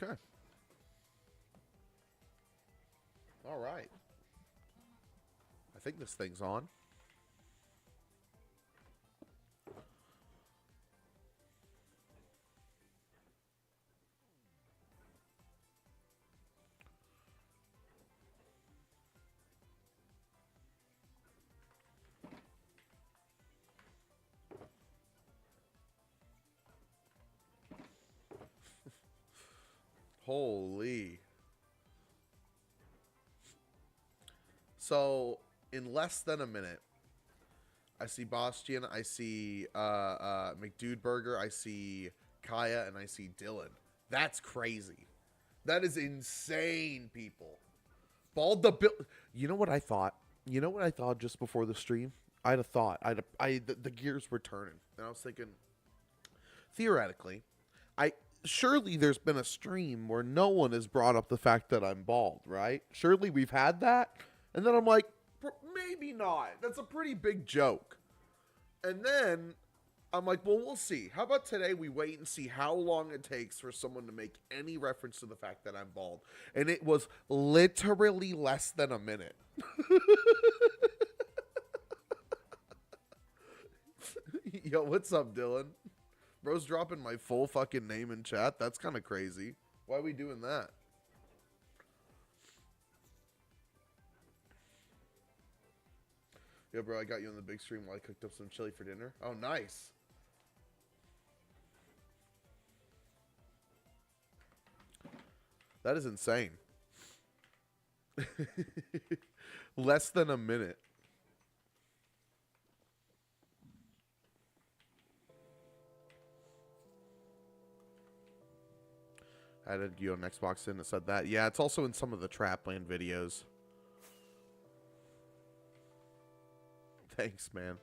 Okay. All right. I think this thing's on. Holy. So, in less than a minute, I see Bastian, I see McDudeberger, I see Kaya, and I see Dylan. That's crazy. That is insane, people. Bald the bill. You know what I thought? You know what I thought just before the stream? I had a thought. The gears were turning, and I was thinking, theoretically, I surely there's been a stream where no one has brought up the fact that I'm bald, right? Surely we've had that, and then I'm like, maybe not. That's a pretty big joke. And then I'm like, well, we'll see. How about today we wait and see how long it takes for someone to make any reference to the fact that I'm bald? And it was literally less than a minute. Yo, what's up, Dylan? Bro's dropping my full fucking name in chat. That's kind of crazy. Why are we doing that? Yo, bro, I got you on the big stream while I cooked up some chili for dinner. Oh, nice. That is insane. Less than a minute. I added you on Xbox in that said that. Yeah, it's also in some of the Trapland videos. Thanks, man.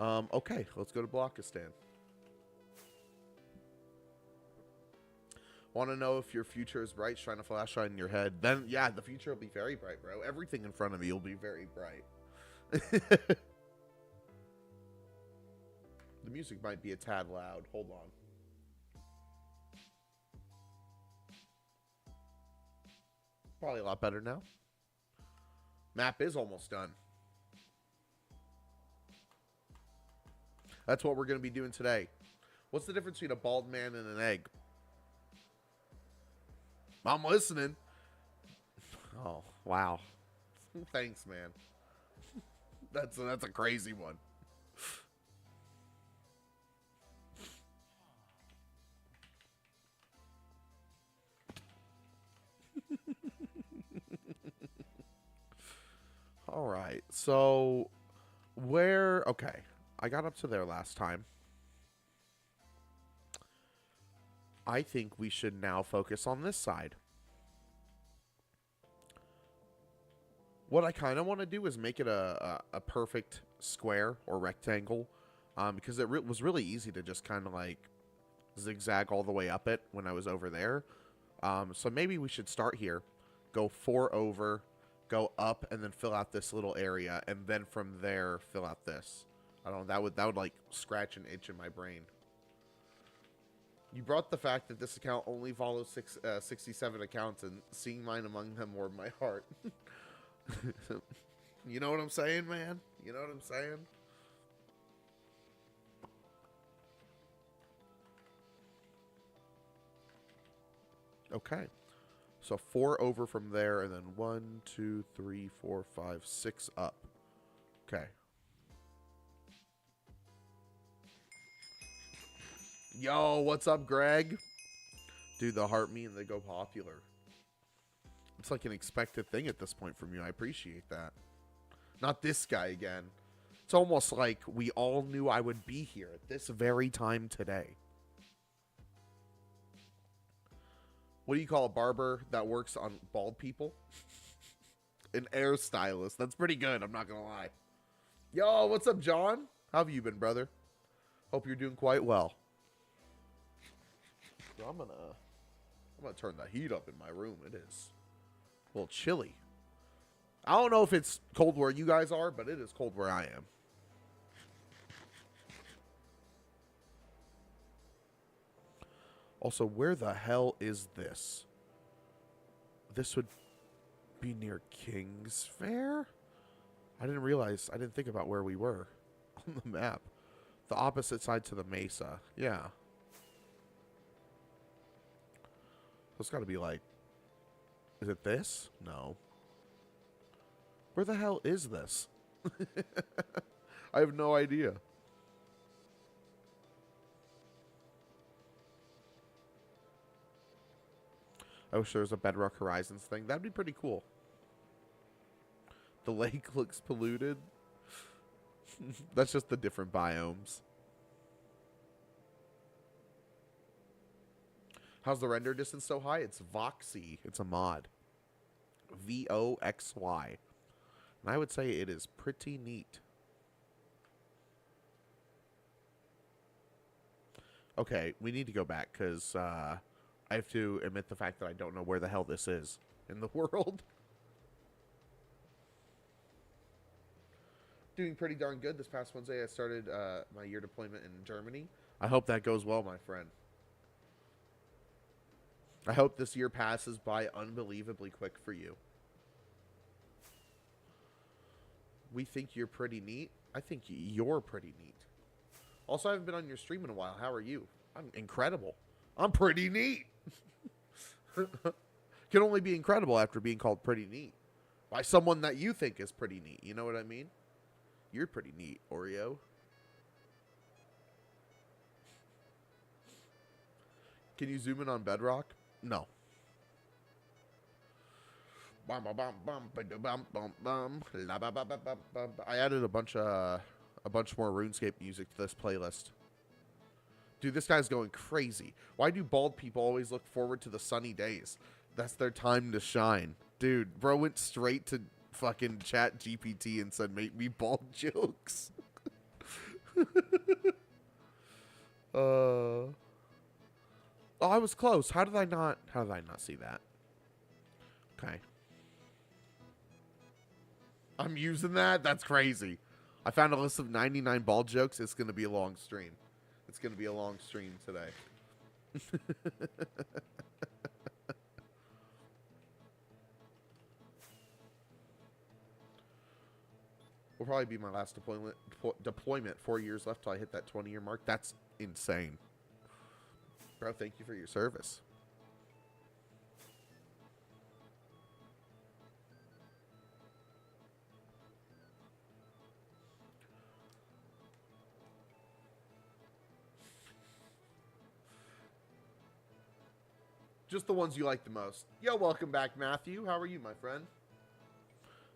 Okay, let's go to Blockistan. Want to know if your future is bright, shine a flashlight in your head? Then, yeah, the future will be very bright, bro. Everything in front of you will be very bright. The music might be a tad loud. Hold on. Probably a lot better now. Map is almost done. That's what we're going to be doing today. What's the difference between a bald man and an egg? I'm listening. Oh, wow. Thanks, man. That's a crazy one. All right. So, okay. I got up to there last time. I think we should now focus on this side. What I kind of want to do is make it a perfect square or rectangle, because it was really easy to just kind of like zigzag all the way up it when I was over there. So maybe we should start here, go 4 over, go up, and then fill out this little area, and then from there fill out this. I don't know, that would like scratch an itch in my brain. You brought the fact that this account only follows 67 accounts, and seeing mine among them warmed my heart. You know what I'm saying, man? You know what I'm saying? Okay. So 4 over from there, and then 1, 2, 3, 4, 5, 6 up. Okay. Yo, what's up, Greg? Dude, the heart me and they go popular. It's like an expected thing at this point from you. I appreciate that. Not this guy again. It's almost like we all knew I would be here at this very time today. What do you call a barber that works on bald people? An hairstylist. That's pretty good, I'm not gonna lie. Yo, what's up, John? How have you been, brother? Hope you're doing quite well. So I'm gonna turn the heat up in my room. It is a little chilly. I don't know if it's cold where you guys are, but it is cold where I am. Also, where the hell is this? This would be near King's Fair? I didn't think about where we were on the map. The opposite side to the mesa. Yeah. It's got to be like... Is it this? No. Where the hell is this? I have no idea. I wish there was a Bedrock Horizons thing. That'd be pretty cool. The lake looks polluted. That's just the different biomes. How's the render distance so high? It's Voxy. It's a mod. VOXY. And I would say it is pretty neat. Okay, we need to go back because I have to admit the fact that I don't know where the hell this is in the world. Doing pretty darn good. This past Wednesday, I started my year deployment in Germany. I hope that goes well, my friend. I hope this year passes by unbelievably quick for you. We think you're pretty neat. I think you're pretty neat. Also, I haven't been on your stream in a while. How are you? I'm incredible. I'm pretty neat. Can only be incredible after being called pretty neat by someone that you think is pretty neat. You know what I mean? You're pretty neat, Oreo. Can you zoom in on Bedrock? No. I added a bunch more RuneScape music to this playlist. Dude, this guy's going crazy. Why do bald people always look forward to the sunny days? That's their time to shine. Dude, bro went straight to fucking Chat GPT and said, make me bald jokes. Oh, I was close. How did I not see that? Okay. I'm using that? That's crazy. I found a list of 99 bald jokes. It's going to be a long stream. It's going to be a long stream today. Will probably be my last deployment. 4 years left till I hit that 20-year mark. That's insane. Bro, thank you for your service. Just the ones you like the most. Yo, welcome back, Matthew. How are you, my friend?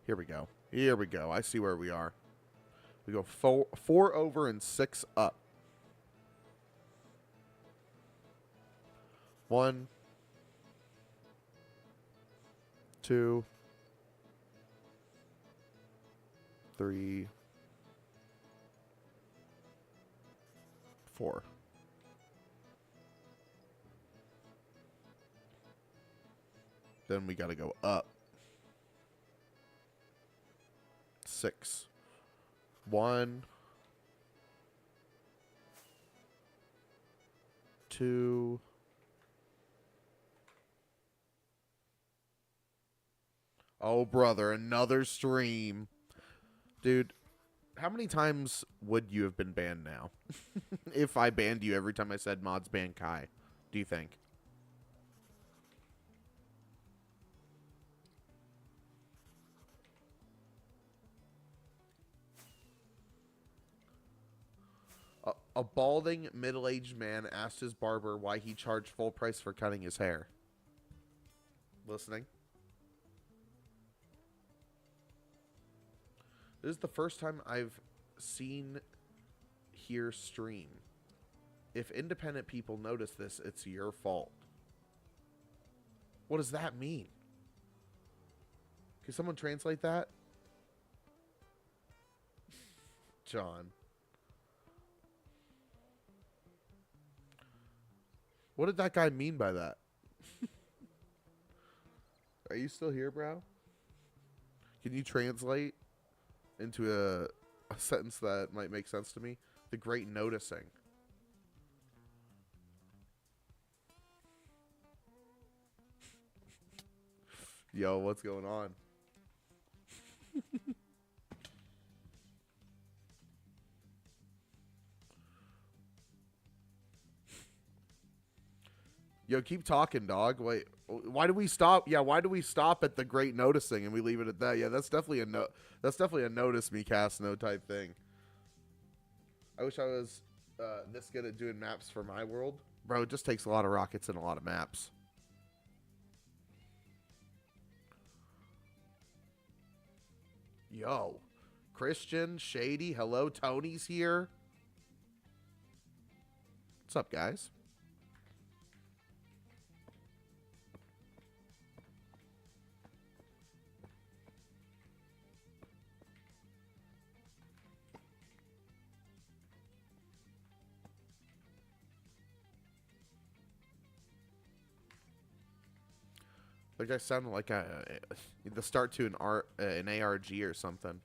Here we go. Here we go. I see where we are. We go four over and 6 up. 1, 2, 3, 4. Then we got to go up. 6. 1, 2. Oh, brother, another stream. Dude, how many times would you have been banned now? If I banned you every time I said mods ban Kai, do you think? A balding middle-aged man asked his barber why he charged full price for cutting his hair. Listening? This is the first time I've seen here stream. If independent people notice this, it's your fault. What does that mean? Can someone translate that? John. What did that guy mean by that? Are you still here, bro? Can you translate into a sentence that might make sense to me? The great noticing. Yo, what's going on? Yo, keep talking, dog. Wait, why do we stop? Yeah, why do we stop at the great noticing and we leave it at that? Yeah, that's definitely a no. That's definitely a notice me cast no type thing. I wish I was this good at doing maps for my world, bro. It just takes a lot of rockets and a lot of maps. Yo, Christian, Shady, hello, Tony's here. What's up, guys? Like I sounded like the start to an ARG or something.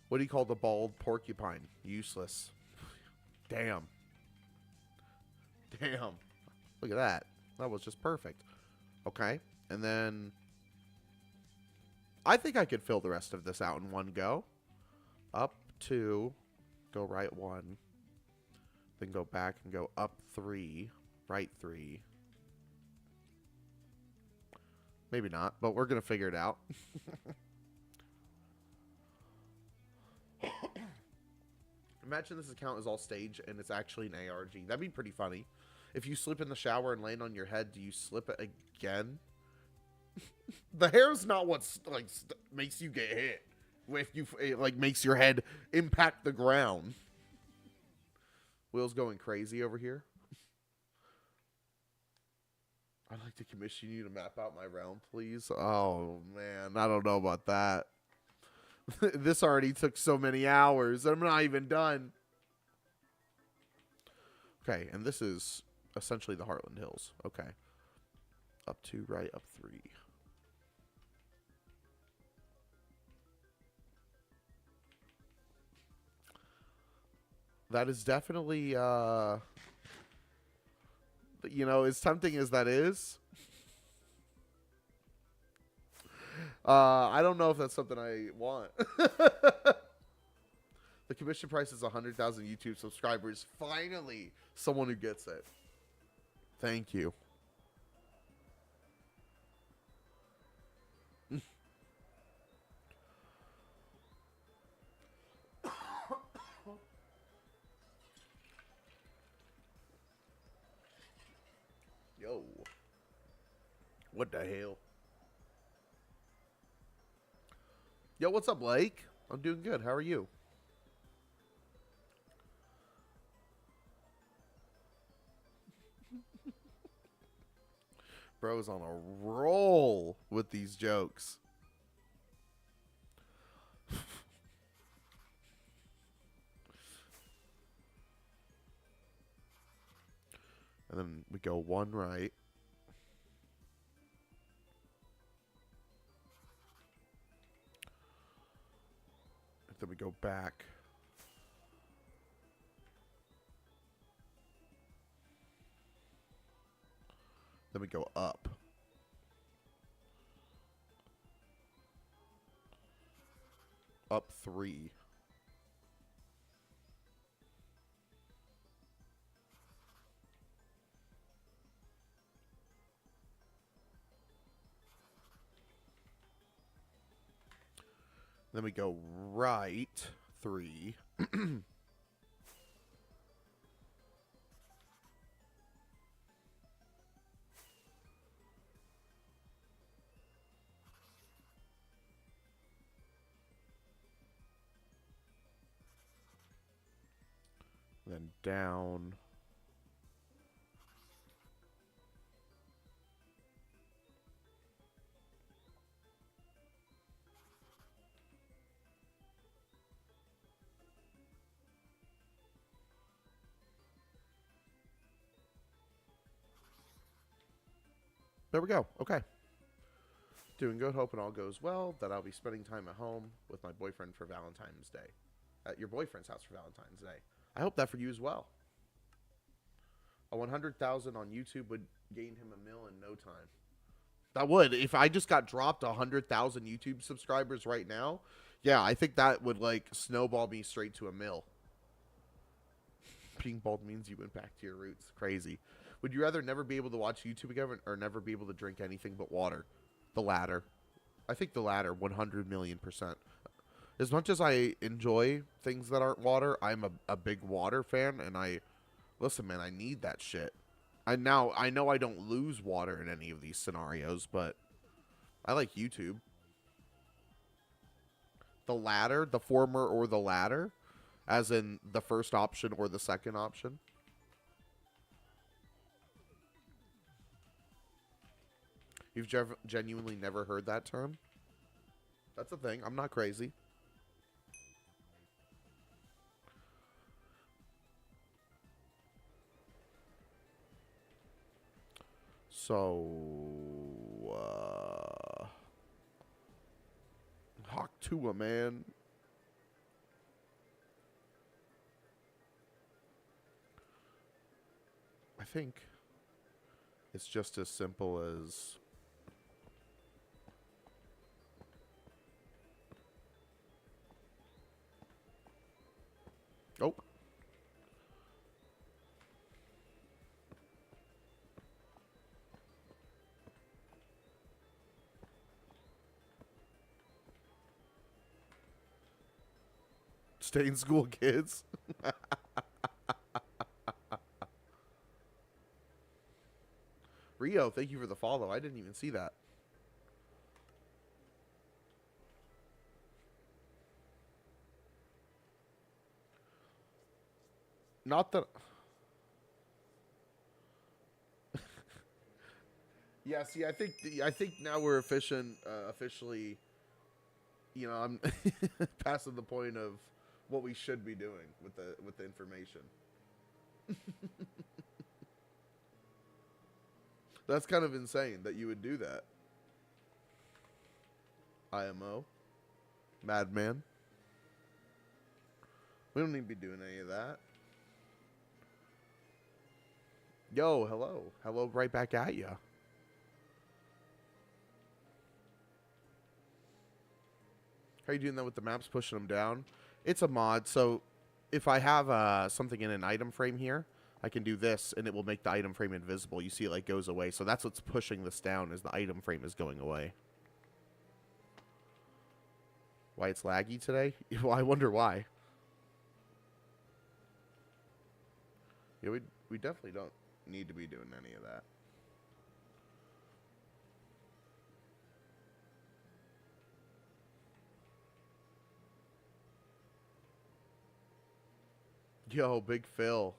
What do you call the bald porcupine? Useless. Damn. Damn. Look at that. That was just perfect. Okay. And then I think I could fill the rest of this out in one go. Up 2. Go right 1. Then go back and go up 3. Right 3. Maybe not, but we're going to figure it out. Imagine this account is all staged and it's actually an ARG. That'd be pretty funny. If you slip in the shower and land on your head, do you slip it again? The hair's not what makes you get hit. If it makes your head impact the ground. Will's going crazy over here. I'd like to commission you to map out my realm, please. Oh man, I don't know about that. This already took so many hours. I'm not even done. Okay, and this is essentially the Heartland Hills. Okay. Up 2, right, up 3. That is definitely, as tempting as that is. I don't know if that's something I want. The commission price is 100,000 YouTube subscribers. Finally, someone who gets it. Thank you. Yo. What the hell? Yo, what's up, Blake? I'm doing good. How are you? Bro's on a roll with these jokes. And then we go 1 right. And then we go back. Then we go up. Up 3. Then we go right 3. Then down. There we go. Okay. Doing good. Hoping all goes well. That I'll be spending time at home with my boyfriend for Valentine's Day. At your boyfriend's house for Valentine's Day. I hope that for you as well. A 100,000 on YouTube would gain him a mil in no time. That would. If I just got dropped 100,000 YouTube subscribers right now, yeah, I think that would like snowball me straight to a mil. Being bald means you went back to your roots. Crazy. Would you rather never be able to watch YouTube again or never be able to drink anything but water? The latter. I think the latter, 100,000,000%. As much as I enjoy things that aren't water, I'm a big water fan, and listen, man, I need that shit. I know I don't lose water in any of these scenarios, but I like YouTube. The latter, the former or the latter, as in the first option or the second option. You've genuinely never heard that term? That's a thing. I'm not crazy. So, Hawk Tua, man. I think it's just as simple as oh. Stay in school, kids. Rio, thank you for the follow. I didn't even see that. Not that. Yeah, see, I think now we're officially, you know, I'm passing the point of what we should be doing with the information. That's kind of insane that you would do that. IMO. Madman. We don't need to be doing any of that. Yo, hello. Hello right back at ya. How are you doing that with the maps, pushing them down? It's a mod, so if I have something in an item frame here, I can do this, and it will make the item frame invisible. You see it like goes away, so that's what's pushing this down, is the item frame is going away. Why it's laggy today? Well, I wonder why. Yeah, we definitely don't need to be doing any of that. Yo, Big Phil.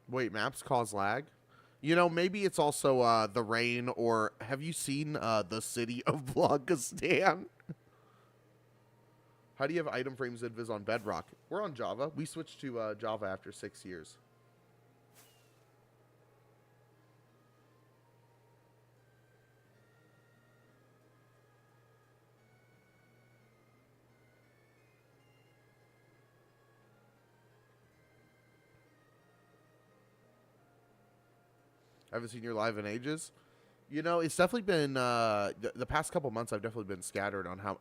Wait, maps cause lag? You know, maybe it's also the rain, or have you seen the city of Vlogistan? How do you have item frames invis on Bedrock? We're on Java. We switched to Java after 6 years. I haven't seen your live in ages. You know, it's definitely been the past couple months. I've definitely been scattered on how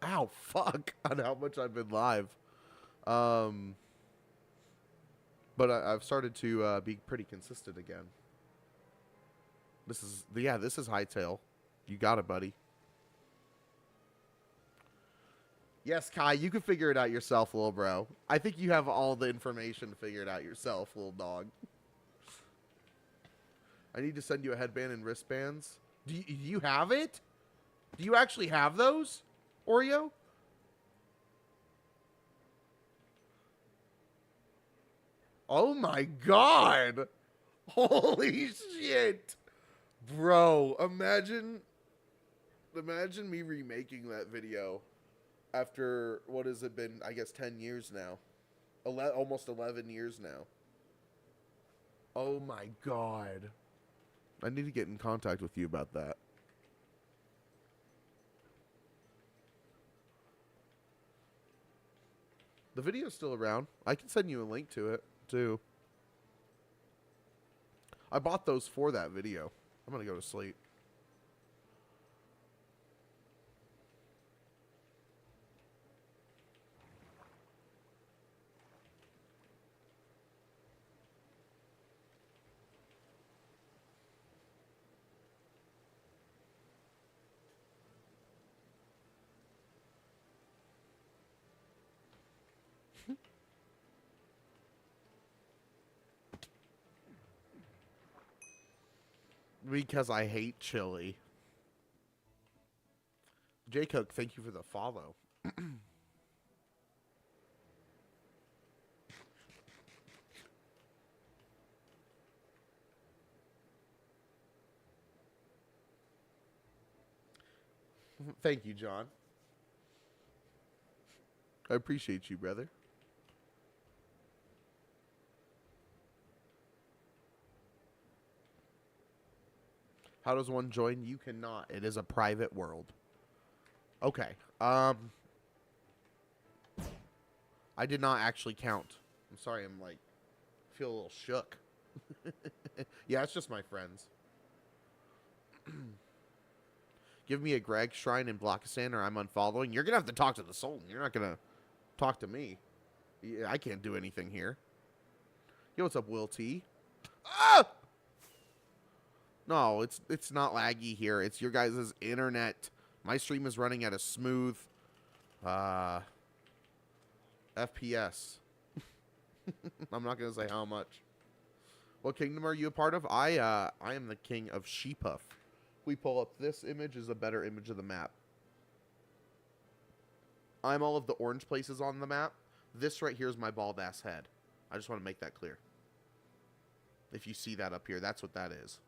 on how much I've been live. But I've started to be pretty consistent again. This is Hightail. You got it, buddy. Yes, Kai, you can figure it out yourself, little bro. I think you have all the information figured out yourself, little dog. I need to send you a headband and wristbands. Do you have it? Do you actually have those, Oreo? Oh my god! Holy shit! Bro, imagine me remaking that video after, what has it been, I guess 10 years now. Almost 11 years now. Oh my god. I need to get in contact with you about that. The video's still around. I can send you a link to it, too. I bought those for that video. I'm going to go to sleep. Because I hate chili. J Cook, thank you for the follow. Thank you, John. I appreciate you, brother. How does one join? You cannot. It is a private world. Okay. I did not actually count. I'm sorry. I'm like, feel a little shook. Yeah, it's just my friends. Give me a Greg shrine in Blockistan or I'm unfollowing. You're going to have to talk to the Sultan. You're not going to talk to me. I can't do anything here. Yo, what's up, Will T? Ah! No, it's not laggy here. It's your guys' internet. My stream is running at a smooth FPS. I'm not going to say how much. What kingdom are you a part of? I am the king of Sheepuff. We pull up this image is a better image of the map. I'm all of the orange places on the map. This right here is my bald ass head. I just want to make that clear. If you see that up here, that's what that is.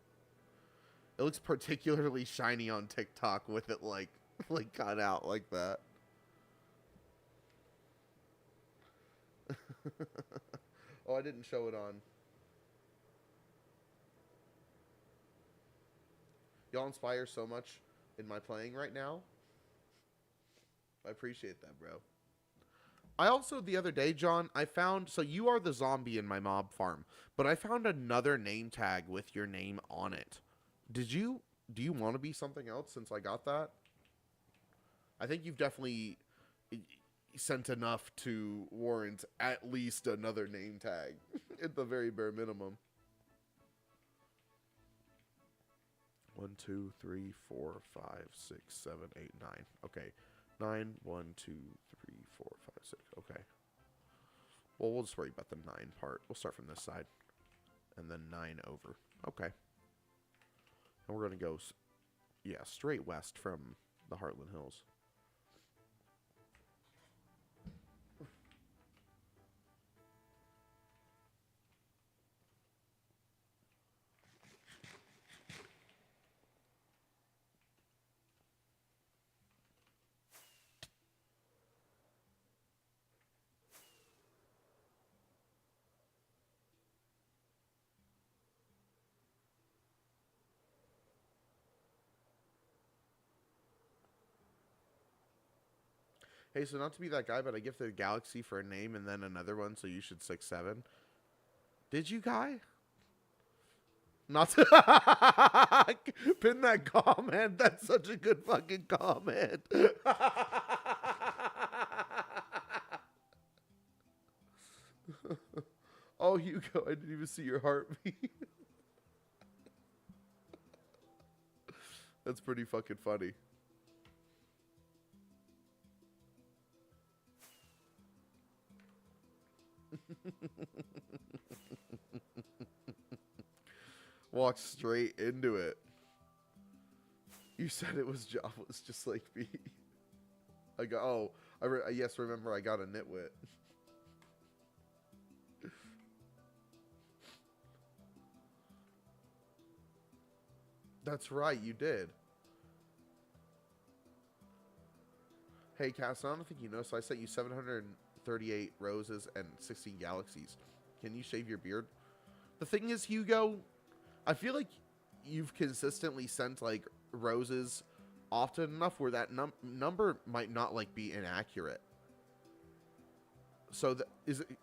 It looks particularly shiny on TikTok with it like cut out like that. Oh, I didn't show it on. Y'all inspire so much in my playing right now. I appreciate that, bro. I also, the other day, John, I found... So you are the zombie in my mob farm. But I found another name tag with your name on it. Do you want to be something else since I got that? I think you've definitely sent enough to warrant at least another name tag. At the very bare minimum. 1, 2, 3, 4, 5, 6, 7, 8, 9. Okay. 9, 1, 2, 3, 4, 5, 6. Okay. Well, we'll just worry about the 9 part. We'll start from this side. And then 9 over. Okay. And we're going to go, yeah, straight west from the Heartland Hills. Hey, so not to be that guy, but I gifted a Galaxy for a name and then another one, so you should 6-7. Did you, guy? Not to pin that comment. That's such a good fucking comment. Oh, Hugo, I didn't even see your heartbeat. That's pretty fucking funny. Walk straight into it. You said it was Jawas just like me. I got, oh, yes, remember I got a nitwit. That's right, you did. Hey, Cass, I don't think you know, so I sent you 738 roses and 16 galaxies. Can you shave your beard? The thing is, Hugo, I feel like you've consistently sent, like, roses often enough where that number might not, like, be inaccurate. So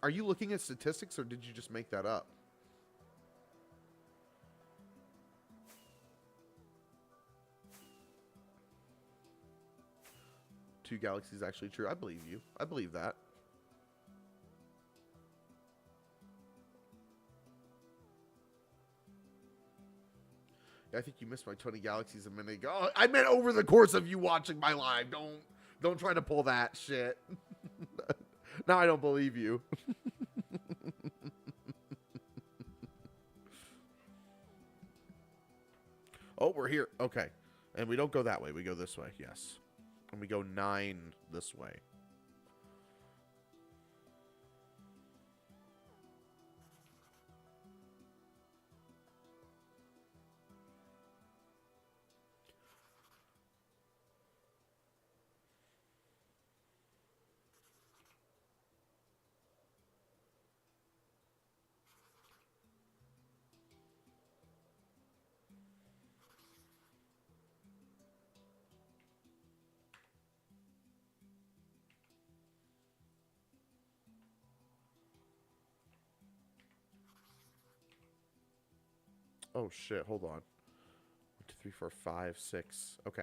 are you looking at statistics or did you just make that up? Two galaxies actually true. I believe you. I believe that. Yeah, I think you missed my 20 galaxies a minute ago. Oh, I meant over the course of you watching my live. Don't try to pull that shit. Now I don't believe you. Oh, we're here. Okay. And we don't go that way. We go this way. Yes. And we go 9 this way. Oh, shit. Hold on. 1, 2, 3, 4, 5, 6. Okay.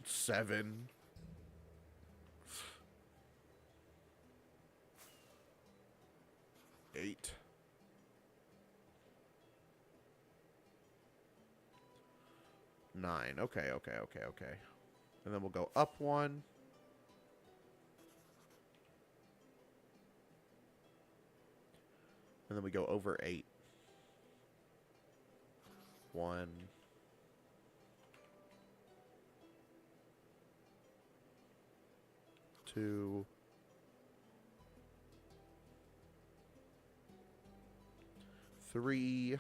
7. 8. 9. Okay. And then we'll go up 1. And then we go over 8. 1. 2. 3.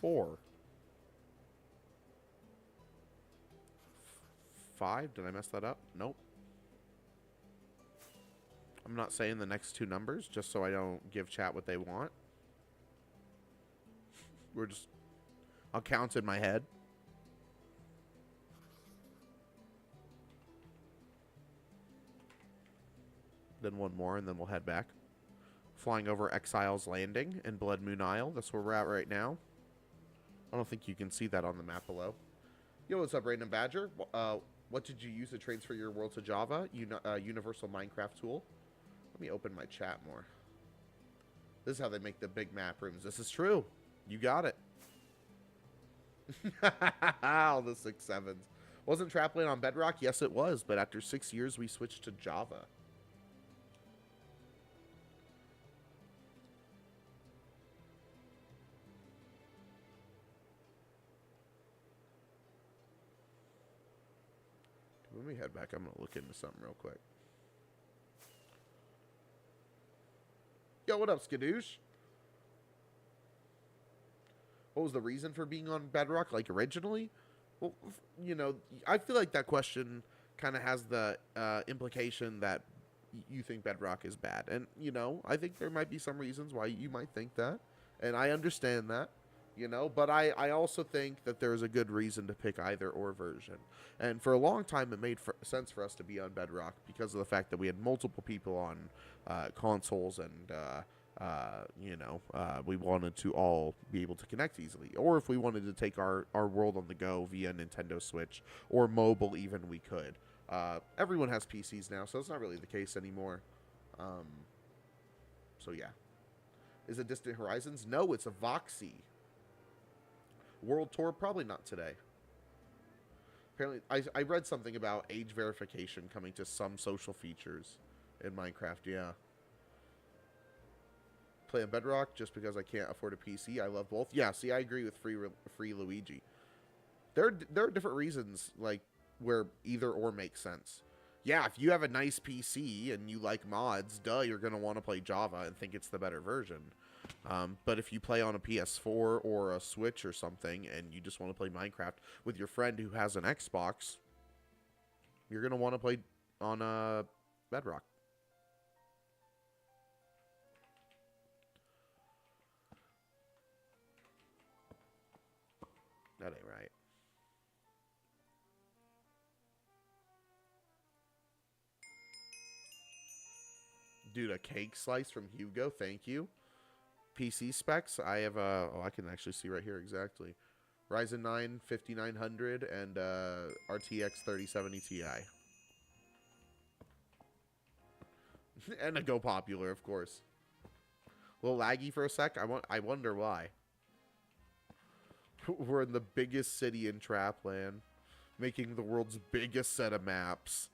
4. 5. Did I mess that up? Nope. I'm not saying the next 2 numbers just so I don't give chat what they want. I'll count in my head. Then 1 more, and then we'll head back. Flying over Exile's Landing and Blood Moon Isle. That's where we're at right now. I don't think you can see that on the map below. Yo, what's up, Random Badger? What did you use to transfer your world to Java? Universal Minecraft tool. Let me open my chat more. This is how they make the big map rooms. This is true. You got it. All the 6 7s. Wasn't Trapland on Bedrock? Yes, it was. But after 6 years, we switched to Java. Let me head back. I'm going to look into something real quick. Yo, what up, Skadoosh? What was the reason for being on Bedrock, like, originally? Well, you know, I feel like that question kind of has the implication that you think Bedrock is bad. And, you know, I think there might be some reasons why you might think that. And I understand that, you know. But I also think that there's a good reason to pick either or version. And for a long time, it made sense for us to be on Bedrock because of the fact that we had multiple people on consoles and... you know, we wanted to all be able to connect easily. Or if we wanted to take our world on the go via Nintendo Switch or mobile even, we could. Everyone has PCs now, so it's not really the case anymore. So yeah. Is it Distant Horizons? No, it's a Voxy. World Tour? Probably not today. Apparently, I read something about age verification coming to some social features in Minecraft, yeah. Play on Bedrock just because I can't afford a PC. I love both. Yeah, see, I agree with Free Luigi. There are different reasons, like, where either or makes sense. Yeah, if you have a nice PC and you like mods, duh, you're going to want to play Java and think it's the better version. But if you play on a PS4 or a Switch or something and you just want to play Minecraft with your friend who has an Xbox, you're going to want to play on Bedrock. That ain't right. Dude, a cake slice from Hugo. Thank you. PC specs. I have oh, I can actually see right here exactly. Ryzen 9 5900 and RTX 3070 Ti. And a Go Popular, of course. A little laggy for a sec. I wonder why. We're in the biggest city in Trapland, making the world's biggest set of maps.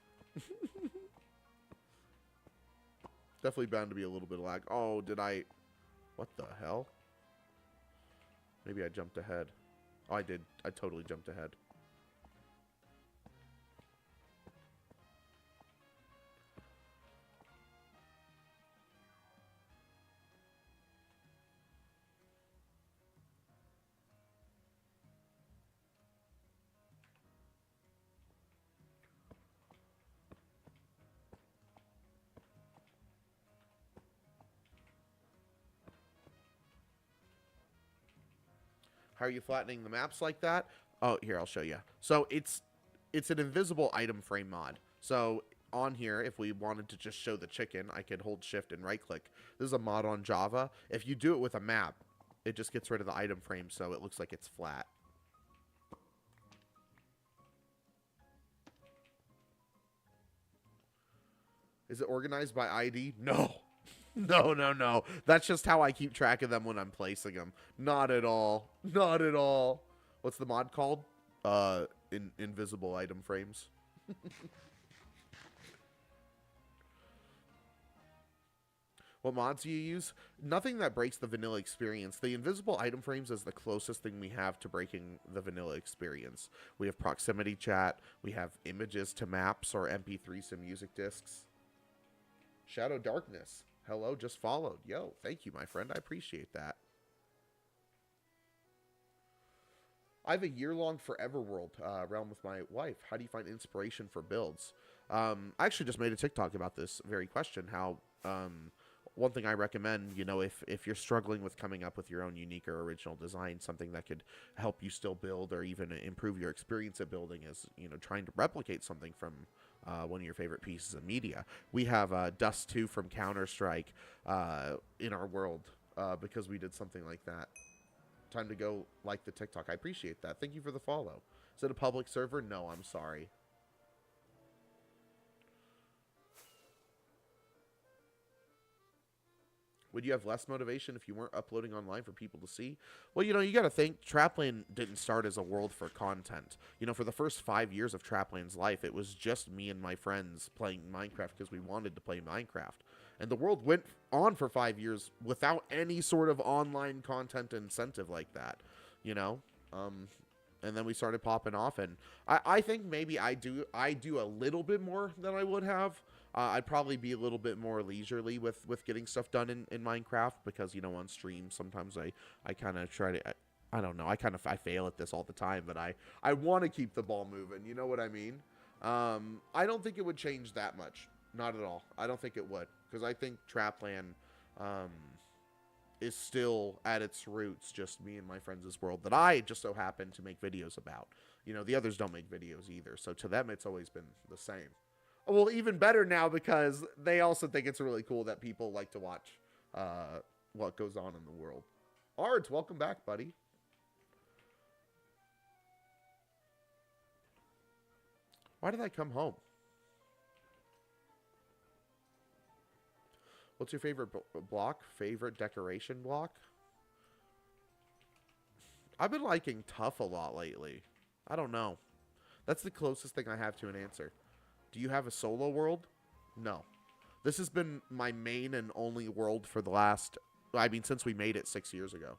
Definitely bound to be a little bit of lag. Oh, did I... What the hell? Maybe I jumped ahead. Oh, I did. I totally jumped ahead. How are you flattening the maps like that? Oh, here, I'll show you. So it's an invisible item frame mod. So on here, if we wanted to just show the chicken, I could hold shift and right click. This is a mod on Java. If you do it with a map, it just gets rid of the item frame so it looks like it's flat. Is it organized by ID? No. No, no, no. That's just how I keep track of them when I'm placing them. Not at all. Not at all. What's the mod called? Invisible item frames. What mods do you use? Nothing that breaks the vanilla experience. The invisible item frames is the closest thing we have to breaking the vanilla experience. We have proximity chat. We have images to maps or MP3s to music discs. Shadow Darkness. Hello, just followed. Yo, thank you, my friend. I appreciate that. I have a year-long Forever World realm with my wife. How do you find inspiration for builds? I actually just made a TikTok about this very question. How one thing I recommend, you know, if you're struggling with coming up with your own unique or original design, something that could help you still build or even improve your experience at building is, you know, trying to replicate something from one of your favorite pieces of media. We have Dust 2 from Counter-Strike in our world because we did something like that. Time to go like the TikTok. I appreciate that. Thank you for the follow. Is it a public server? No, I'm sorry. Would you have less motivation if you weren't uploading online for people to see? Well, you know, you got to think Trapland didn't start as a world for content. You know, for the first 5 years of Trapland's life, it was just me and my friends playing Minecraft because we wanted to play Minecraft. And the world went on for 5 years without any sort of online content incentive like that, you know? And then we started popping off, and I think maybe I do a little bit more than I would have. I'd probably be a little bit more leisurely with getting stuff done in Minecraft because, you know, on stream sometimes I kind of try to, I don't know, I fail at this all the time, but I want to keep the ball moving, you know what I mean? I don't think it would change that much. Not at all. I don't think it would, because I think Trapland is still at its roots just me and my friends' world that I just so happen to make videos about. You know, the others don't make videos either, so to them it's always been the same. Well, even better now because they also think it's really cool that people like to watch what goes on in the world. Ards, welcome back, buddy. Why did I come home? What's your favorite block? Favorite decoration block? I've been liking Tough a lot lately. I don't know. That's the closest thing I have to an answer. Do you have a solo world? No. This has been my main and only world for the last... I mean, since we made it 6 years ago.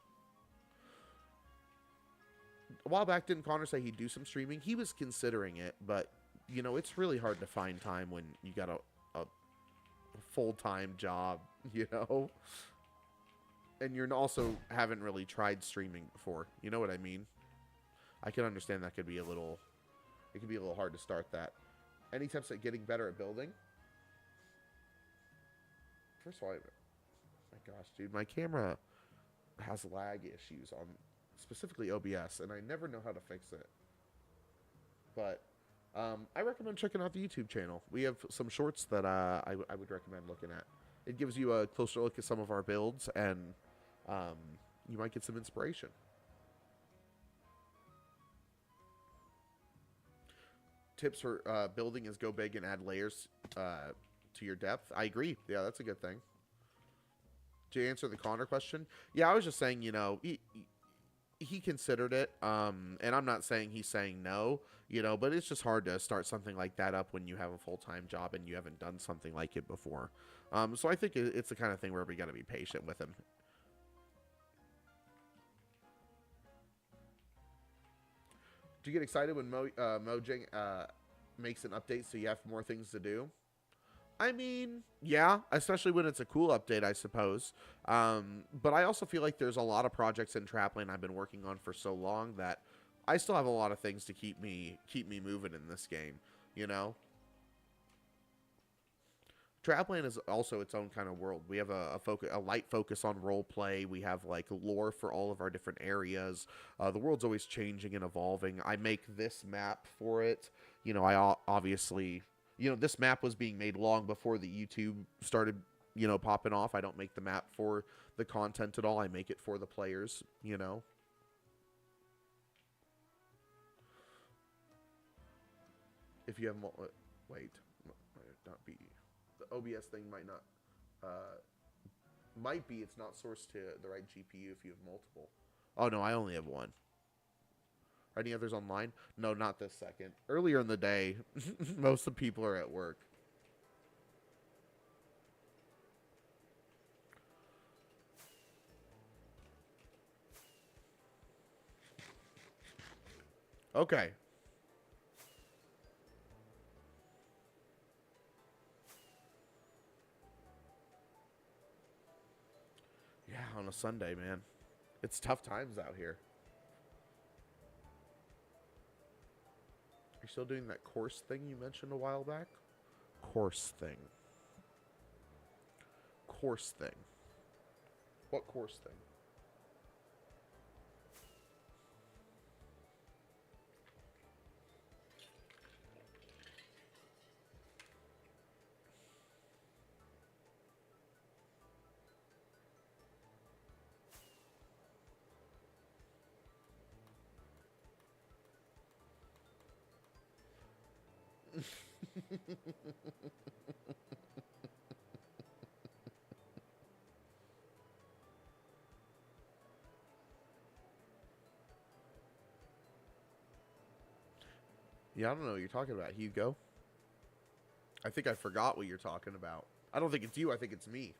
A while back, didn't Connor say he'd do some streaming? He was considering it, but, you know, it's really hard to find time when you got a full-time job, you know? And you're also haven't really tried streaming before. You know what I mean? I can understand that could be a little... It could be a little hard to start that. Any tips at getting better at building? First of all, my gosh, dude, my camera has lag issues on specifically OBS, and I never know how to fix it. But I recommend checking out the YouTube channel. We have some shorts that I would recommend looking at. It gives you a closer look at some of our builds, and um, you might get some inspiration. Tips for building is go big and add layers to your depth. I agree. Yeah, that's a good thing. To answer the Connor question, yeah, I was just saying, he considered it, and I'm not saying he's saying no, but it's just hard to start something like that up when you have a full-time job and you haven't done something like it before. So I think it's the kind of thing where we got to be patient with him. Do you get excited when Mojang makes an update so you have more things to do? I mean, yeah, especially when it's a cool update, I suppose. But I also feel like there's a lot of projects in Trapland I've been working on for so long that I still have a lot of things to keep me moving in this game. You know, Trapland is also its own kind of world. We have a light focus on role play. We have like lore for all of our different areas. The world's always changing and evolving. I make this map for it. I obviously, this map was being made long before the YouTube started, popping off. I don't make the map for the content at all. I make it for the players. If you have, wait, might not be, the OBS thing might be it's not sourced to the right GPU if you have multiple. Oh no, I only have one. Are any others online? No, not this second. Earlier in the day, most of the people are at work. Okay. Yeah, on a Sunday, man. It's tough times out here. You're still doing that course thing you mentioned a while back? Course thing. Course thing. What course thing? Yeah, I don't know what you're talking about, Hugo. I think I forgot what you're talking about. I don't think it's you, I think it's me.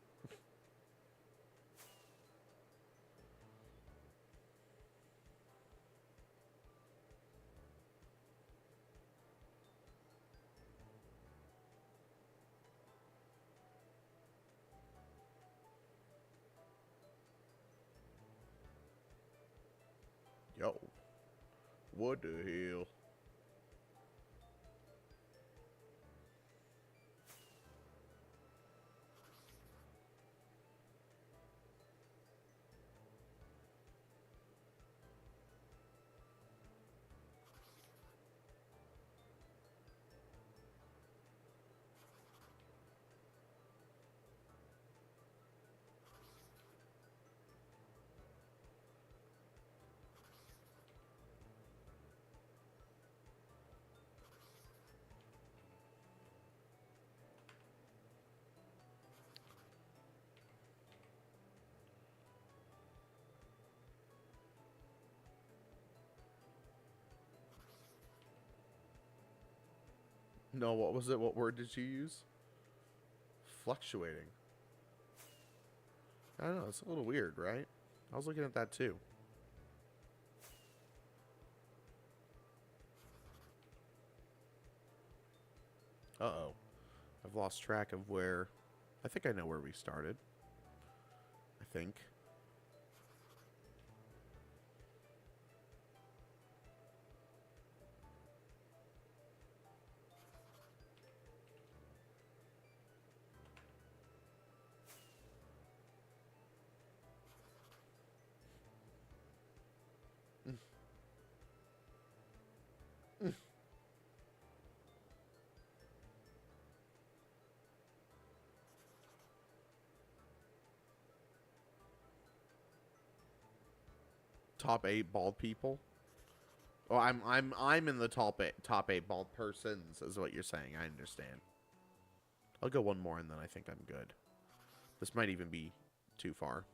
Yo. What the hell? No, what was it? What word did you use? Fluctuating. I don't know. It's a little weird, right? I was looking at that too. Uh-oh. I've lost track of where... I think I know where we started. I think. top 8 bald people. Oh, I'm in the top eight bald persons, is what you're saying. I understand. I'll go one more, and then I think I'm good. This might even be too far.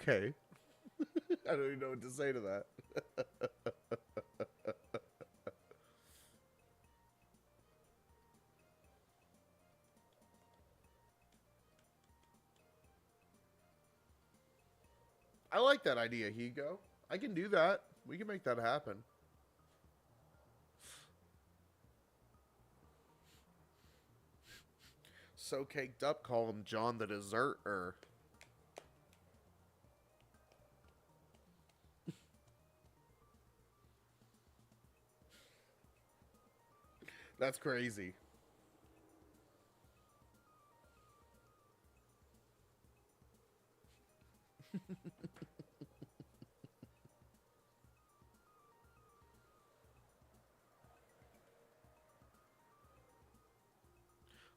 Okay. I don't even know what to say to that. I like that idea, Higo. I can do that. We can make that happen. So caked up, call him John the Deserter. That's crazy.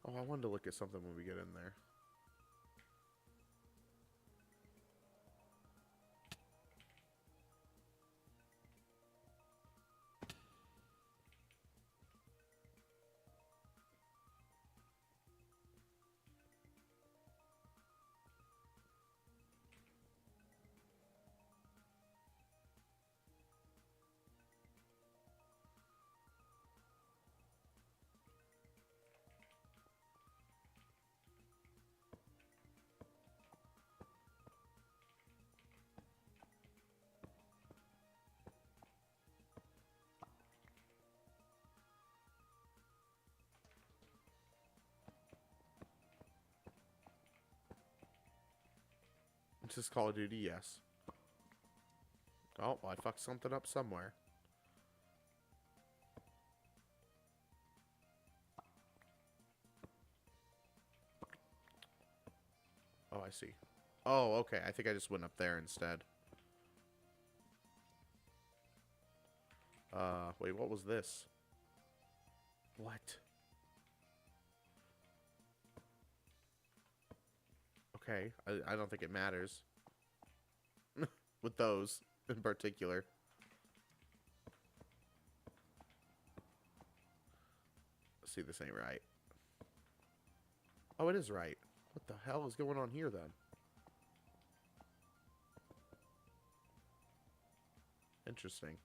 Oh, I wanted to look at something when we get in there. This is Call of Duty, yes. Oh, well, I fucked something up somewhere. Oh, I see. Oh, okay. I think I just went up there instead. Wait, what was this? What? Okay, I don't think it matters. With those, in particular. Let's see, this ain't right. Oh, it is right. What the hell is going on here, then? Interesting.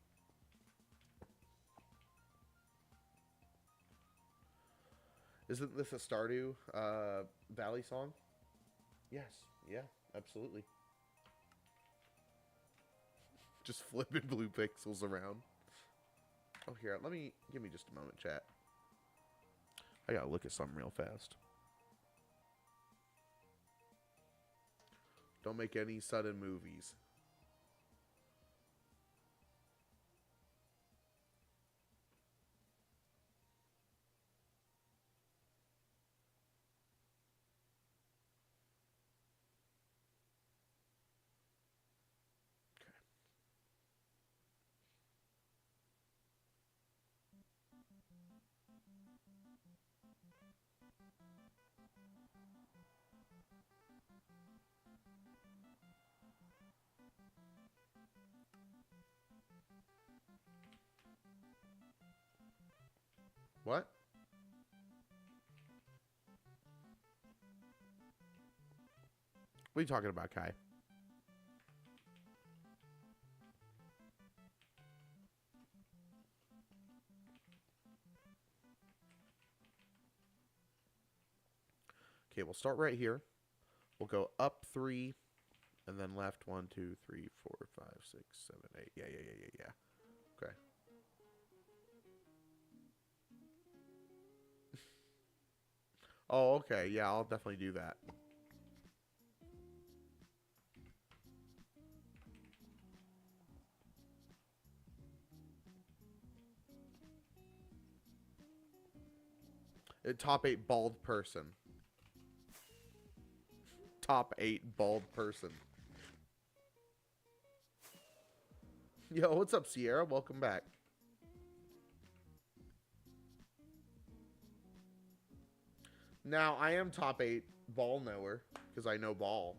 Isn't this a Stardew Valley song? Yes. Yeah, absolutely. Just flipping blue pixels around. Oh, here, give me just a moment, chat. I gotta look at something real fast. Don't make any sudden movies. What? What are you talking about, Kai? Okay, we'll start right here. We'll go up 3, and then left 1, 2, 3, 4, 5, 6, 7, 8. Yeah. Okay. Oh, okay. Yeah, I'll definitely do that. Top 8 bald person. Top 8 bald person. Yo, what's up, Sierra? Welcome back. Now, I am top 8 ball knower, because I know ball.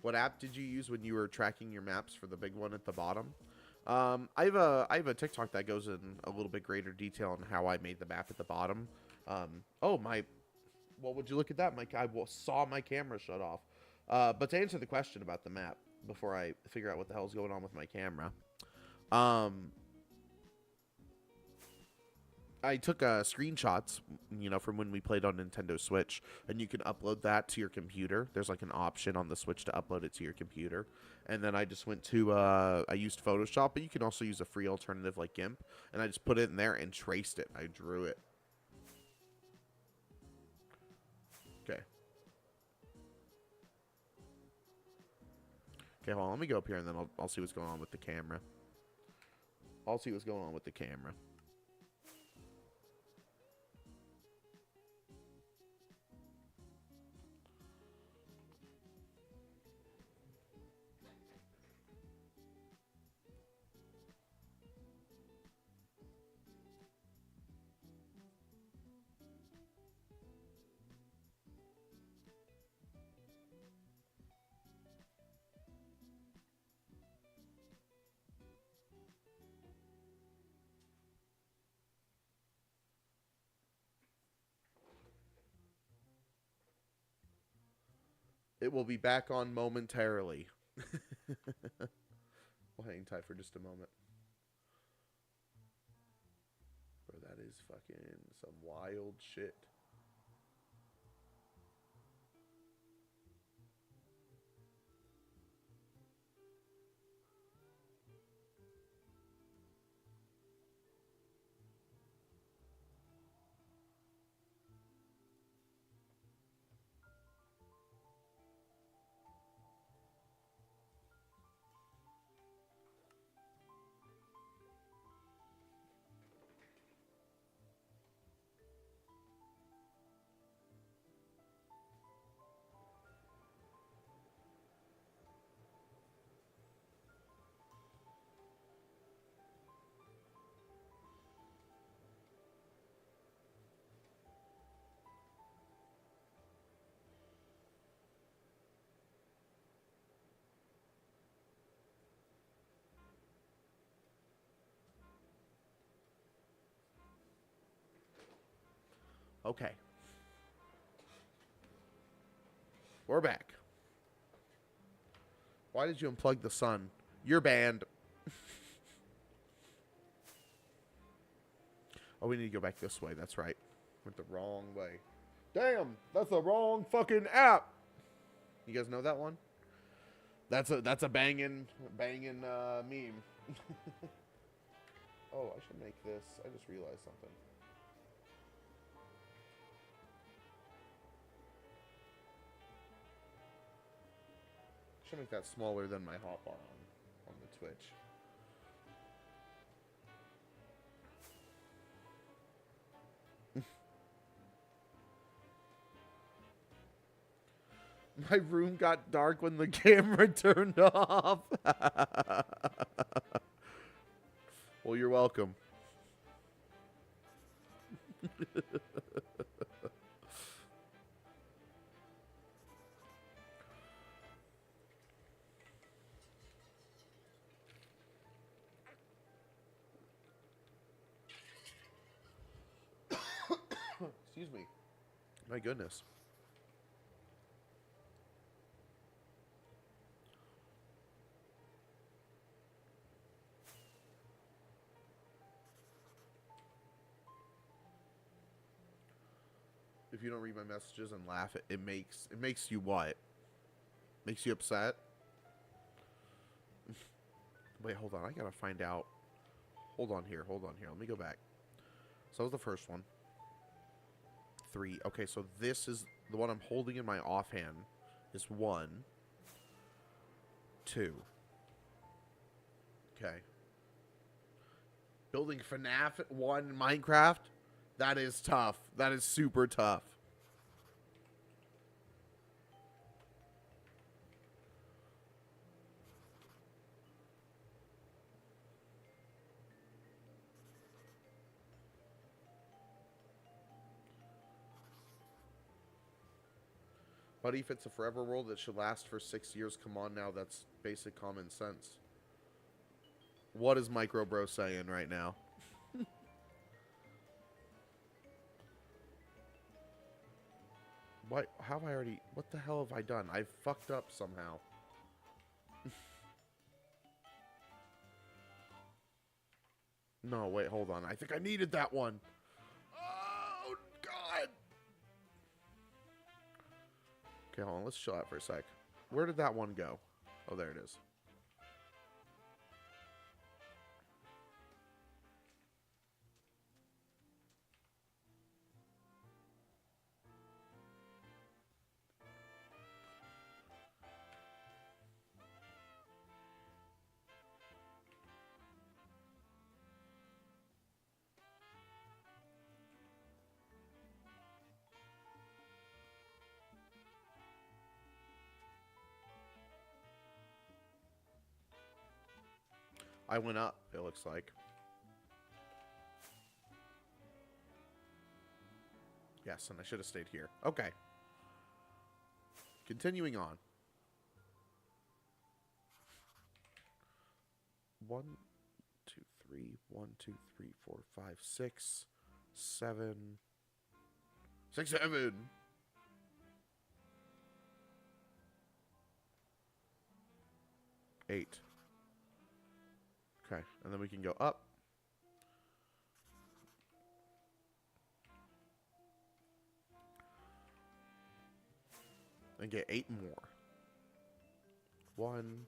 What app did you use when you were tracking your maps for the big one at the bottom? I have a TikTok that goes in a little bit greater detail on how I made the map at the bottom. Oh my, well, would you look at that? I saw my camera shut off. But to answer the question about the map before I figure out what the hell's going on with my camera, I took screenshots, from when we played on Nintendo Switch, and you can upload that to your computer. There's like an option on the Switch to upload it to your computer. And then I just went to, I used Photoshop, but you can also use a free alternative like GIMP. And I just put it in there and traced it. I drew it. Okay. Okay, hold on. Let me go up here, and then I'll see what's going on with the camera. I'll see what's going on with the camera. It will be back on momentarily. We'll hang tight for just a moment. Bro, that is fucking some wild shit. Okay. We're back. Why did you unplug the sun? You're banned. Oh, we need to go back this way. That's right. Went the wrong way. Damn, that's the wrong fucking app. You guys know that one? That's a banging meme. Oh, I should make this. I just realized something. I should make that smaller than my hotbar on the Twitch. My room got dark when the camera turned off. Well, you're welcome. Excuse me. My goodness. If you don't read my messages and laugh, it makes you what? Makes you upset? Wait, hold on. I gotta find out. Hold on here. Let me go back. So that was the first one. 3. Okay, so this is the one I'm holding in my offhand. Is 1, 2. Okay. Building FNAF 1 in Minecraft? That is tough. That is super tough. Buddy, if it's a forever world that should last for 6 years, come on now, that's basic common sense. What is Micro Bro saying right now? What? How have I already... What the hell have I done? I've fucked up somehow. No, wait, hold on. I think I needed that one. Oh, God. Okay, hold on. Let's chill out for a sec. Where did that one go? Oh, there it is. I went up, it looks like. Yes, and I should have stayed here. Okay. Continuing on. 1, 2, 3. 1, 2, 3, 4, 5, 6, 7. 6, 7. Eight. Okay, and then we can go up. And get 8 more. 1.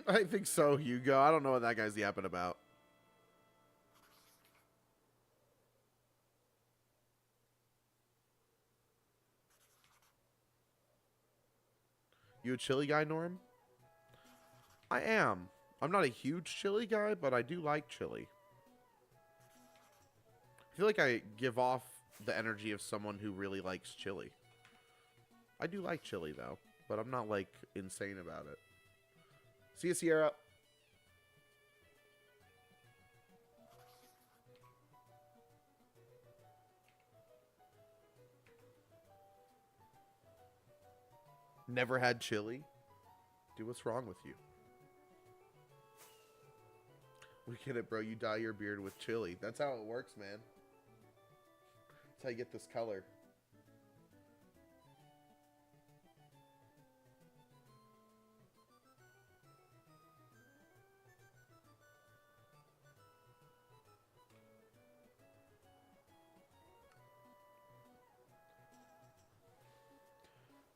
I think so, Hugo. I don't know what that guy's yapping about. You a chili guy, Norm? I am. I'm not a huge chili guy, but I do like chili. I feel like I give off the energy of someone who really likes chili. I do like chili, though, but I'm not, like, insane about it. See you, Sierra. Never had chili? Dude, what's wrong with you? We get it, bro. You dye your beard with chili. That's how it works, man. That's how you get this color.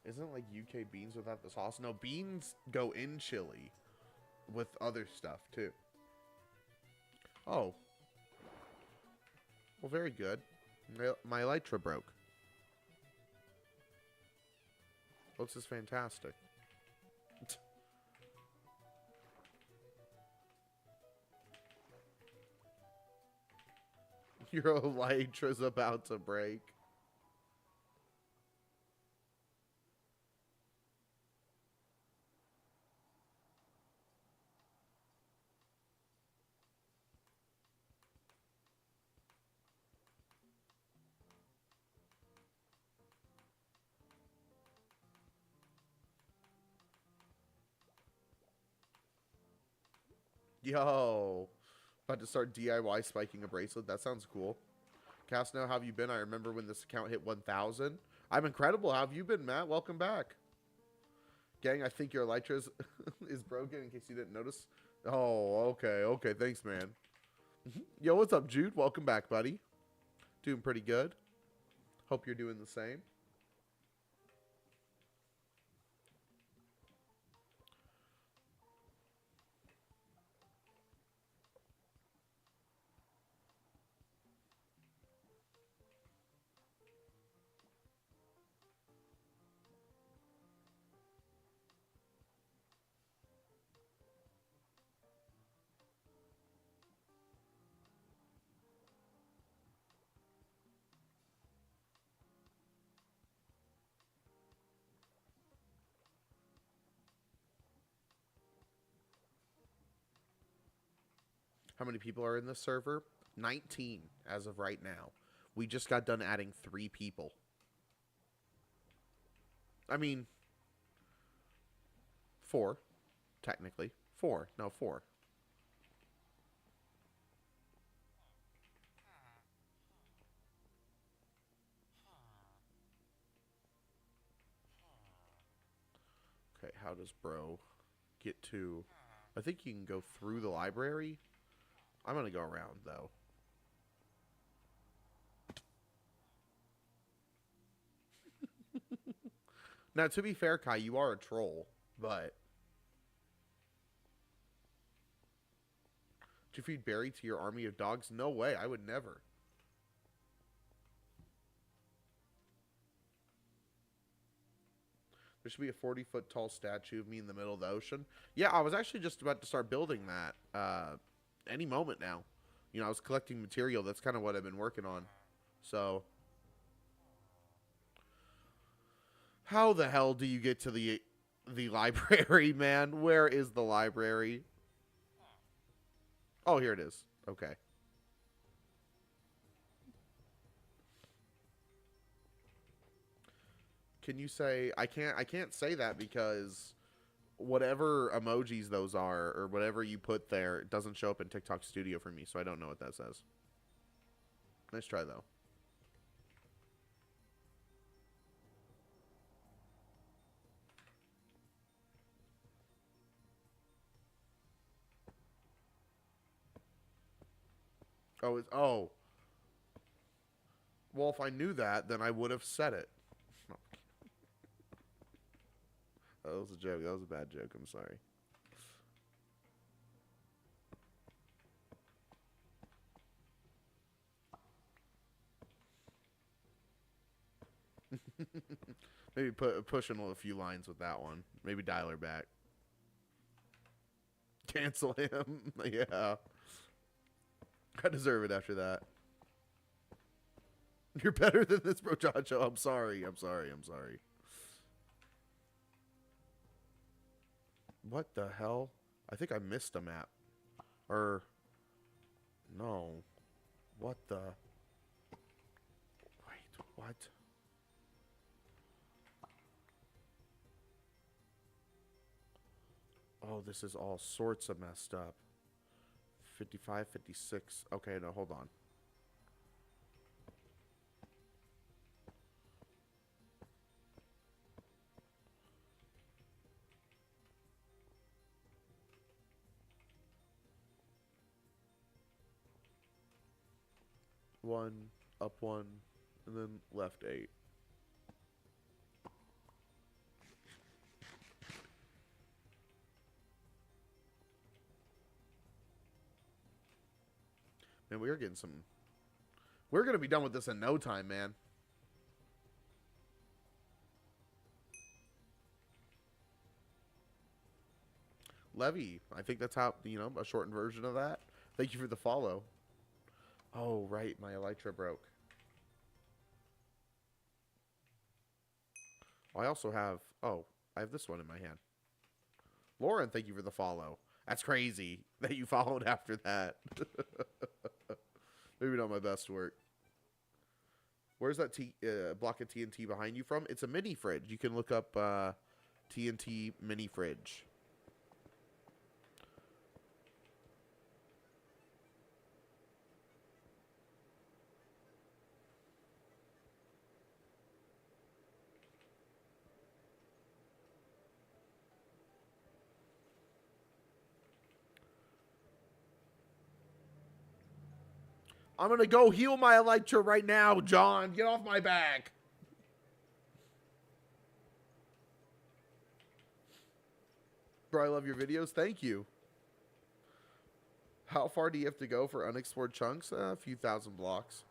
Isn't it like UK beans without the sauce? No, beans go in chili with other stuff, too. Oh. Well, very good. My elytra broke. Looks is fantastic. Your elytra's about to break. Yo. About to start DIY spiking a bracelet. That sounds cool. Casno, how have you been? I remember when this account hit 1,000. I'm incredible. How have you been, Matt? Welcome back. Gang, I think your elytra is broken in case you didn't notice. Oh, okay. Okay, thanks, man. Yo, what's up, Jude? Welcome back, buddy. Doing pretty good. Hope you're doing the same. How many people are in this server? 19 as of right now. We just got done adding 3 people. I mean, 4, technically. 4. No, 4. Okay, how does bro get to... I think you can go through the library. I'm going to go around, though. Now, to be fair, Kai, you are a troll, but... Did you feed berry to your army of dogs? No way, I would never. There should be a 40-foot tall statue of me in the middle of the ocean. Yeah, I was actually just about to start building that any moment now. You know, I was collecting material. That's kind of what I've been working on. So, how the hell do you get to the library, man? Where is the library? Oh, here it is. Okay. Can you say I can't say that because whatever emojis those are or whatever you put there, it doesn't show up in TikTok Studio for me, so I don't know what that says. Nice try though. Oh, oh. Well, if I knew that, then I would have said it. That was a joke. That was a bad joke. I'm sorry. Maybe push in a few lines with that one. Maybe dial her back. Cancel him. Yeah. I deserve it after that. You're better than this, Brochacho. I'm sorry. I'm sorry. I'm sorry. What the hell? I think I missed a map. Or... No. What the... Wait, what? Oh, this is all sorts of messed up. 55, 56. Okay, no, hold on. One, up one, and then left 8. Man, we are getting some... We're going to be done with this in no time, man. Levy, I think that's how, you know, a shortened version of that. Thank you for the follow. Oh, right, my elytra broke. I also have... Oh, I have this one in my hand. Lauren, thank you for the follow. That's crazy that you followed after that. Maybe not my best work. Where's that block of TNT behind you from? It's a mini fridge. You can look up TNT mini fridge. I'm going to go heal my elytra right now, John. Get off my back. Bro, I love your videos. Thank you. How far do you have to go for unexplored chunks? A few thousand blocks.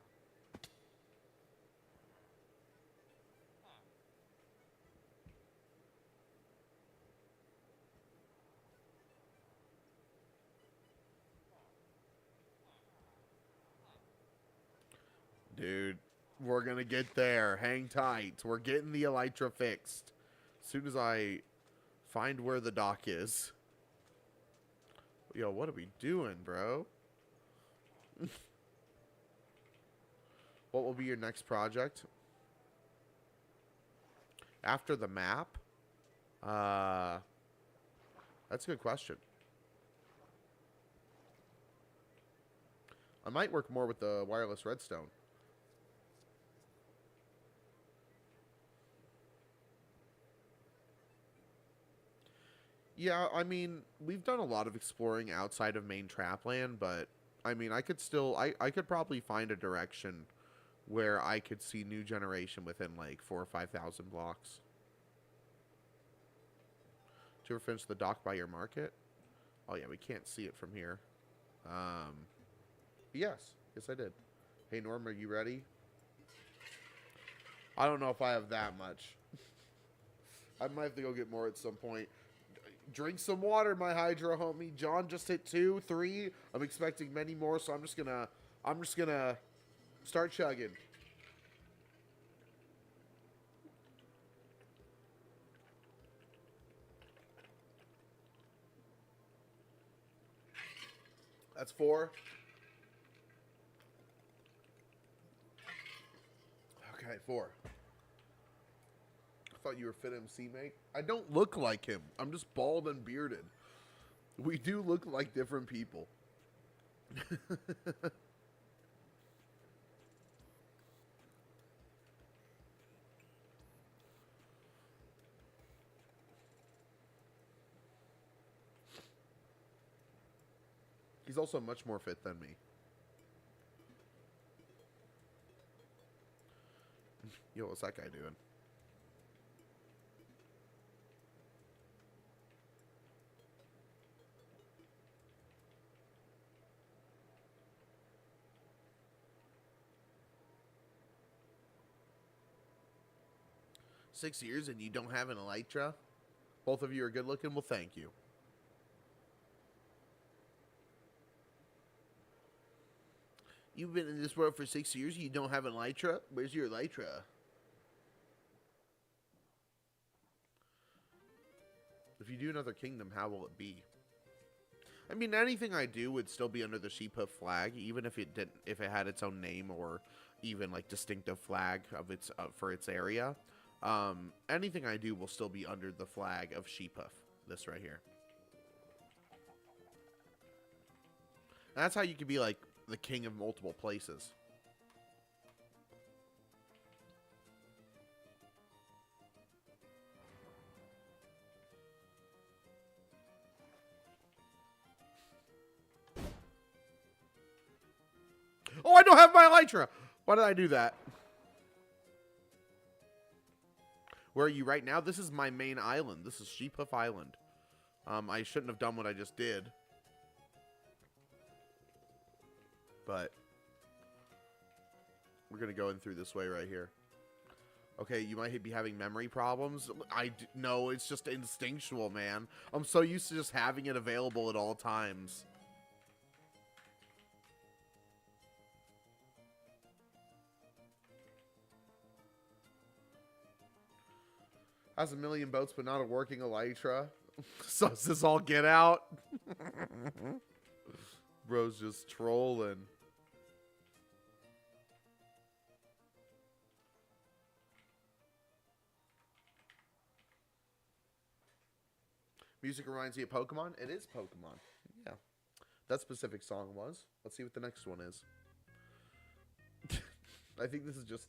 Dude, we're going to get there. Hang tight. We're getting the elytra fixed. As soon as I find where the dock is. Yo, what are we doing, bro? What will be your next project? After the map? That's a good question. I might work more with the wireless redstone. Yeah, I mean, we've done a lot of exploring outside of main Trapland, but I mean, I could still, I could probably find a direction where I could see new generation within like 4,000 or 5,000 blocks. Did you ever finish the dock by your market? Oh yeah, we can't see it from here. Yes, yes I did. Hey Norm, are you ready? I don't know if I have that much. I might have to go get more at some point. Drink some water, my Hydra homie. John just hit 2, 3. I'm expecting many more, so I'm just gonna start chugging. That's 4. Okay, 4. I thought you were Fit MC, mate. I don't look like him. I'm just bald and bearded. We do look like different people. He's also much more fit than me. Yo, what's that guy doing? Six years and you don't have an elytra? Both of you are good looking? Well, thank you. You've been in this world for 6 years and you don't have an elytra? Where's your elytra? If you do another kingdom, how will it be? I mean, anything I do would still be under the Sheephoof flag, even if it didn't, if it had its own name or even like distinctive flag of its for its area. Anything I do will still be under the flag of Sheephoof. This right here. And that's how you can be like the king of multiple places. Oh, I don't have my elytra. Why did I do that? Where are you right now? This is my main island. This is Sheephoof Island. I shouldn't have done what I just did. But we're going to go in through this way right here. Okay, you might be having memory problems. No, it's just instinctual, man. I'm so used to just having it available at all times. Has a million boats, but not a working elytra. So does this all get out? Bro's just trolling. Music reminds you of Pokemon? It is Pokemon. Yeah. That specific song was. Let's see what the next one is. I think this is just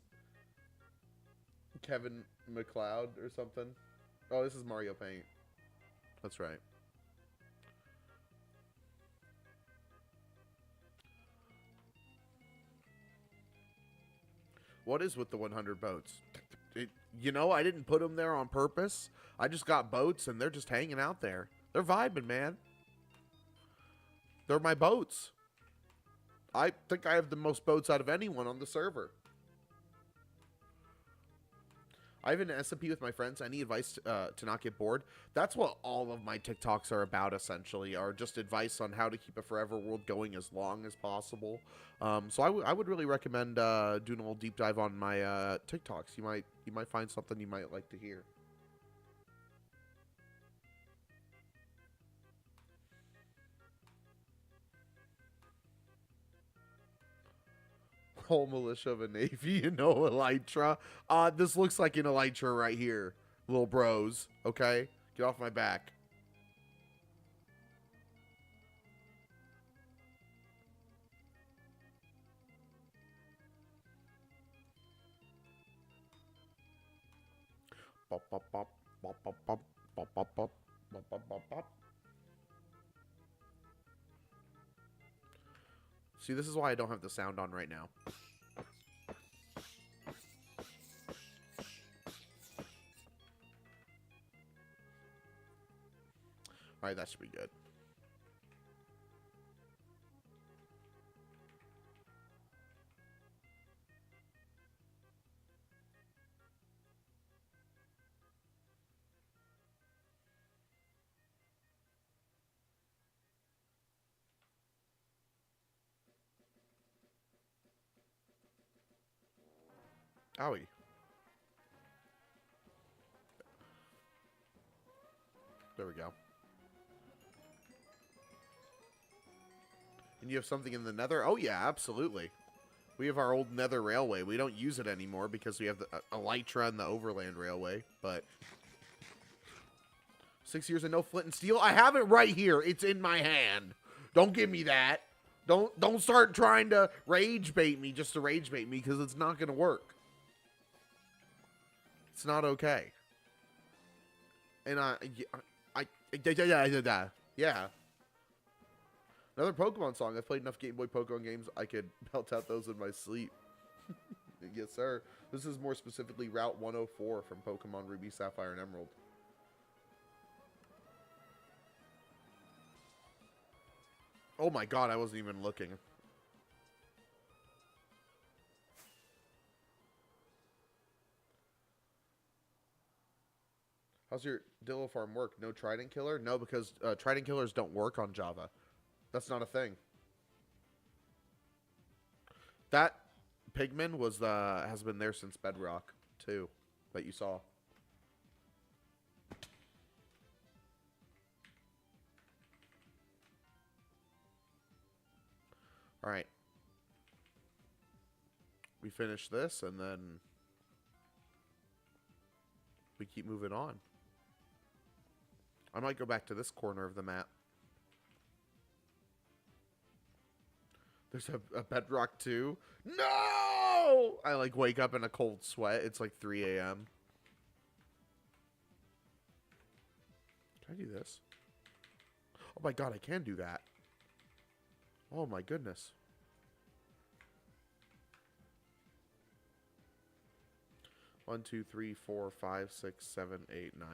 Kevin MacLeod or something. Oh, this is Mario Paint. That's right. What is with the 100 boats? You know, I didn't put them there on purpose. I just got boats, and they're just hanging out there. They're vibing, man. They're my boats. I think I have the most boats out of anyone on the server. I have an SMP with my friends. Any advice to not get bored? That's what all of my TikToks are about, essentially, are just advice on how to keep a forever world going as long as possible. So I would really recommend doing a little deep dive on my TikToks. You might find something you might like to hear. Whole militia of a navy, you know, Elytra. This looks like an Elytra right here, little bros. Okay, get off my back. Bop, bop, bop, bop, bop, bop, bop, bop, bop, bop, bop, bop, bop. See, this is why I don't have the sound on right now. Alright, that should be good. Owie. There we go. And you have something in the nether? Oh, yeah, absolutely. We have our old nether railway. We don't use it anymore because we have the Elytra and the overland railway. But 6 years and no flint and steel? I have it right here. It's in my hand. Don't give me that. Don't start trying to rage bait me just to rage bait me because it's not going to work. It's not okay. And yeah. Another Pokemon song. I've played enough Game Boy Pokemon games. I could belt out those in my sleep. Yes, sir. This is more specifically Route 104 from Pokemon Ruby, Sapphire, and Emerald. Oh my god, I wasn't even looking. How's your Dillo farm work? No Trident Killer? No, because Trident Killers don't work on Java. That's not a thing. That Pigman was has been there since Bedrock too, that you saw. All right. We finish this and then we keep moving on. I might go back to this corner of the map. There's a Bedrock 2. No! I like wake up in a cold sweat. It's like 3 a.m. Can I do this? Oh my god, I can do that. Oh my goodness. One, two, three, 4, 5, 6, 7, 8, 9.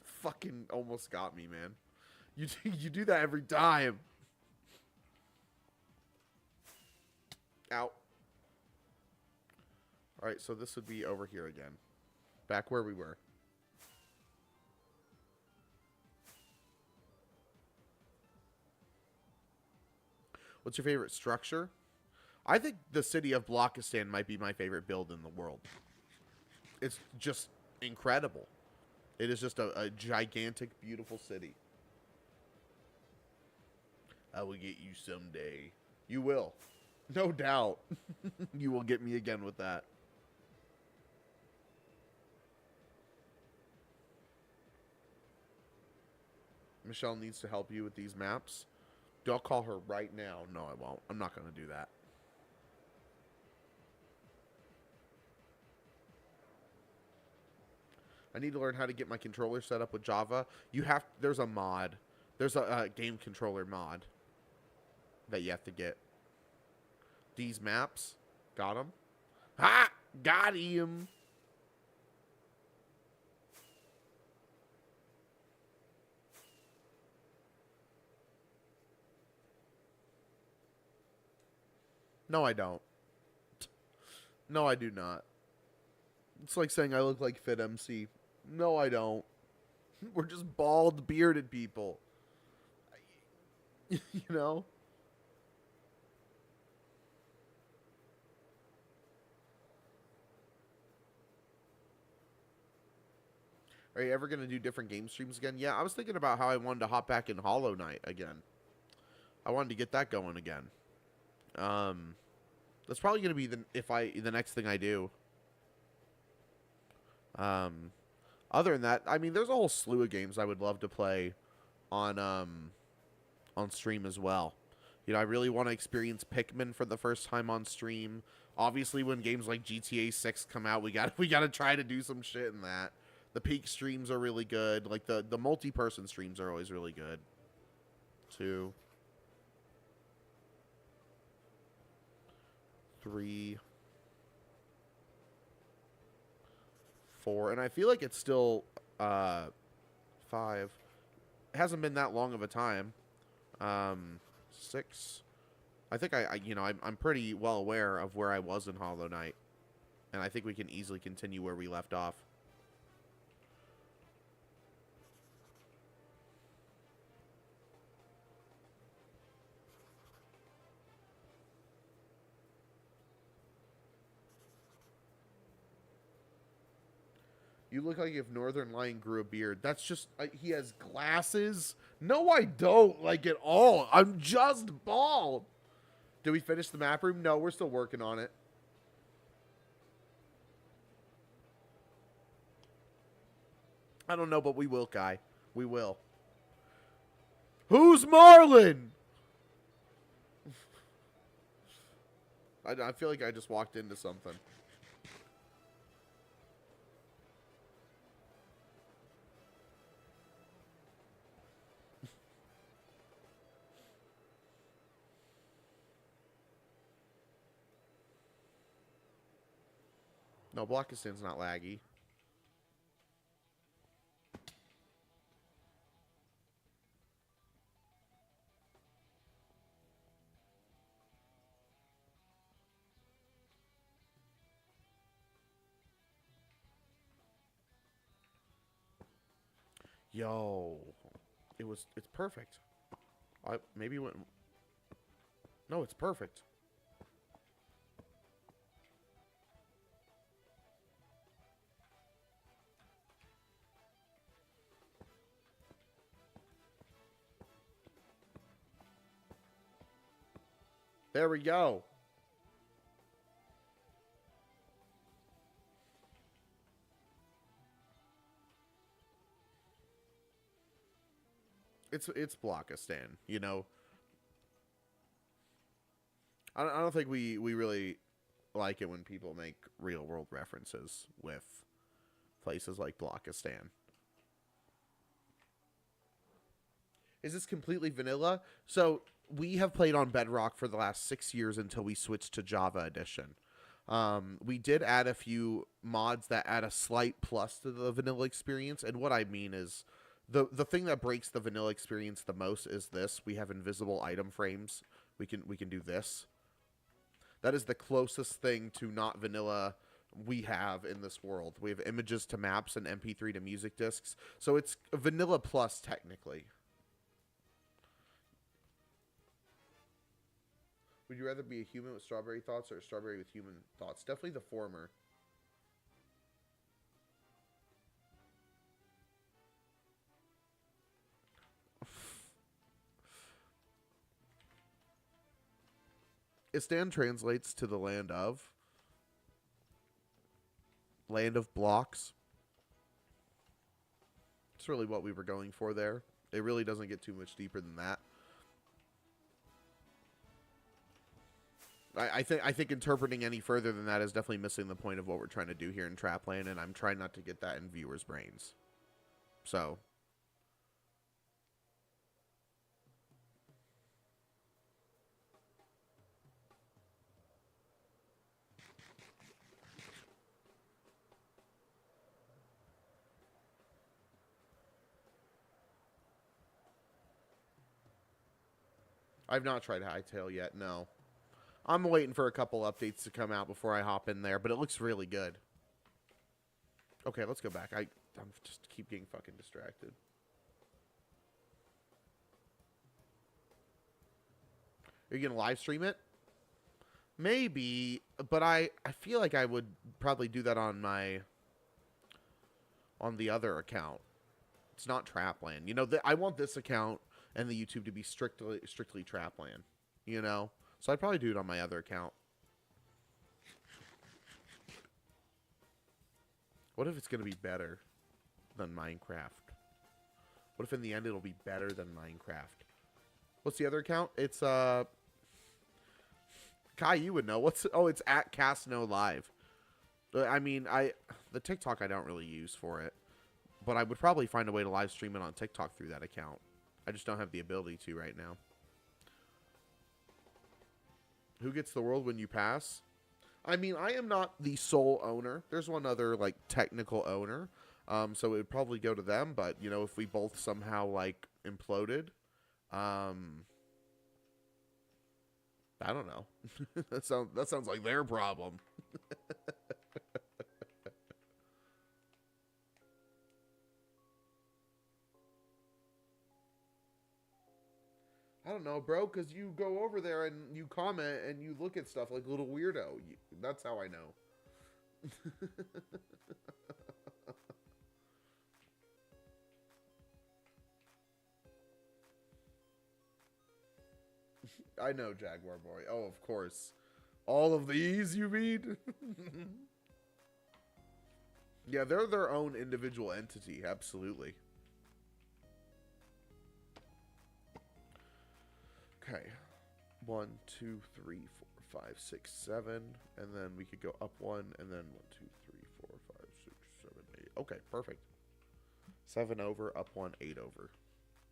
Fucking almost got me, man. You do that every time. Ow. Alright, so this would be over here again. Back where we were. What's your favorite structure? I think the city of Blockistan might be my favorite build in the world. It's just incredible. It is just a gigantic, beautiful city. I will get you someday. You will. No doubt. You will get me again with that. Michelle needs to help you with these maps. I'll call her right now. No, I won't. I'm not going to do that. I need to learn how to get my controller set up with Java. There's a mod. There's a game controller mod that you have to get. These maps. Got him. Ha! Got him. No, I don't. No, I do not. It's like saying I look like Fit MC. No, I don't. We're just bald, bearded people. You know? Are you ever going to do different game streams again? Yeah, I was thinking about how I wanted to hop back in Hollow Knight again. I wanted to get that going again. That's probably going to be the next thing I do. Other than that, I mean, there's a whole slew of games I would love to play on stream as well. You know, I really want to experience Pikmin for the first time on stream. Obviously, when games like GTA 6 come out, we got to try to do some shit in that. The peak streams are really good. Like the multi-person streams are always really good too. 3, 4, and I feel like it's still 5. It hasn't been that long of a time. 6. I think I'm pretty well aware of where I was in Hollow Knight, and I think we can easily continue where we left off. You look like if Northern Lion grew a beard. That's just... he has glasses? No, I don't, like, at all. I'm just bald. Did we finish the map room? No, we're still working on it. I don't know, but we will, Kai. We will. Who's Marlin? I feel like I just walked into something. No, Blockistan's not laggy. Yo, it's perfect. Maybe when... No, it's perfect. There we go. It's Blockistan, you know. I don't think we really like it when people make real world references with places like Blockistan. Is this completely vanilla? So we have played on Bedrock for the last 6 years until we switched to Java Edition. We did add a few mods that add a slight plus to the vanilla experience, and what I mean is the thing that breaks the vanilla experience the most is this. We have invisible item frames. We can do this. That is the closest thing to not vanilla we have in this world. We have images to maps and MP3 to music discs. So it's vanilla plus technically. Would you rather be a human with strawberry thoughts or a strawberry with human thoughts? Definitely the former. Istan translates to the land of blocks. It's really what we were going for there. It really doesn't get too much deeper than that. I think interpreting any further than that is definitely missing the point of what we're trying to do here in Trapland, and I'm trying not to get that in viewers' brains. So... I've not tried Hytale yet, no. I'm waiting for a couple updates to come out before I hop in there, but it looks really good. Okay, let's go back. I'm just keep getting fucking distracted. Are you going to live stream it? Maybe, but I feel like I would probably do that on my on the other account. It's not Trapland. You know, I want this account and the YouTube to be strictly Trapland. You know, so I'd probably do it on my other account. What if it's gonna be better than Minecraft? What if in the end it'll be better than Minecraft? What's the other account? It's Kai, you would know. It's at Cast No Live. I mean, the TikTok I don't really use for it, but I would probably find a way to live stream it on TikTok through that account. I just don't have the ability to right now. Who gets the world when you pass? I mean, I am not the sole owner. There's one other, like, technical owner. So it would probably go to them, but, you know, if we both somehow, like, imploded, I don't know. that sounds like their problem. I don't know, bro, because you go over there and you comment and you look at stuff like a little weirdo. That's how I know. I know, Jaguar Boy. Oh, of course. All of these, you mean? Yeah, they're their own individual entity. Absolutely. Okay. 1, 2, 3, 4, 5, 6, 7. And then we could go up 1. And then 1, 2, 3, 4, 5, 6, 7, 8. Okay, perfect. 7 over, up 1, 8 over.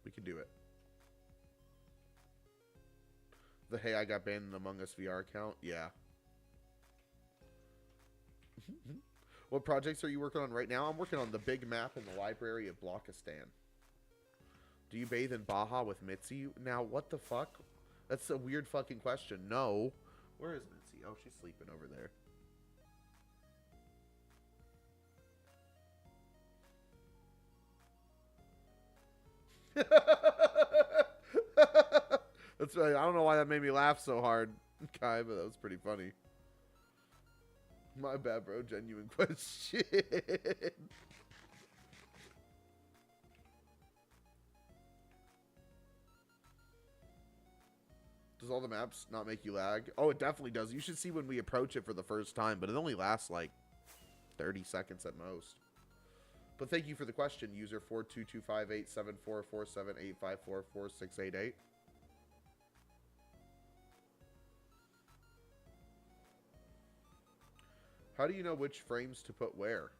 We can do it. The Hey, I got banned in Among Us VR account? Yeah. What projects are you working on right now? I'm working on the big map in the library of Blockistan. Do you bathe in Baja with Mitzi? Now, what the fuck? That's a weird fucking question. No. Where is Mitzi? Oh, she's sleeping over there. That's right. I don't know why that made me laugh so hard, Kai, but that was pretty funny. My bad, bro. Genuine question. Does all the maps not make you lag? Oh, it definitely does. You should see when we approach it for the first time, but it only lasts like 30 seconds at most. But thank you for the question, user 42258744785444688. How do you know which frames to put where?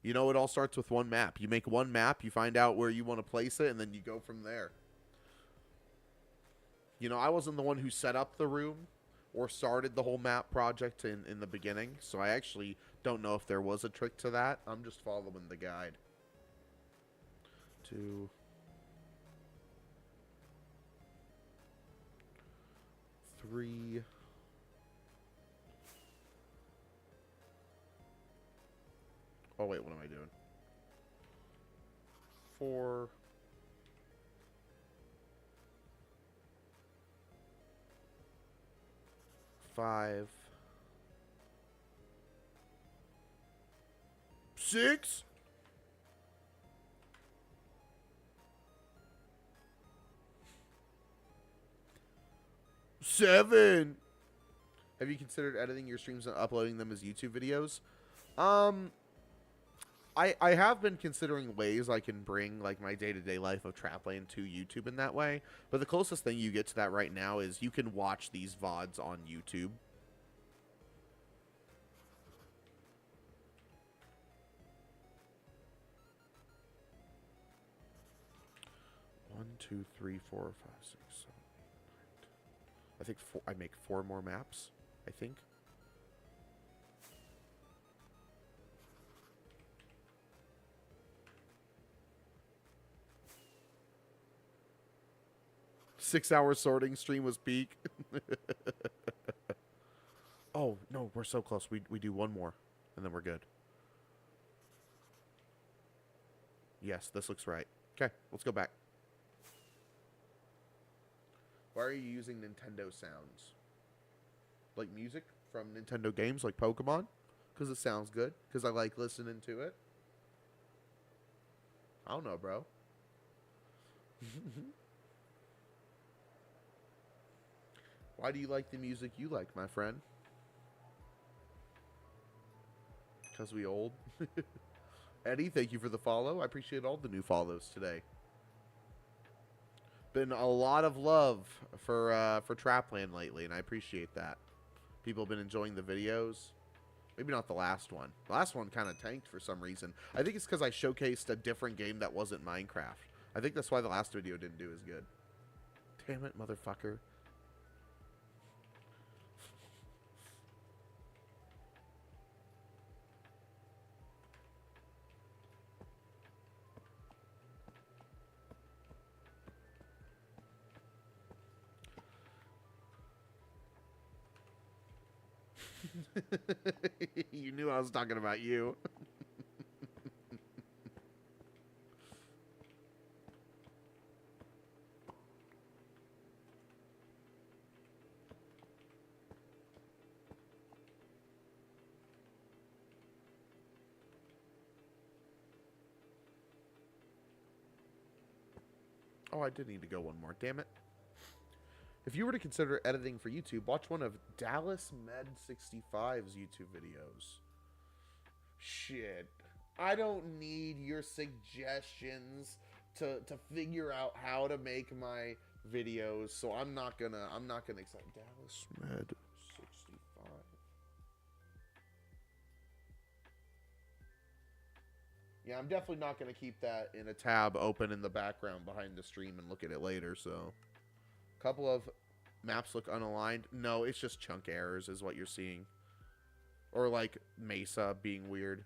You know, it all starts with one map. You make one map, you find out where you want to place it, and then you go from there. You know, I wasn't the one who set up the room or started the whole map project in the beginning, so I actually don't know if there was a trick to that. I'm just following the guide. 2, 3. Oh, wait, what am I doing? 4. 5. 6. 7. Have you considered editing your streams and uploading them as YouTube videos? I have been considering ways I can bring like my day-to-day life of Trapland to YouTube in that way, but the closest thing you get to that right now is you can watch these VODs on YouTube. One, 2, 3, 4, 5, 6, 7, 8, 9, 10. I think I make 4 more maps, I think. Six-hour sorting stream was peak. Oh, no, we're so close. We do one more, and then we're good. Yes, this looks right. Okay, let's go back. Why are you using Nintendo sounds? Like music from Nintendo games like Pokemon? Because it sounds good. Because I like listening to it. I don't know, bro. Why do you like the music you like, my friend? Because we old? Eddie, thank you for the follow. I appreciate all the new follows today. Been a lot of love for Trapland lately, and I appreciate that. People have been enjoying the videos. Maybe not the last one. The last one kind of tanked for some reason. I think it's because I showcased a different game that wasn't Minecraft. I think that's why the last video didn't do as good. Damn it, motherfucker. You knew I was talking about you. Oh, I did need to go one more. Damn it. If you were to consider editing for YouTube, watch one of Dallas Med 65's YouTube videos. Shit. I don't need your suggestions to figure out how to make my videos, so I'm not gonna accept Dallas Med 65. Yeah, I'm definitely not gonna keep that in a tab open in the background behind the stream and look at it later, so. Couple of maps look unaligned. No, it's just chunk errors is what you're seeing. Or like Mesa being weird.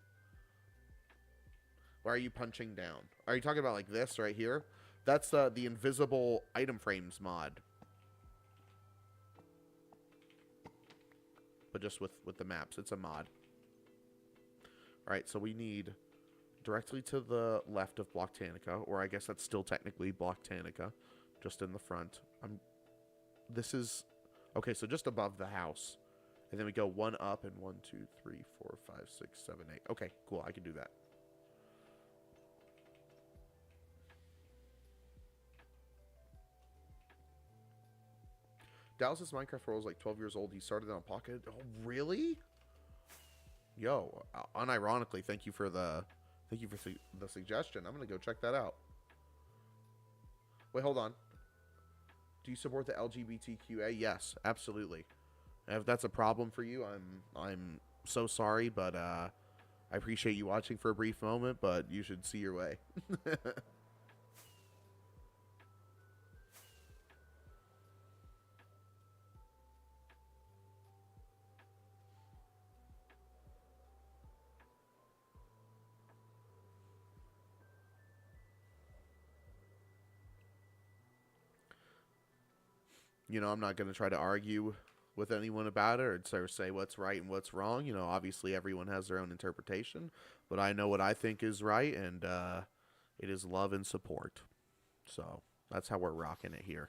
Why are you punching down? Are you talking about like this right here? That's the invisible item frames mod. But just with the maps. It's a mod. Alright, so we need directly to the left of Blocktanica, or I guess that's still technically Blocktanica, just in the front. This is... Okay, so just above the house. And then we go one up and 1, 2, 3, 4, 5, 6, 7, 8. Okay, cool. I can do that. Dallas's Minecraft world is like 12 years old. He started on Pocket. Oh, really? Yo, unironically, thank you for the suggestion. I'm gonna go check that out. Wait, hold on. Do you support the LGBTQA? Yes, absolutely. If that's a problem for you, I'm so sorry, but I appreciate you watching for a brief moment, but you should see your way. You know, I'm not going to try to argue with anyone about it or say what's right and what's wrong. You know, obviously everyone has their own interpretation, but I know what I think is right, and it is love and support. So that's how we're rocking it here.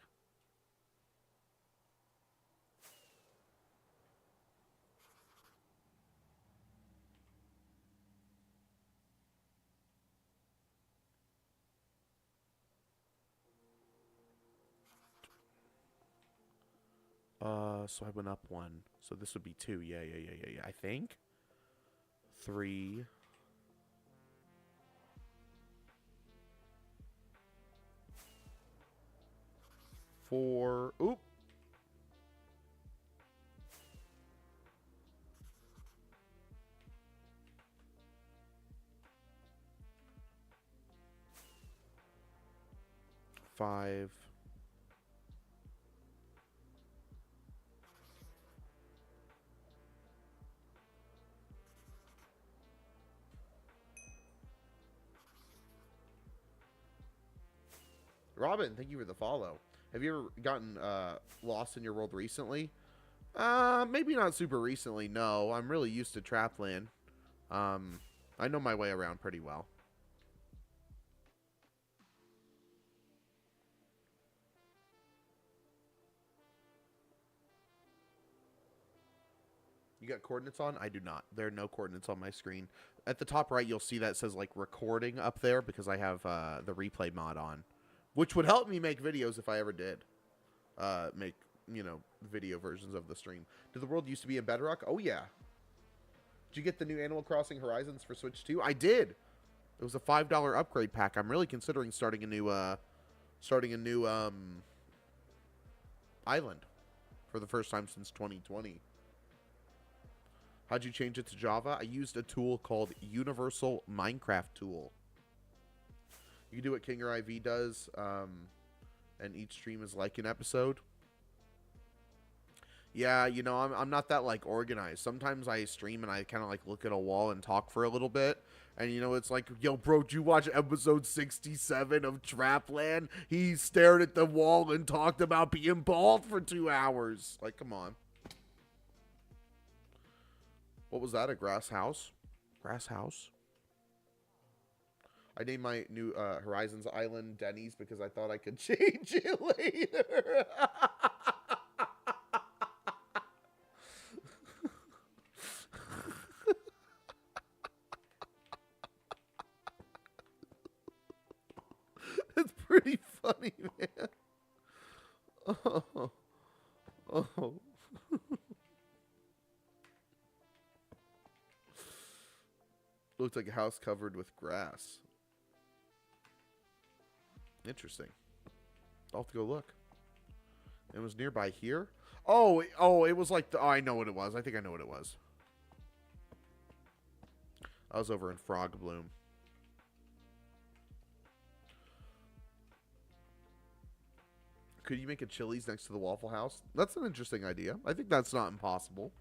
So I went up 1. So this would be 2. Yeah. I think 3. 4. Oop. 5. Robin, thank you for the follow. Have you ever gotten lost in your world recently? Maybe not super recently, no. I'm really used to Trapland. I know my way around pretty well. You got coordinates on? I do not. There are no coordinates on my screen. At the top right, you'll see that says like recording up there because I have the replay mod on, which would help me make videos if I ever did make, you know, video versions of the stream. Did the world used to be in Bedrock? Oh, yeah. Did you get the new Animal Crossing Horizons for Switch 2? I did. It was a $5 upgrade pack. I'm really considering starting a new island for the first time since 2020. How'd you change it to Java? I used a tool called Universal Minecraft Tool. You can do what King or IV does, and each stream is like an episode. Yeah, you know, I'm not that, like, organized. Sometimes I stream and I kind of, like, look at a wall and talk for a little bit. And, you know, it's like, yo, bro, did you watch episode 67 of Trapland? He stared at the wall and talked about being bald for 2 hours. Like, come on. What was that, a grass house? Grass house? I named my new Horizons Island Denny's because I thought I could change it later. It's pretty funny, man. Oh. Oh. Looks like a house covered with grass. Interesting. I'll have to go look. It was nearby here? Oh, it was like the... Oh, I know what it was. I think I know what it was. I was over in Frog Bloom. Could you make a Chili's next to the Waffle House? That's an interesting idea. I think that's not impossible.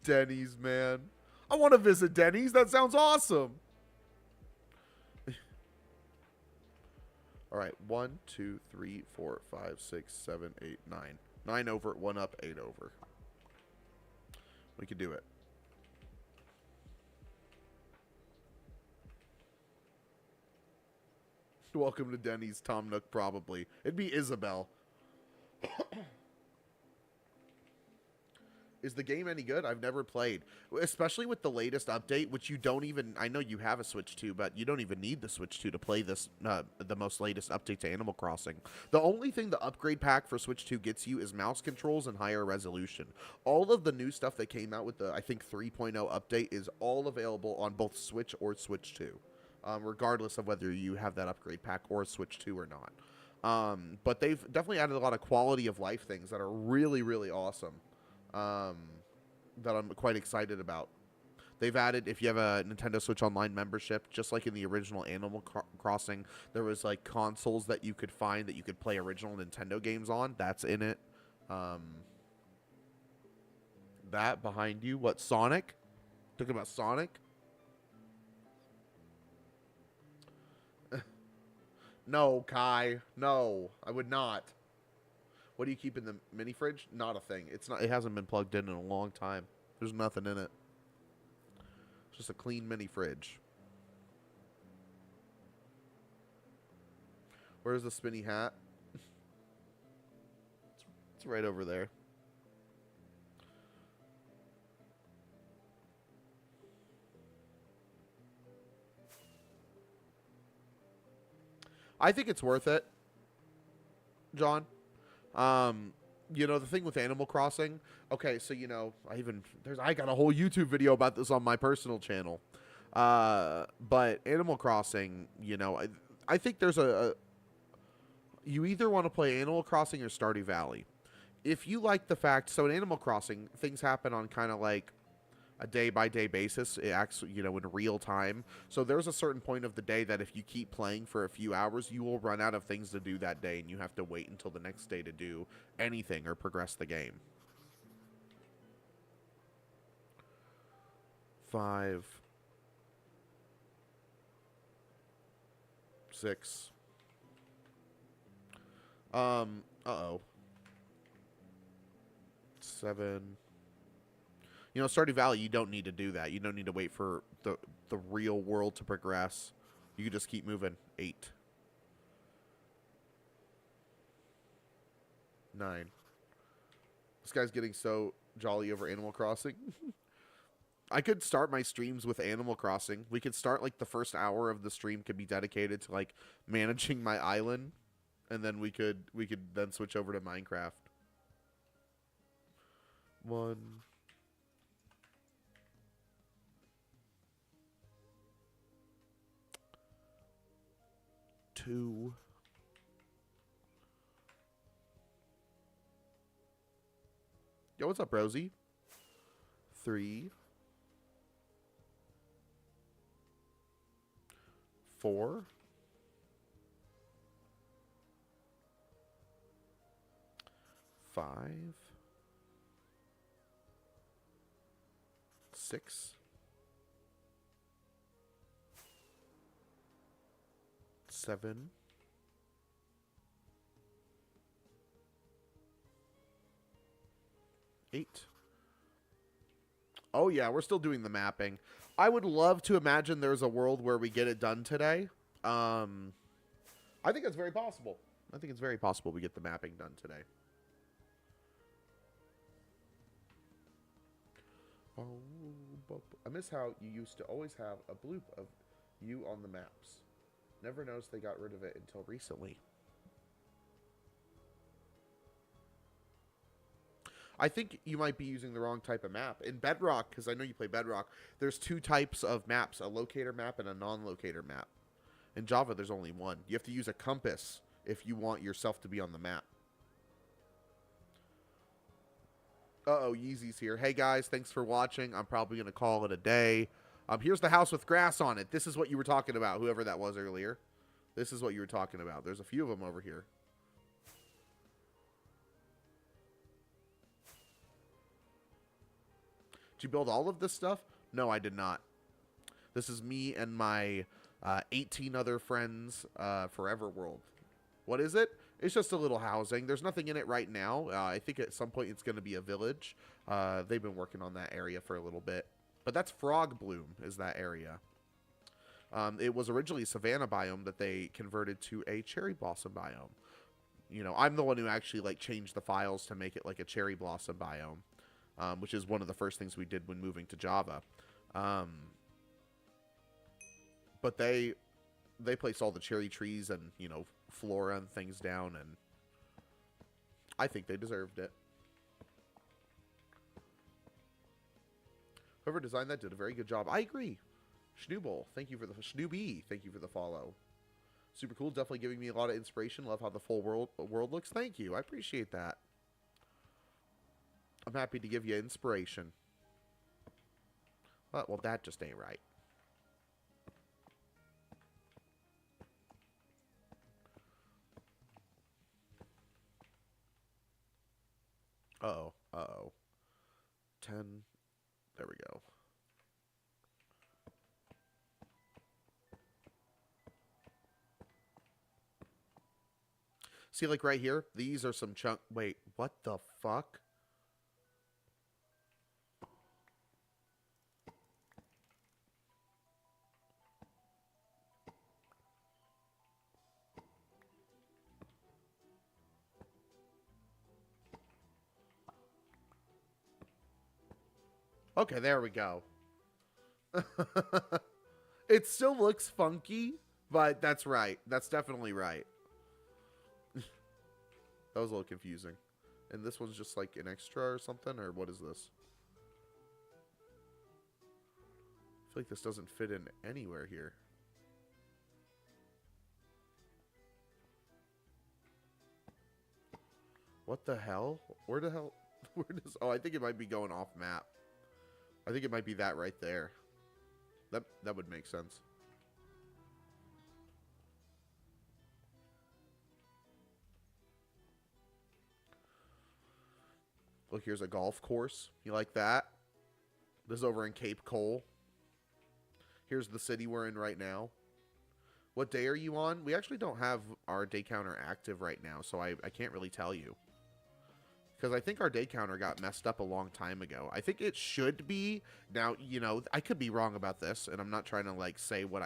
Denny's, man. I want to visit Denny's. That sounds awesome. All right. 1, 2, 3, 4, 5, 6, 7, 8, 9. 9 over, 1 up, 8 over. We can do it. Welcome to Denny's, Tom Nook, probably. It'd be Isabel. Is the game any good? I've never played. Especially with the latest update, which you don't even... I know you have a Switch 2, but you don't even need the Switch 2 to play this, the most latest update to Animal Crossing. The only thing the upgrade pack for Switch 2 gets you is mouse controls and higher resolution. All of the new stuff that came out with the, I think, 3.0 update is all available on both Switch or Switch 2. Regardless of whether you have that upgrade pack or Switch 2 or not. But they've definitely added a lot of quality of life things that are really, really awesome. That I'm quite excited about. They've added, if you have a Nintendo Switch Online membership, just like in the original Animal Crossing, there was like consoles that you could find that you could play original Nintendo games on. That's in it. That behind you, what, Sonic? Talking about Sonic? No, Kai. No, I would not. What do you keep in the mini fridge? Not a thing. It's not. It hasn't been plugged in a long time. There's nothing in it. It's just a clean mini fridge. Where's the spinny hat? It's right over there. I think it's worth it, John. You know, the thing with Animal Crossing, okay, so, you know, I got a whole YouTube video about this on my personal channel. But Animal Crossing, you know, I think there's you either want to play Animal Crossing or Stardew Valley. If you like the fact, so in Animal Crossing, things happen on kind of like a day-by-day basis. It acts, you know, in real time. So there's a certain point of the day that if you keep playing for a few hours, you will run out of things to do that day, and you have to wait until the next day to do anything or progress the game. 5, 6. Uh-oh. 7. You know, Stardew Valley, you don't need to do that. You don't need to wait for the real world to progress. You can just keep moving. 8. 9. This guy's getting so jolly over Animal Crossing. I could start my streams with Animal Crossing. We could start, like, the first hour of the stream could be dedicated to, like, managing my island. And then we could then switch over to Minecraft. 1. 2. 'Yo, what's up, Rosie? 3. 4. 5. 6. 7. 8. Oh, yeah, we're still doing the mapping. I would love to imagine there's a world where we get it done today. I think it's very possible. I think it's very possible we get the mapping done today. Oh, I miss how you used to always have a bloop of you on the maps. Never noticed they got rid of it until recently. I think you might be using the wrong type of map. In Bedrock, because I know you play Bedrock, there's 2 types of maps, a locator map and a non-locator map. In Java, there's only one. You have to use a compass if you want yourself to be on the map. Uh-oh, Yeezy's here. Hey, guys, thanks for watching. I'm probably going to call it a day. Here's the house with grass on it. This is what you were talking about, whoever that was earlier. This is what you were talking about. There's a few of them over here. Did you build all of this stuff? No, I did not. This is me and my 18 other friends, Forever World. What is it? It's just a little housing. There's nothing in it right now. I think at some point it's going to be a village. They've been working on that area for a little bit. But that's Frog Bloom is that area. It was originally a savanna biome that they converted to a cherry blossom biome. You know, I'm the one who actually like changed the files to make it like a cherry blossom biome. Which is one of the first things we did when moving to Java. But they placed all the cherry trees and, you know, flora and things down, and I think they deserved it. Whoever designed that did a very good job. I agree. Schnoobel, thank you for the Schnooby. Thank you for the follow. Super cool. Definitely giving me a lot of inspiration. Love how the full world looks. Thank you. I appreciate that. I'm happy to give you inspiration. Well, that just ain't right. Uh-oh. Uh-oh. 10. There we go. See, like right here, these are some chunk. Wait, what the fuck? Okay, there we go. It still looks funky, but that's right. That's definitely right. That was a little confusing. And this one's just like an extra or something, or what is this? I feel like this doesn't fit in anywhere here. What the hell? Where the hell? Where does? Oh, I think it might be going off map. I think it might be that right there. That would make sense. Look, here's a golf course. You like that? This is over in Cape Cole. Here's the city we're in right now. What day are you on? We actually don't have our day counter active right now, so I can't really tell you. Because I think our day counter got messed up a long time ago. I think it should be. Now, you know, I could be wrong about this, and I'm not trying to, like, say what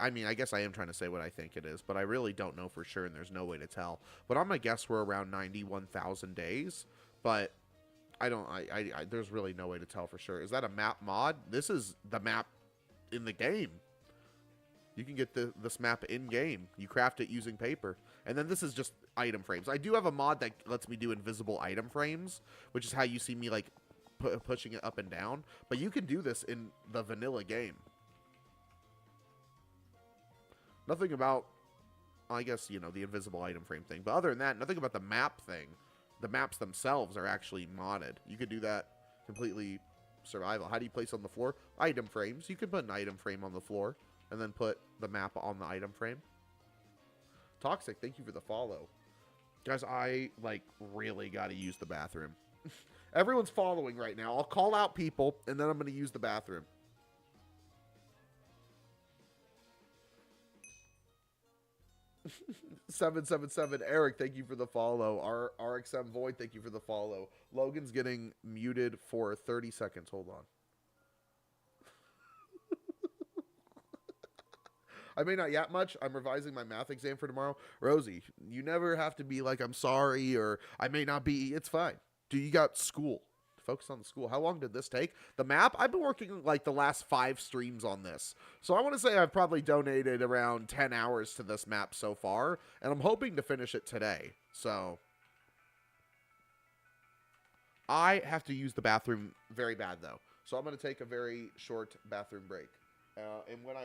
I mean, I guess I am trying to say what I think it is, but I really don't know for sure, and there's no way to tell. But I'm gonna guess we're around 91,000 days, but I don't. There's really no way to tell for sure. Is that a map mod? This is the map in the game. You can get this map in game. You craft it using paper, and then this is just item frames. I do have a mod that lets me do invisible item frames, which is how you see me like pushing it up and down. But you can do this in the vanilla game. Nothing about, I guess, you know, the invisible item frame thing. But other than that, nothing about the map thing. The maps themselves are actually modded. You could do that completely survival. How do you place on the floor? Item frames. You can put an item frame on the floor and then put the map on the item frame. Toxic, thank you for the follow. Guys, I, like, really got to use the bathroom. Everyone's following right now. I'll call out people, and then I'm going to use the bathroom. $777 Eric, thank you for the follow. RXM Void, thank you for the follow. Logan's getting muted for 30 seconds. Hold on. I may not yap much. I'm revising my math exam for tomorrow. Rosie, you never have to be like, I'm sorry, or I may not be. It's fine. Do you got school? Focus on the school. How long did this take? The map? I've been working like the last 5 streams on this. So I want to say I've probably donated around 10 hours to this map so far. And I'm hoping to finish it today. So I have to use the bathroom very bad though. So I'm going to take a very short bathroom break. And when I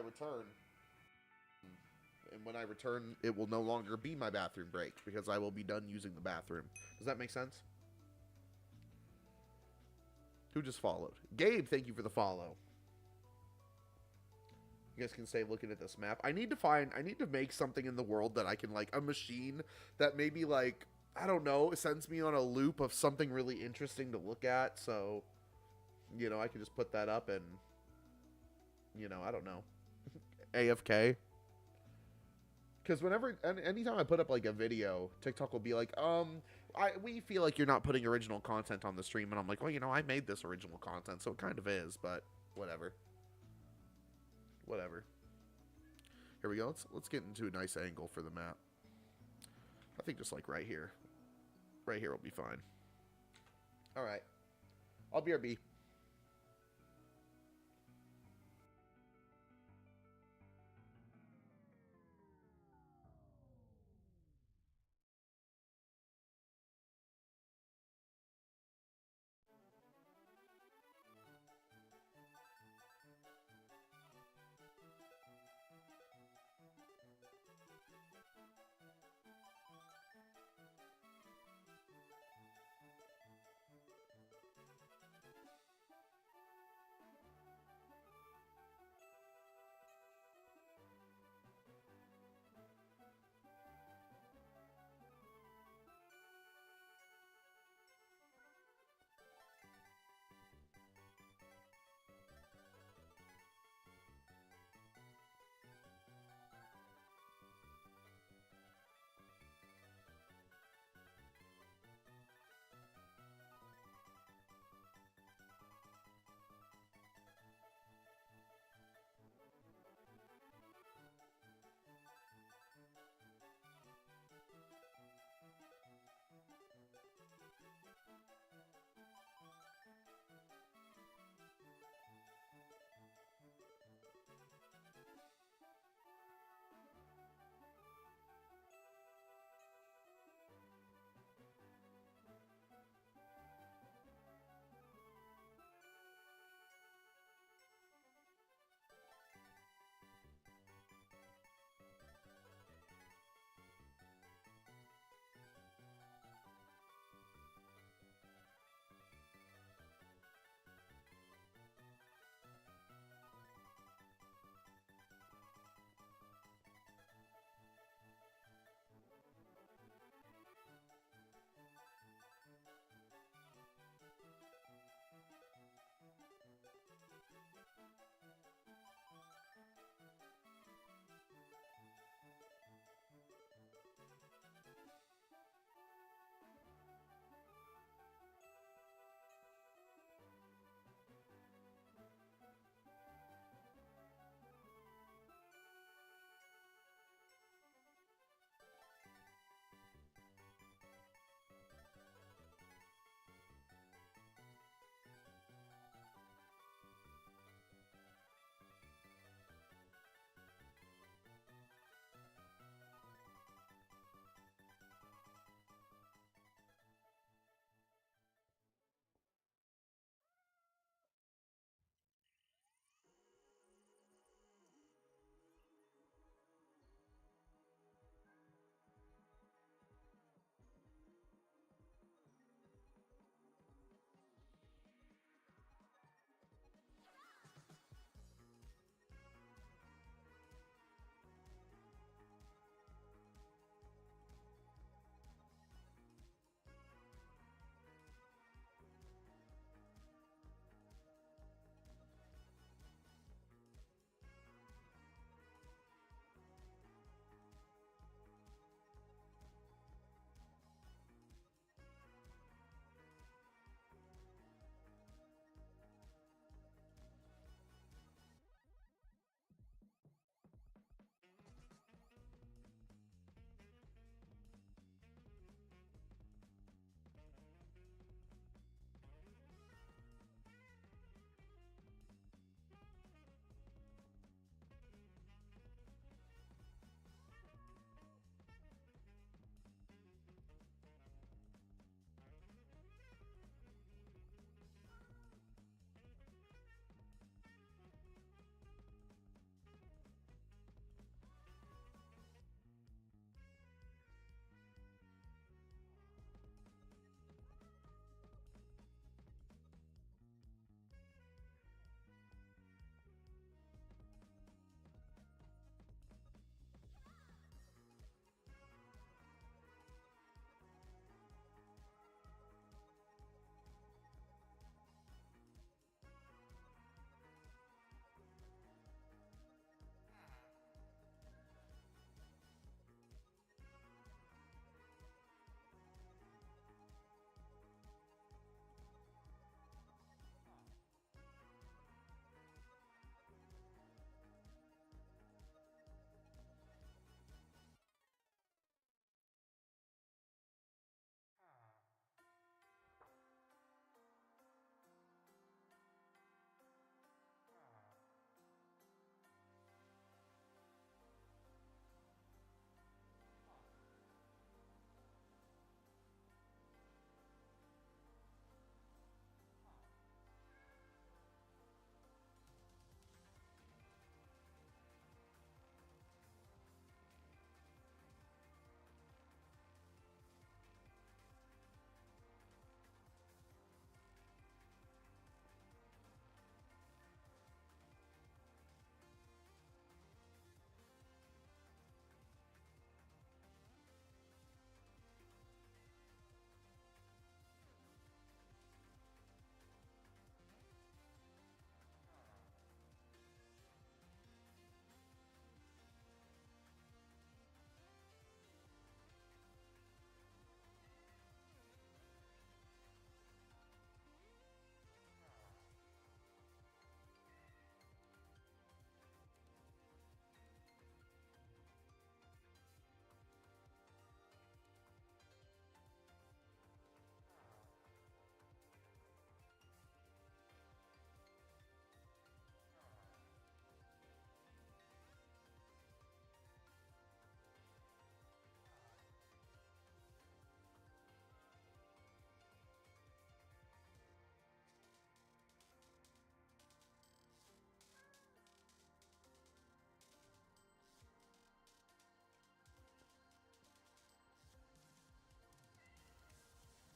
return, it will no longer be my bathroom break because I will be done using the bathroom. Does that make sense? Who just followed? Gabe, thank you for the follow. You guys can say looking at this map. I need to make something in the world that I can, like, a machine that maybe, like, I don't know, sends me on a loop of something really interesting to look at. So, you know, I can just put that up and, you know, I don't know. AFK. Because anytime I put up, like, a video, TikTok will be like, we feel like you're not putting original content on the stream. And I'm like, well, you know, I made this original content, so it kind of is, but whatever. Whatever. Here we go. Let's get into a nice angle for the map. I think just like right here. Right here will be fine. All right. I'll BRB.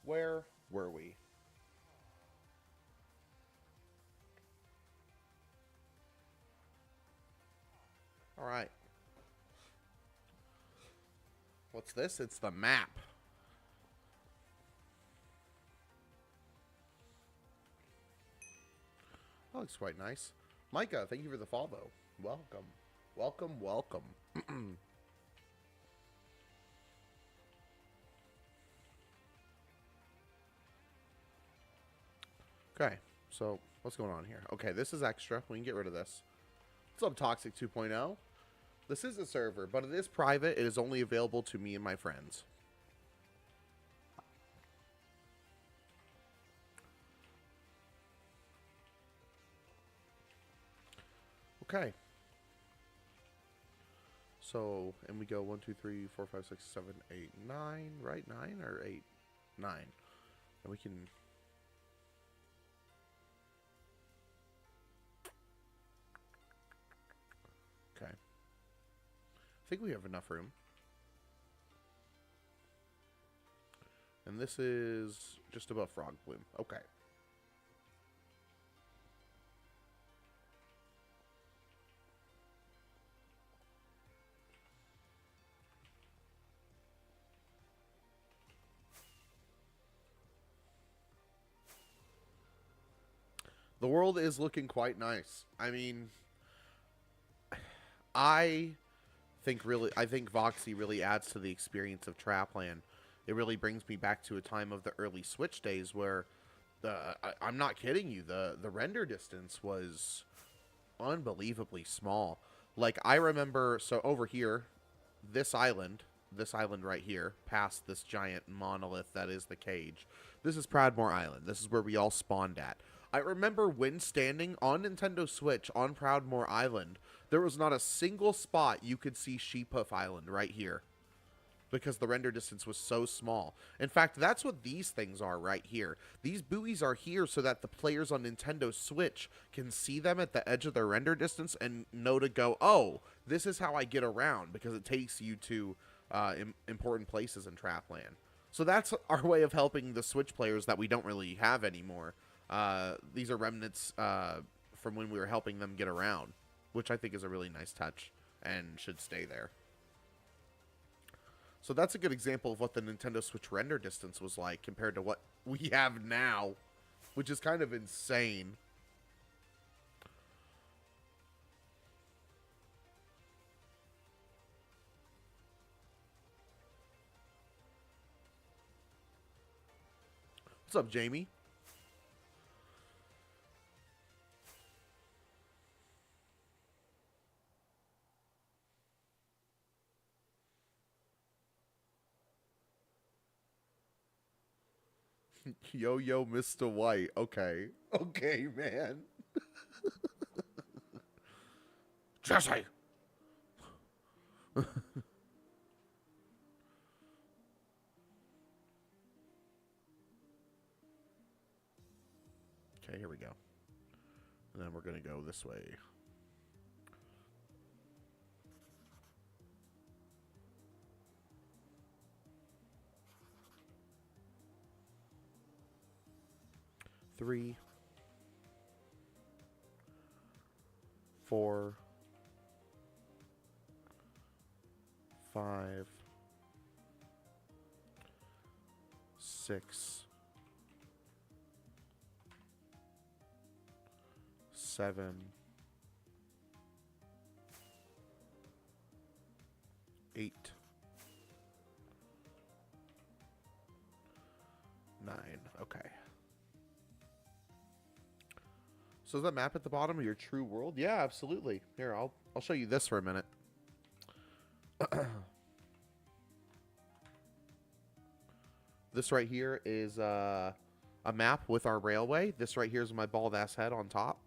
Where were we? All right. What's this? It's the map. That looks quite nice. Micah, thank you for the follow. Welcome. Welcome, welcome. Okay, so what's going on here? Okay, this is extra. We can get rid of this. What's up, Toxic 2.0? This is a server, but it is private. It is only available to me and my friends. Okay. So, and we go 1, 2, 3, 4, 5, 6, 7, 8, 9, right? 9 or 8? 9. And we can... Okay. I think we have enough room. And this is just above Frog Bloom. Okay. The world is looking quite nice. I mean, I think Voxy really adds to the experience of Trapland. It really brings me back to a time of the early Switch days where I'm not kidding you, the render distance was unbelievably small. Like, I remember, so over here, this island right here, past this giant monolith that is the cage, this is Proudmoore Island. This is where we all spawned at. I remember when standing on Nintendo Switch on Proudmoore Island, there was not a single spot you could see Sheephoof Island right here, because the render distance was so small. In fact, that's what these things are right here. These buoys are here so that the players on Nintendo Switch can see them at the edge of their render distance and know to go, oh, this is how I get around, because it takes you to important places in Trapland. So that's our way of helping the Switch players that we don't really have anymore. These are remnants from when we were helping them get around, which I think is a really nice touch and should stay there. So that's a good example of what the Nintendo Switch render distance was like compared to what we have now, which is kind of insane. What's up, Jamie? Yo, Mr. White. Okay. Okay, man. Jesse! Okay, here we go. And then we're going to go this way. Three, 4, 5, 6, 7, 8, 9. Okay. So is that map at the bottom of your true world? Yeah, absolutely. Here, I'll show you this for a minute. This right here is a map with our railway. This right here is my bald ass head on top.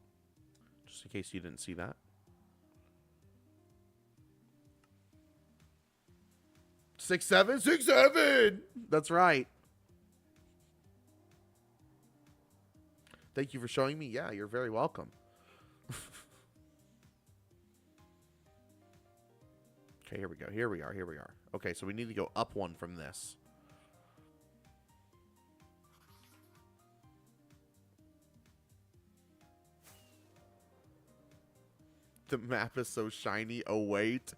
Just in case you didn't see that. 6-7, 6-7. That's right. Thank you for showing me. Yeah, you're very welcome. Okay, here we go. Here we are. Okay, so we need to go up one from this. The map is so shiny. Oh, wait.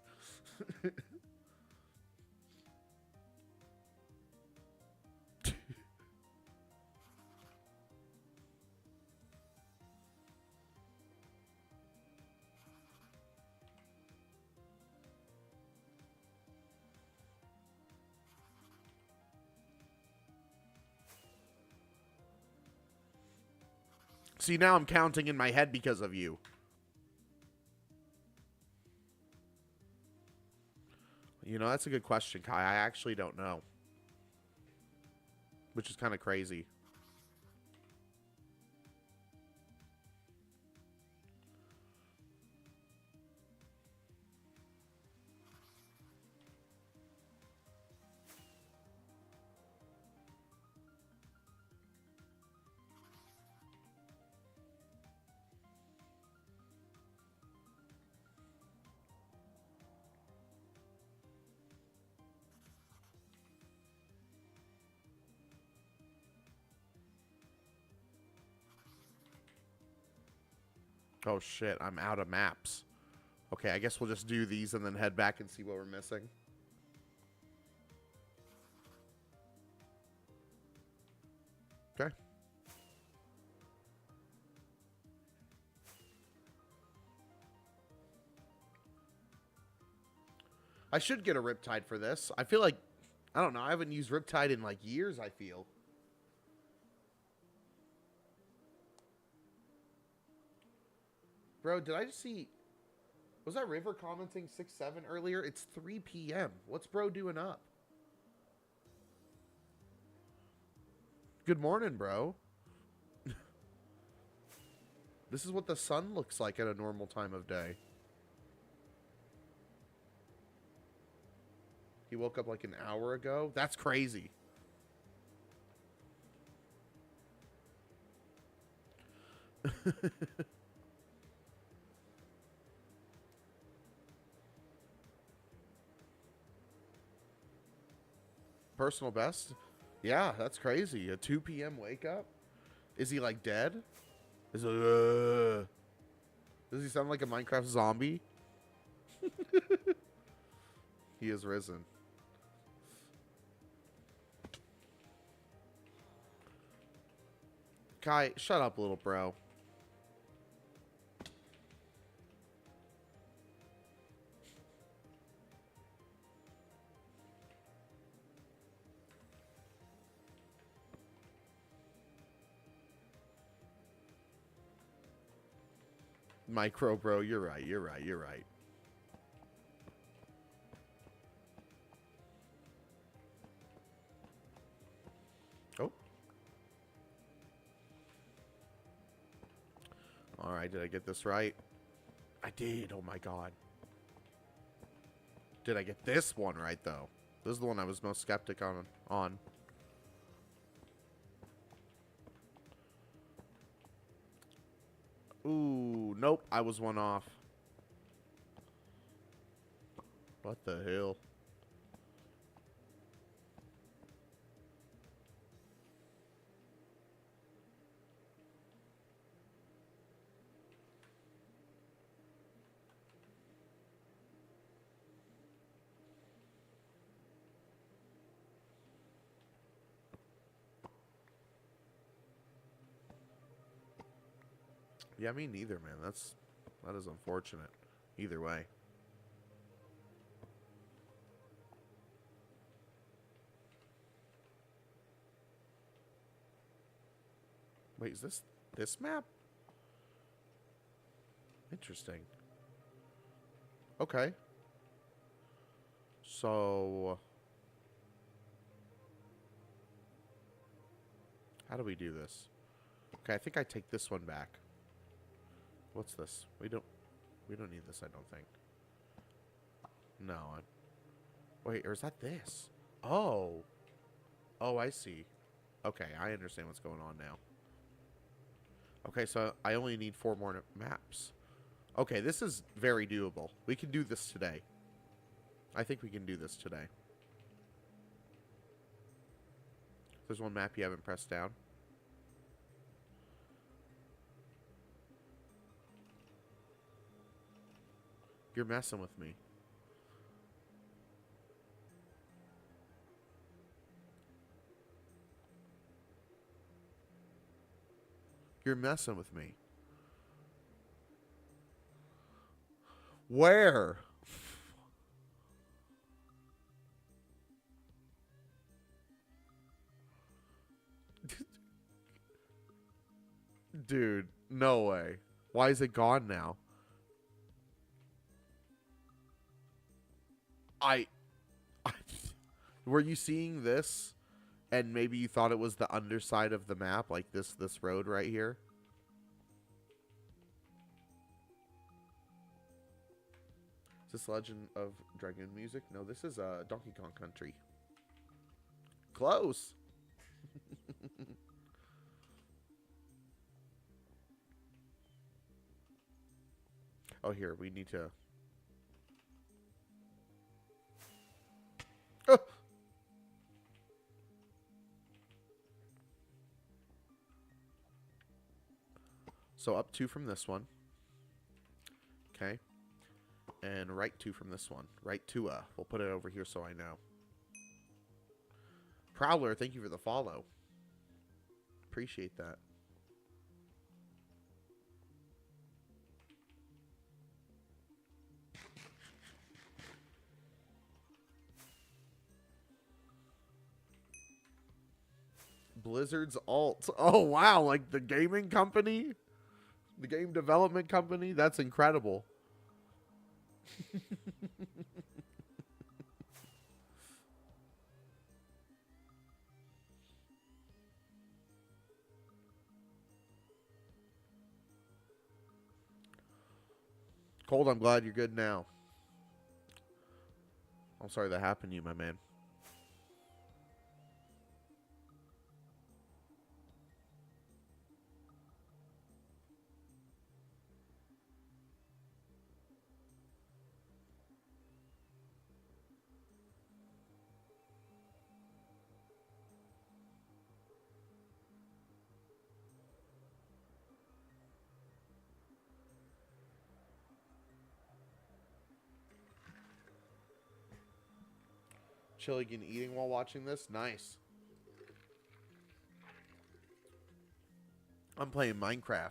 See, now I'm counting in my head because of you. You know, that's a good question, Kai. I actually don't know. Which is kind of crazy. Oh, shit. I'm out of maps. Okay, I guess we'll just do these and then head back and see what we're missing. Okay. I should get a Riptide for this. I feel like, I don't know, I haven't used Riptide in like years, I feel. Bro, did I just see... Was that River commenting 6-7 earlier? It's 3 p.m. What's bro doing up? Good morning, bro. This is what the sun looks like at a normal time of day. He woke up like an hour ago? That's crazy. Personal best? Yeah, that's crazy. A 2 p.m. wake up? Is he like dead? Is it, does he sound like a Minecraft zombie? He is risen. Kai, shut up, little bro. Micro, bro, you're right, you're right, you're right. Oh. Alright, did I get this right? I did, oh my god. Did I get this one right, though? This is the one I was most skeptic on. Ooh, nope, I was one off. What the hell? Yeah, me neither, man. That is unfortunate. Either way. Wait, is this map? Interesting. Okay. So how do we do this? Okay, I think I take this one back. What's this? We don't need this, I don't think. No. Wait, or is that this? Oh. Oh, I see. Okay, I understand what's going on now. Okay, so I only need 4 more maps. Okay, this is very doable. We can do this today. I think we can do this today. There's one map you haven't pressed down. You're messing with me. You're messing with me. Where? Dude, no way. Why is it gone now? I Were you seeing this and maybe you thought it was the underside of the map, like this road right here? Is this Legend of Dragoon music? No, this is Donkey Kong Country. Close. Oh, here, we need to... Oh! So up 2 from this one. Okay. And right 2 from this one. Right 2. We'll put it over here so I know. Prowler, thank you for the follow. Appreciate that. Blizzard's alt. Oh, wow. Like the gaming company? The game development company? That's incredible. Cold, I'm glad you're good now. I'm sorry that happened to you, my man. Chilligan eating while watching this? Nice. I'm playing Minecraft.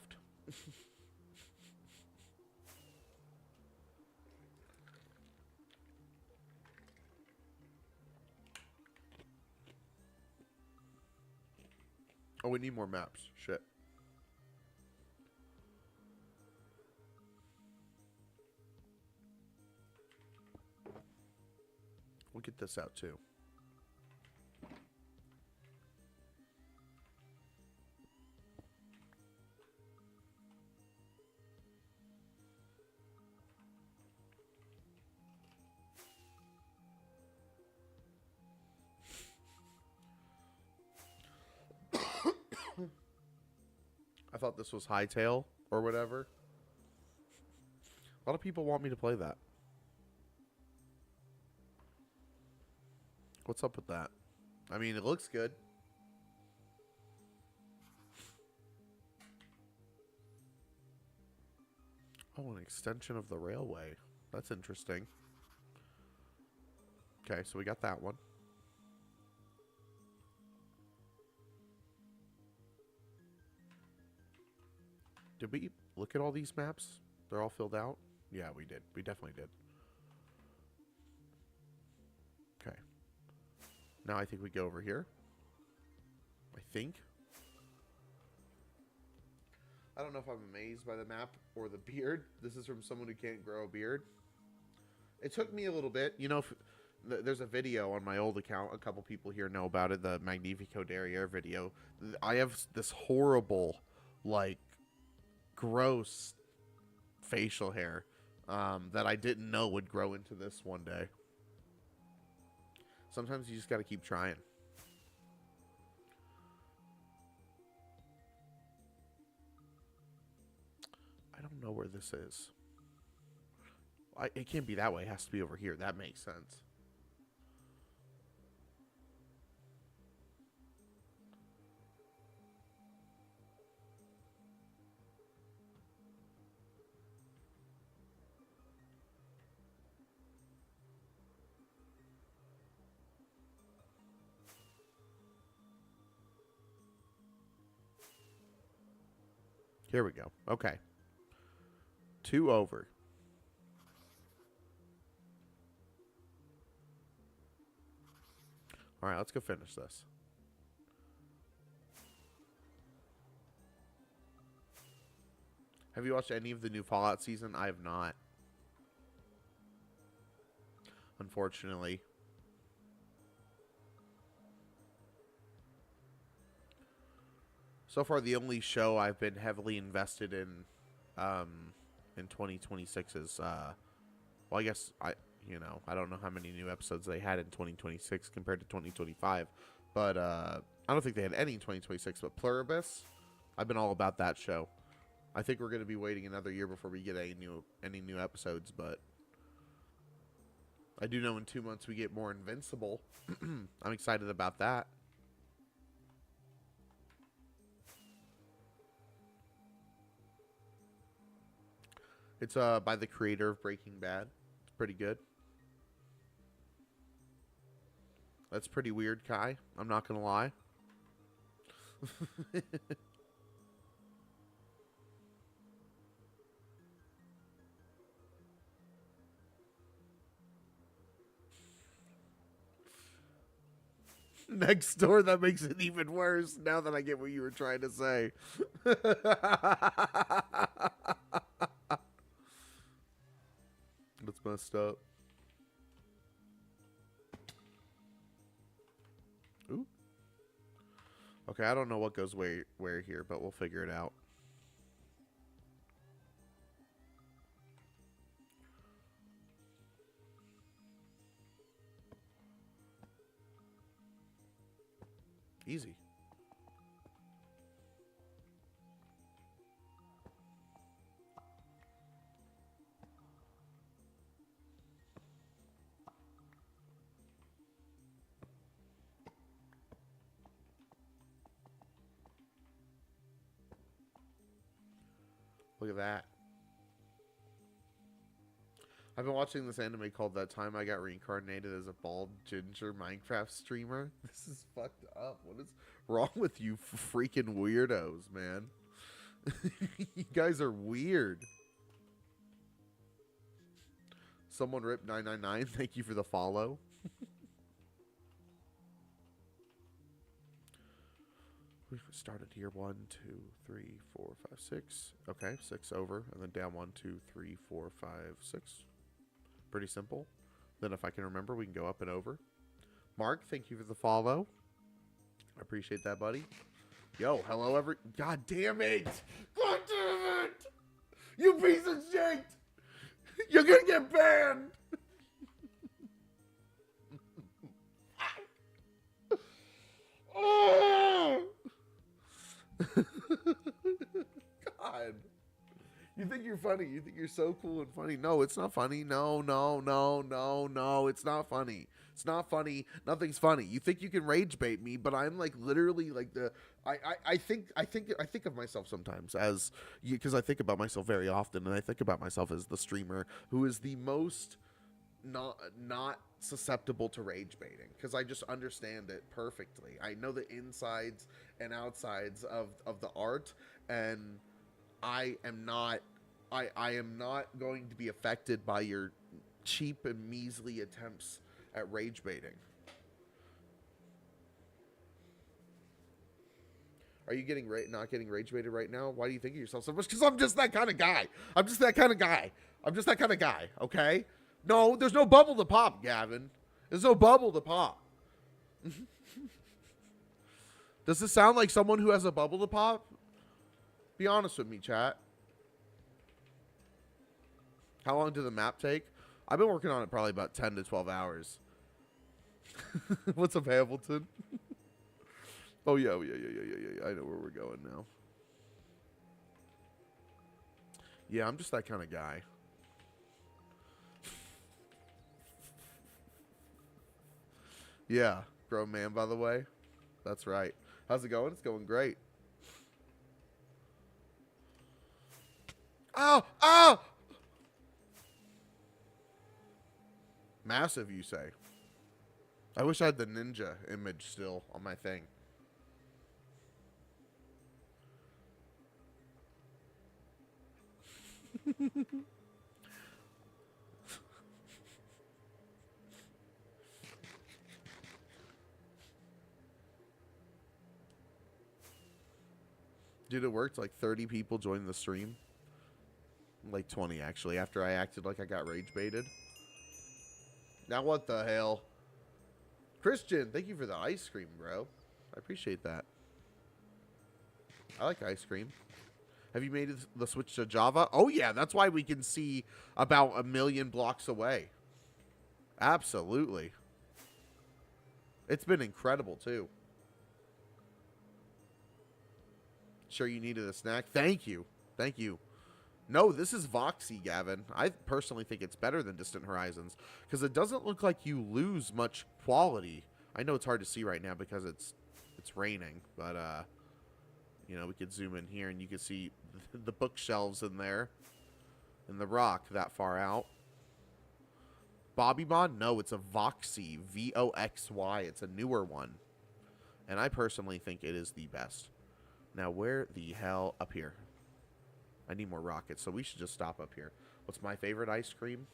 Oh, we need more maps. Shit. We'll get this out too. I thought this was Hightail or whatever. A lot of people want me to play that. What's up with that? I mean, it looks good. Oh, an extension of the railway. That's interesting. Okay, so we got that one. Did we look at all these maps? They're all filled out? Yeah, we did. We definitely did. Okay. Now I think we go over here. I think. I don't know if I'm amazed by the map or the beard. This is from someone who can't grow a beard. It took me a little bit. You know, there's a video on my old account. A couple people here know about it. The Magnifico Derriere video. I have this horrible, like, gross facial hair that I didn't know would grow into this one day. Sometimes you just got to keep trying. I don't know where this is. It can't be that way. It has to be over here. That makes sense. Here we go. Okay. 2 over. All right, let's go finish this. Have you watched any of the new Fallout season? I have not. Unfortunately. So far, the only show I've been heavily invested in 2026 is, well, I guess I don't know how many new episodes they had in 2026 compared to 2025, but I don't think they had any in 2026. But Pluribus, I've been all about that show. I think we're going to be waiting another year before we get any new episodes, but I do know in 2 months we get more Invincible. I'm excited about that. It's by the creator of Breaking Bad. It's pretty good. That's pretty weird, Kai. I'm not going to lie. Next door, that makes it even worse now that I get what you were trying to say. That's messed up. Ooh. Okay, I don't know what goes where here, but we'll figure it out. Easy. Look at that. I've been watching this anime called That Time I Got Reincarnated as a Bald Ginger Minecraft Streamer. This is fucked up. What is wrong with you freaking weirdos, man? You guys are weird. Someone ripped 999. Thank you for the follow. We started here 1, 2, 3, 4, 5, 6. Okay, 6 over, and then down 1, 2, 3, 4, 5, 6. Pretty simple. Then if I can remember, we can go up and over. Mark, thank you for the follow. I appreciate that, buddy. Yo, hello, God damn it! God damn it! You piece of shit! You're gonna get banned! Oh! God. You think you're funny. You think you're so cool and funny. No, it's not funny. No, it's not funny. It's not funny. Nothing's funny. You think you can rage bait me, but I'm like literally like I think of myself sometimes as, because I think about myself very often, and I think about myself as the streamer who is the most not susceptible to rage baiting, because I just understand it perfectly. I know the insides and outsides of the art, and I am not going to be affected by your cheap and measly attempts at rage baiting. Are you not getting rage baited right now? Why do you think of yourself so much? Because I'm just that kind of guy. I'm just that kind of guy. Okay? No, there's no bubble to pop, Gavin. There's no bubble to pop. Does this sound like someone who has a bubble to pop? Be honest with me, chat. How long did the map take? I've been working on it probably about 10 to 12 hours. What's up, Hamilton? Oh, yeah. I know where we're going now. Yeah, I'm just that kind of guy. Yeah, grown man, by the way. That's right. How's it going? It's going great. Oh! Massive, you say? I wish I had the ninja image still on my thing. Dude, it worked. Like 30 people joined the stream. Like 20, actually, after I acted like I got rage baited. Now what the hell? Christian, thank you for the ice cream, bro. I appreciate that. I like ice cream. Have you made the switch to Java? Oh, yeah. That's why we can see about 1,000,000 blocks away. Absolutely. It's been incredible, too. Sure you needed a snack? Thank you. Thank you. No, this is Voxy, Gavin. I personally think it's better than Distant Horizons because it doesn't look like you lose much quality. I know it's hard to see right now because it's raining, but you know, we could zoom in here and you can see the bookshelves in there and the rock that far out. Bobbymon? No, it's a Voxy, Voxy. It's a newer one, and I personally think it is the best. Now, where the hell? Up here. I need more rockets, so we should just stop up here. What's my favorite ice cream?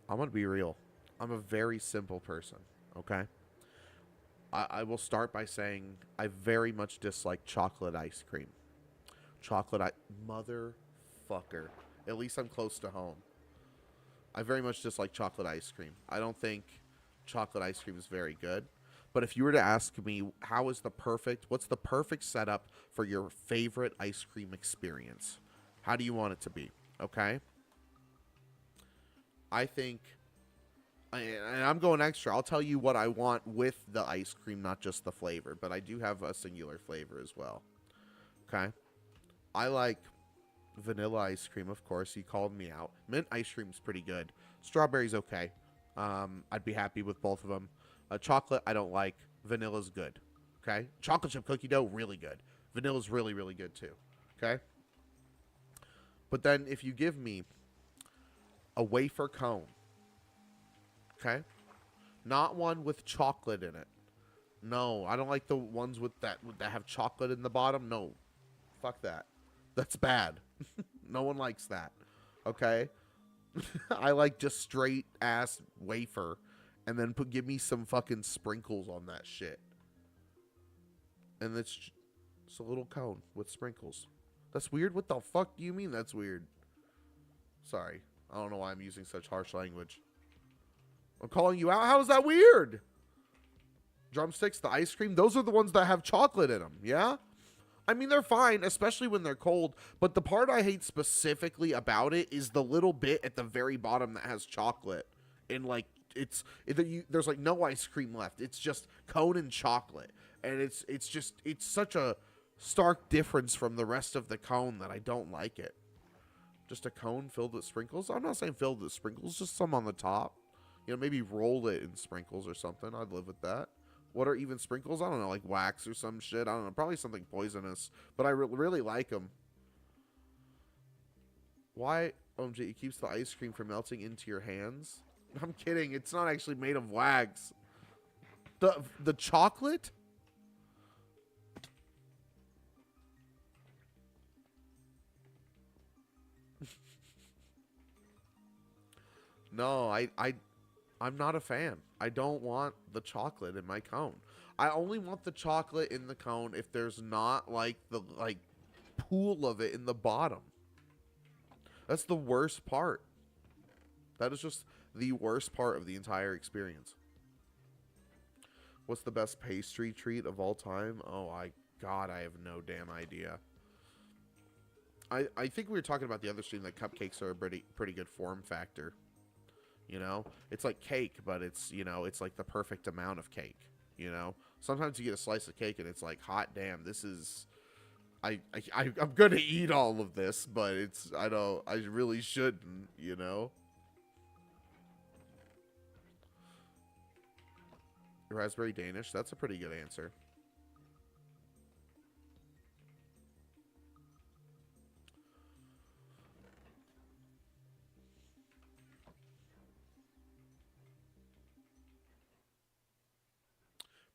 I'm going to be real. I'm a very simple person, okay? I will start by saying I very much dislike chocolate ice cream. Motherfucker. At least I'm close to home. I very much dislike chocolate ice cream. I don't think chocolate ice cream is very good. But if you were to ask me, what's the perfect setup for your favorite ice cream experience? How do you want it to be? Okay? I think, and I'm going extra, I'll tell you what I want with the ice cream, not just the flavor. But I do have a singular flavor as well. Okay? I like vanilla ice cream, of course. He called me out. Mint ice cream's pretty good. Strawberry's okay. I'd be happy with both of them. Chocolate, I don't like. Vanilla's good. Okay? Chocolate chip cookie dough, really good. Vanilla's really, really good too. Okay? But then if you give me a wafer cone, okay? Not one with chocolate in it. No, I don't like the ones that have chocolate in the bottom. No. Fuck that. That's bad. No one likes that. Okay? I like just straight ass wafer. And then give me some fucking sprinkles on that shit. And it's a little cone with sprinkles. That's weird? What the fuck do you mean that's weird? Sorry. I don't know why I'm using such harsh language. I'm calling you out? How is that weird? Drumsticks, the ice cream, those are the ones that have chocolate in them, yeah? I mean, they're fine, especially when they're cold. But the part I hate specifically about it is the little bit at the very bottom that has chocolate. And, like, there's like no ice cream left. It's just cone and chocolate, and it's such a stark difference from the rest of the cone that I don't like it. Just a cone filled with sprinkles. I'm not saying filled with sprinkles, just some on the top. You know, maybe roll it in sprinkles or something. I'd live with that. What are even sprinkles? I don't know, like wax or some shit. I don't know, probably something poisonous. But I really like them. Why, OMG, it keeps the ice cream from melting into your hands? I'm kidding. It's not actually made of wax. The chocolate? No, I'm not a fan. I don't want the chocolate in my cone. I only want the chocolate in the cone if there's not like the pool of it in the bottom. That's the worst part. That is just the worst part of the entire experience. What's the best pastry treat of all time? Oh, God, I have no damn idea. I think we were talking about the other stream that cupcakes are a pretty good form factor. You know? It's like cake, but it's, you know, it's like the perfect amount of cake. You know? Sometimes you get a slice of cake and it's like, hot damn, this is... I'm going to eat all of this, but I really shouldn't, you know? Raspberry Danish, that's a pretty good answer.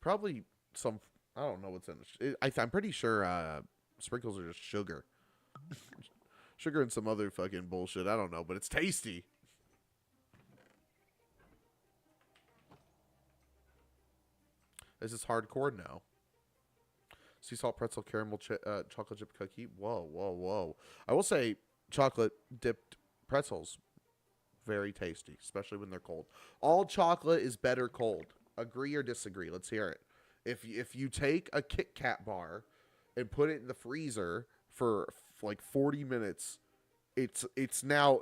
Probably some, I don't know what's in it. I'm pretty sure Sprinkles are just sugar. Sugar and some other fucking bullshit. I don't know, but it's tasty. Is this hardcore? No. Sea salt pretzel caramel chocolate chip cookie. Whoa, whoa, whoa. I will say chocolate dipped pretzels, very tasty, especially when they're cold. All chocolate is better cold. Agree or disagree? Let's hear it. If you take a Kit Kat bar and put it in the freezer for like 40 minutes, it's now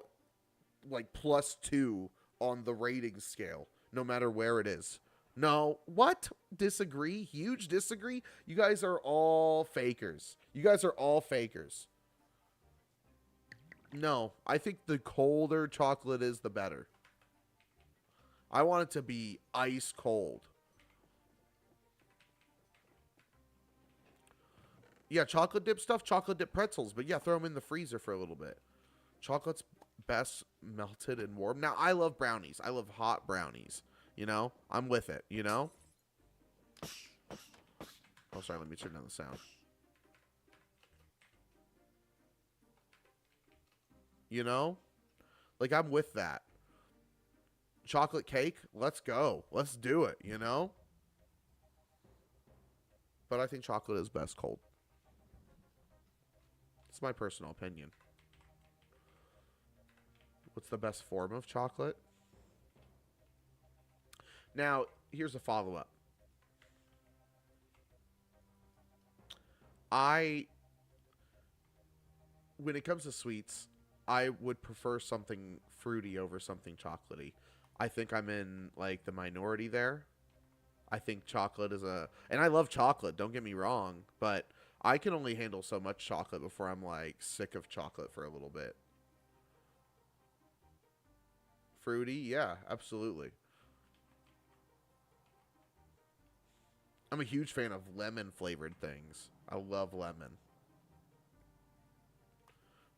like +2 on the rating scale, no matter where it is. No, what? Disagree? Huge disagree? You guys are all fakers. You guys are all fakers. No, I think the colder chocolate is, the better. I want it to be ice cold. Yeah, chocolate dip stuff, chocolate dip pretzels. But yeah, throw them in the freezer for a little bit. Chocolate's best melted and warm. Now, I love brownies. I love hot brownies. You know? I'm with it, you know? Oh, sorry. Let me turn down the sound. You know? Like, I'm with that. Chocolate cake? Let's go. Let's do it, you know? But I think chocolate is best cold. It's my personal opinion. What's the best form of chocolate? Now, here's a follow-up. When it comes to sweets, I would prefer something fruity over something chocolatey. I think I'm in, like, the minority there. I think chocolate is and I love chocolate, don't get me wrong, but I can only handle so much chocolate before I'm, like, sick of chocolate for a little bit. Fruity? Yeah, absolutely. I'm a huge fan of lemon-flavored things. I love lemon.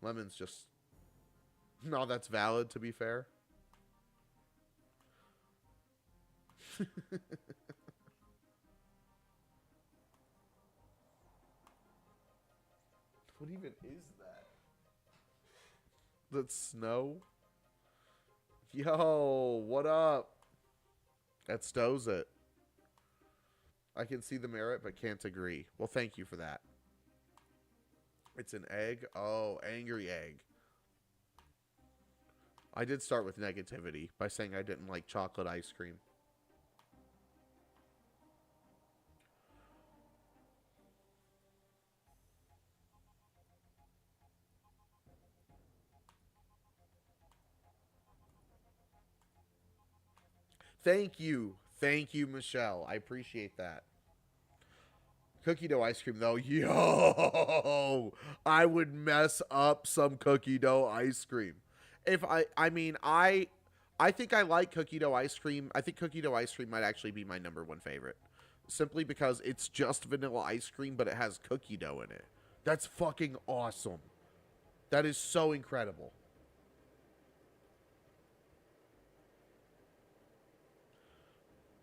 Lemon's just... No, that's valid, to be fair. What even is that? That's snow? Yo, what up? That stows it. I can see the merit, but can't agree. Well, thank you for that. It's an egg? Oh, angry egg. I did start with negativity by saying I didn't like chocolate ice cream. Thank you. Thank you, Michelle. I appreciate that. Cookie dough ice cream, though. Yo! I would mess up some cookie dough ice cream. If I think I like cookie dough ice cream. I think cookie dough ice cream might actually be my #1 favorite. Simply because it's just vanilla ice cream, but it has cookie dough in it. That's fucking awesome. That is so incredible.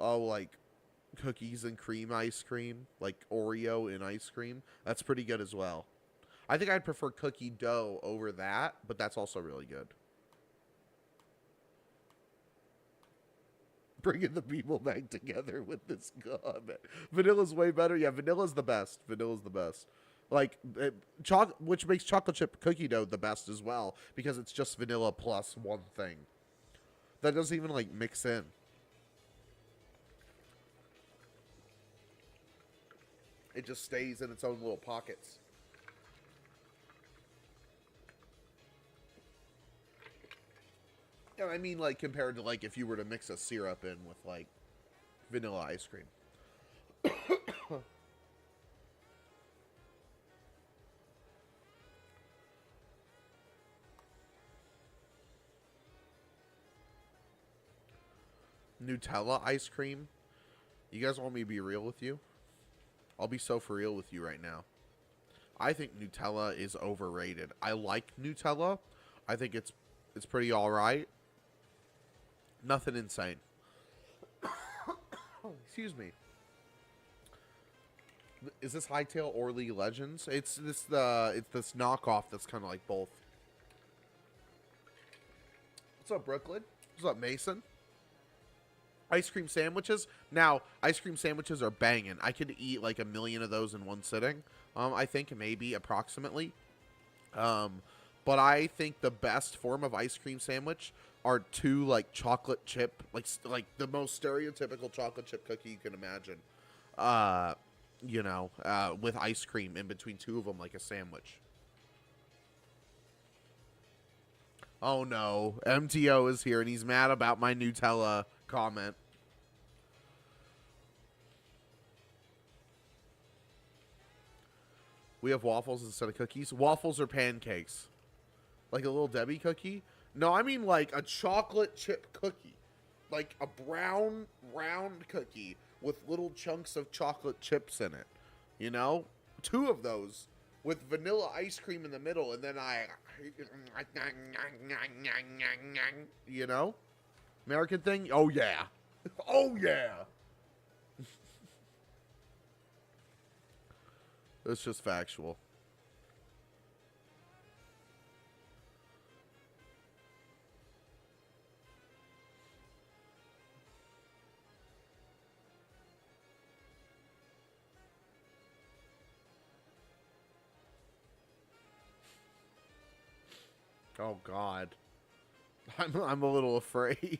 Oh, like cookies and cream ice cream, like Oreo in ice cream. That's pretty good as well. I think I'd prefer cookie dough over that, but that's also really good. Bringing the people back together with this comment. Vanilla's way better. Yeah, vanilla's the best. Vanilla's the best. Like, which makes chocolate chip cookie dough the best as well, because it's just vanilla plus one thing. That doesn't even, like, mix in. It just stays in its own little pockets. Yeah, I mean, like, compared to, like, if you were to mix a syrup in with, like, vanilla ice cream. Nutella ice cream? You guys want me to be real with you? I'll be so for real with you right now. I think Nutella is overrated. I like Nutella. I think it's pretty alright. Nothing insane. Excuse me. Is this Hightail or League of Legends? It's this knockoff that's kind of like both. What's up, Brooklyn? What's up, Mason? Ice cream sandwiches. Now, ice cream sandwiches are banging. I could eat like 1,000,000 of those in one sitting. I think maybe approximately. But I think the best form of ice cream sandwich are two like chocolate chip, like the most stereotypical chocolate chip cookie you can imagine. With ice cream in between two of them, like a sandwich. Oh no, MTO is here and he's mad about my Nutella comment. We have waffles instead of cookies. Waffles or pancakes? Like a little Debbie cookie? No, I mean like a chocolate chip cookie. Like a brown, round cookie with little chunks of chocolate chips in it. You know? Two of those with vanilla ice cream in the middle, and then you know? American thing? Oh, yeah. Oh, yeah. It's just factual. Oh, God. I'm a little afraid.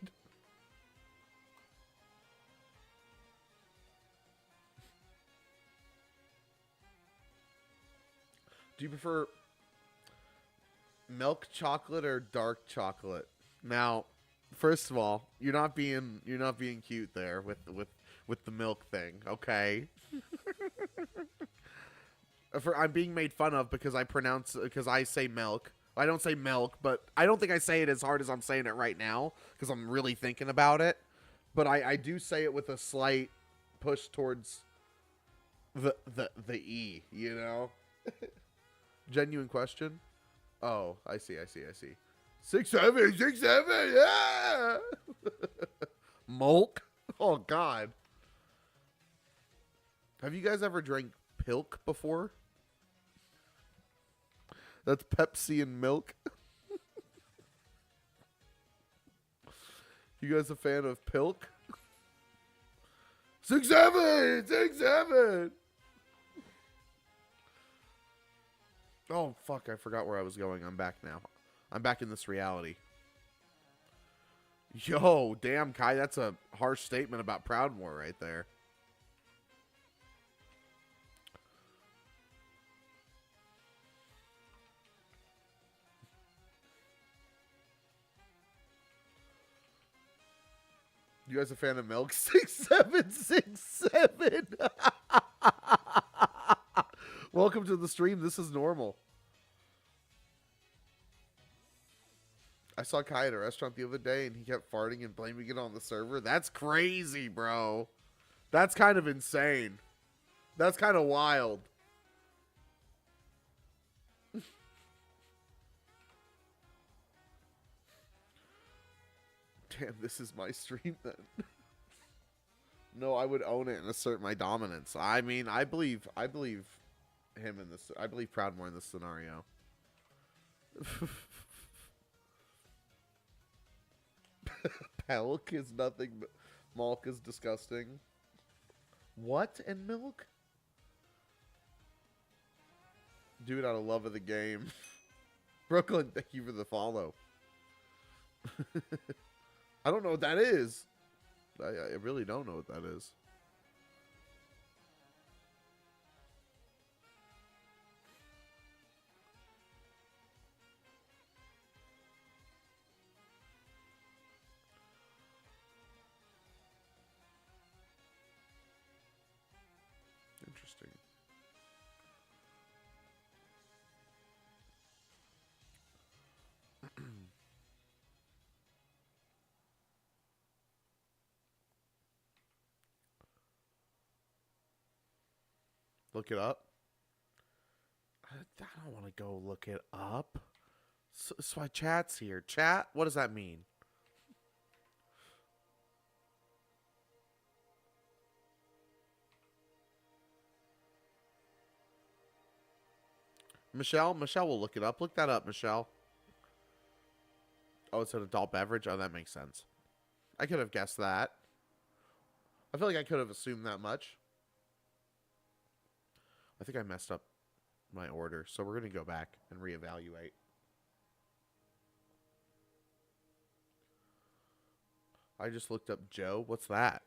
Do you prefer milk chocolate or dark chocolate? Now, first of all, you're not being cute there with the milk thing, okay? I'm being made fun of because I say milk. I don't say milk, but I don't think I say it as hard as I'm saying it right now because I'm really thinking about it. But I do say it with a slight push towards the E, you know? Genuine question. Oh, I see. 6'7", yeah. Mulk. Oh God. Have you guys ever drank Pilk before? That's Pepsi and milk. You guys a fan of Pilk? 6'7". Oh, fuck, I forgot where I was going. I'm back now. I'm back in this reality. Yo, damn, Kai, that's a harsh statement about Proudmoore right there. You guys a fan of milk? 6767. Welcome to the stream. This is normal. I saw Kai at a restaurant the other day, and he kept farting and blaming it on the server. That's crazy, bro. That's kind of insane. That's kind of wild. Damn, this is my stream then. No, I would own it and assert my dominance. I mean, I believe him in this. I believe Proudmoore in this scenario. Pelk is nothing but Malk is disgusting. What in milk? Do it out of love of the game. Brooklyn, thank you for the follow. I don't know what that is. I really don't know what that is. Interesting. Look it up. I don't want to go look it up. So my chat's here. Chat? What does that mean? Michelle? Michelle will look it up. Look that up, Michelle. Oh, it's an adult beverage? Oh, that makes sense. I could have guessed that. I feel like I could have assumed that much. I think I messed up my order, so we're going to go back and reevaluate. I just looked up Joe. What's that?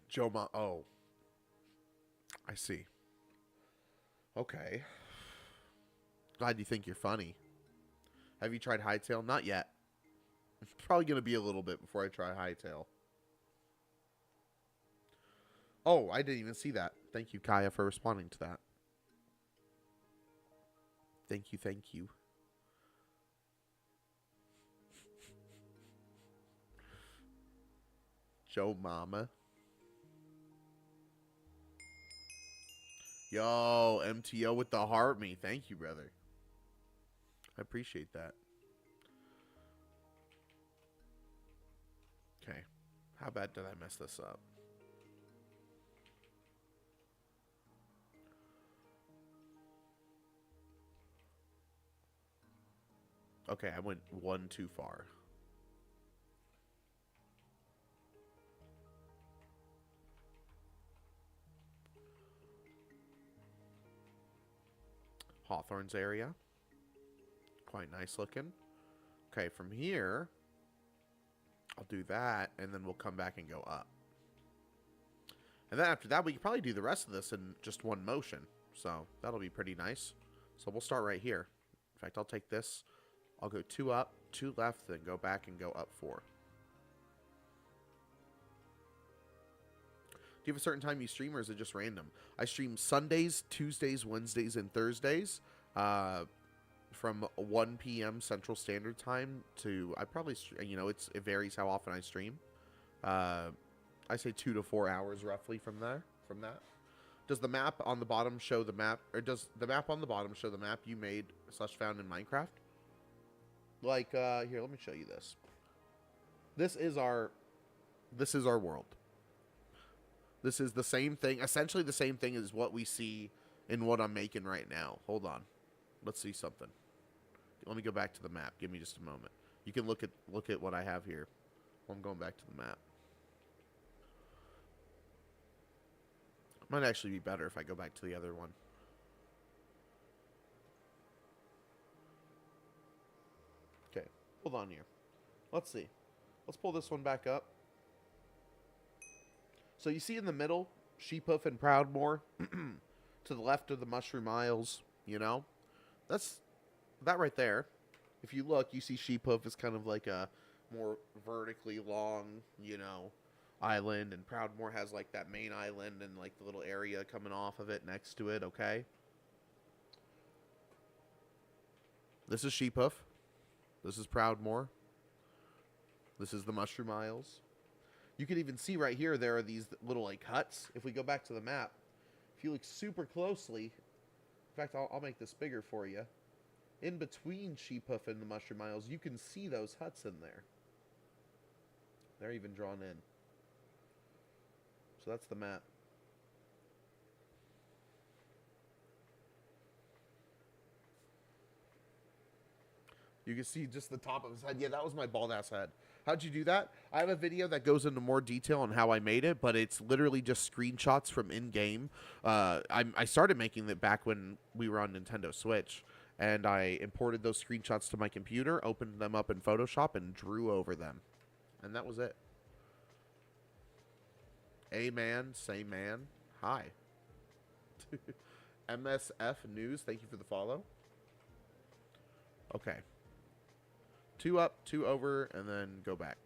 Joe Ma. Oh. I see. Okay. Glad you think you're funny. Have you tried Hightail? Not yet. It's probably going to be a little bit before I try Hightail. Oh, I didn't even see that. Thank you, Kaya, for responding to that. Thank you, thank you. Joe Mama. Yo, MTO with the heart me. Thank you, brother. I appreciate that. Okay. How bad did I mess this up? Okay, I went one too far. Hawthorne's area. Quite nice looking. Okay, from here, I'll do that, and then we'll come back and go up. And then after that, we can probably do the rest of this in just one motion. So that'll be pretty nice. So we'll start right here. In fact, I'll take this. I'll go 2 up, 2 left, then go back and go up 4. Do you have a certain time you stream, or is it just random? I stream Sundays, Tuesdays, Wednesdays, and Thursdays from 1 p.m. Central Standard Time to, I probably, you know, it varies how often I stream. I say 2 to 4 hours roughly from that. Does the map on the bottom show the map, or does the map on the bottom show the map you made / found in Minecraft? Like, here, let me show you this. This is our world. This is the same thing, essentially the same thing as what we see in what I'm making right now. Hold on. Let's see something. Let me go back to the map. Give me just a moment. You can look at what I have here. I'm going back to the map. Might actually be better if I go back to the other one. Okay, hold on here. Let's see. Let's pull this one back up. So you see in the middle, Sheephoof and Proudmoore. To the left of the Mushroom Isles, you know? That's that right there. If you look, you see Sheephoof is kind of like a more vertically long, you know, island, and Proudmoore has like that main island and like the little area coming off of it next to it, okay? This is Sheephoof. This is Proudmoore. This is the Mushroom Isles. You can even see right here, there are these little like huts. If we go back to the map, if you look super closely, in fact, I'll make this bigger for you. In between Sheephoof and the Mushroom Isles, you can see those huts in there. They're even drawn in. So that's the map. You can see just the top of his head. Yeah, that was my bald-ass head. How'd you do that? I have a video that goes into more detail on how I made it, but it's literally just screenshots from in-game. I started making it back when we were on Nintendo Switch, and I imported those screenshots to my computer, opened them up in Photoshop, and drew over them. And that was it. A-man, say man. Hi. MSF News, thank you for the follow. Okay. 2 up, 2 over, and then go back.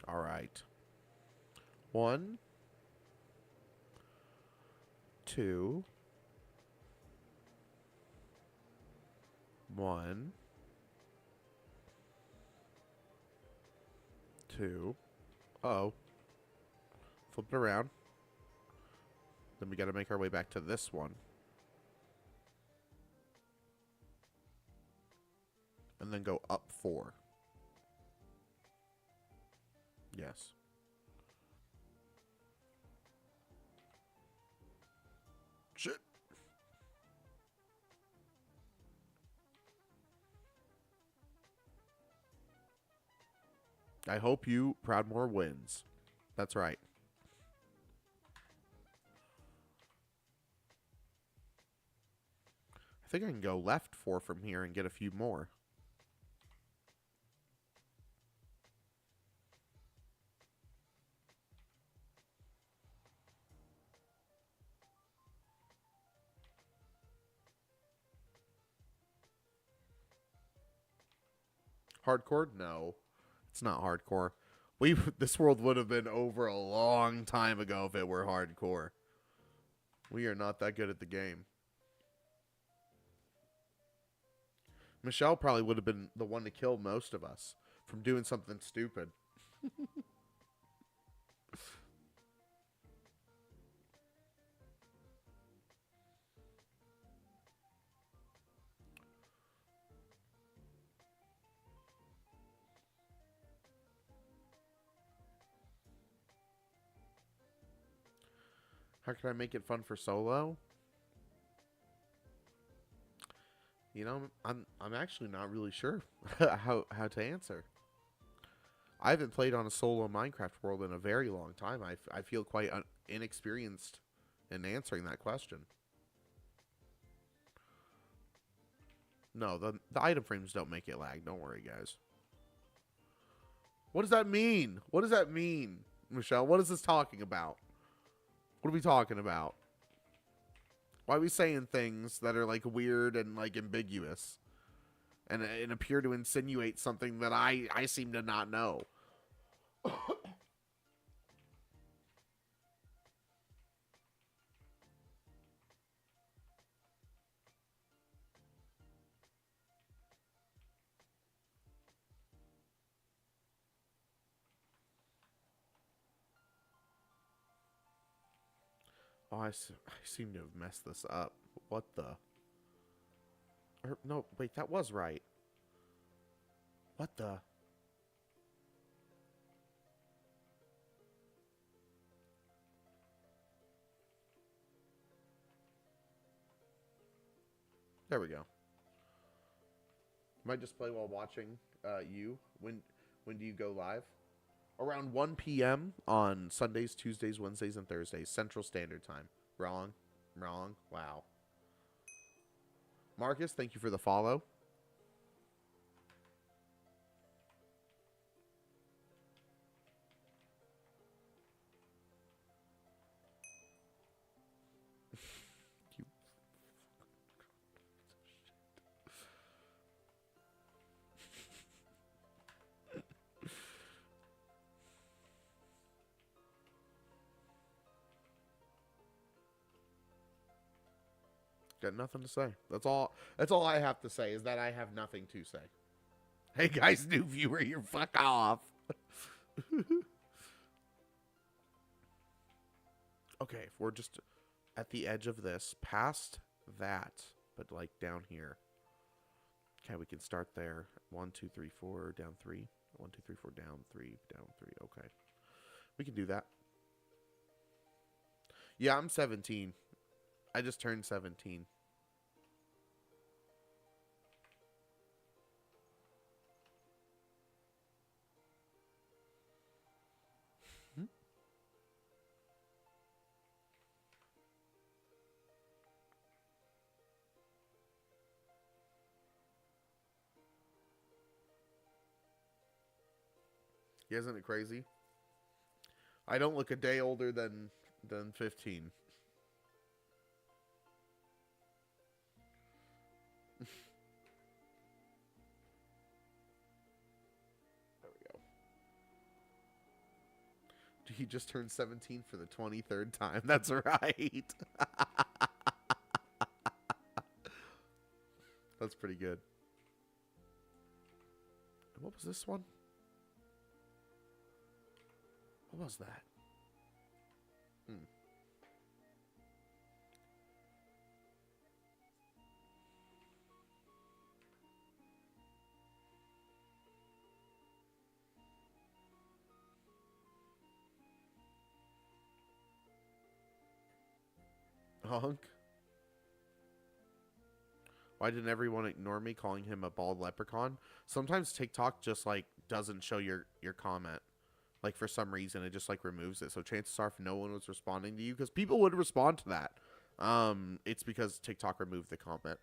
All right. 1, 2, 1, 2. Uh-oh. Flip it around. Then we got to make our way back to this one. And then go up 4. Yes. Shit. I hope you Proudmoore wins. That's right. I think I can go left 4 from here and get a few more. Hardcore? No. It's not hardcore. This world would have been over a long time ago if it were hardcore. We are not that good at the game. Michelle probably would have been the one to kill most of us from doing something stupid. How can I make it fun for solo? You know, I'm actually not really sure how to answer. I haven't played on a solo Minecraft world in a very long time. I feel quite inexperienced in answering that question. No, the item frames don't make it lag. Don't worry, guys. What does that mean? What does that mean, Michelle? What is this talking about? What are we talking about? Why are we saying things that are like weird and like ambiguous and appear to insinuate something that I seem to not know? Oh, I seem to have messed this up. What the? No, wait, that was right. What the? There we go. Might just play while watching you. When do you go live? Around 1 p.m. on Sundays, Tuesdays, Wednesdays, and Thursdays, Central Standard Time. Wrong. Wrong. Wow. Marcus, thank you for the follow. You got nothing to say. That's all I have to say is that I have nothing to say. Hey guys, new viewer, you're fuck off. Okay, if we're just at the edge of this, past that, but like down here. Okay, we can start there. 1, 2, 3, 4, down 3. 1, 2, 3, 4, down 3, down 3. Okay. We can do that. Yeah, I'm 17. I just turned 17. Hmm? Yeah, isn't it crazy? I don't look a day older than 15. There we go. He just turned 17 for the 23rd time. That's right. That's pretty good. And what was this one? What was that? Hunk? Why didn't everyone ignore me calling him a bald leprechaun? Sometimes TikTok just like doesn't show your comment. Like for some reason it just like removes it. So chances are if no one was responding to you, because people would respond to that. It's because TikTok removed the comment.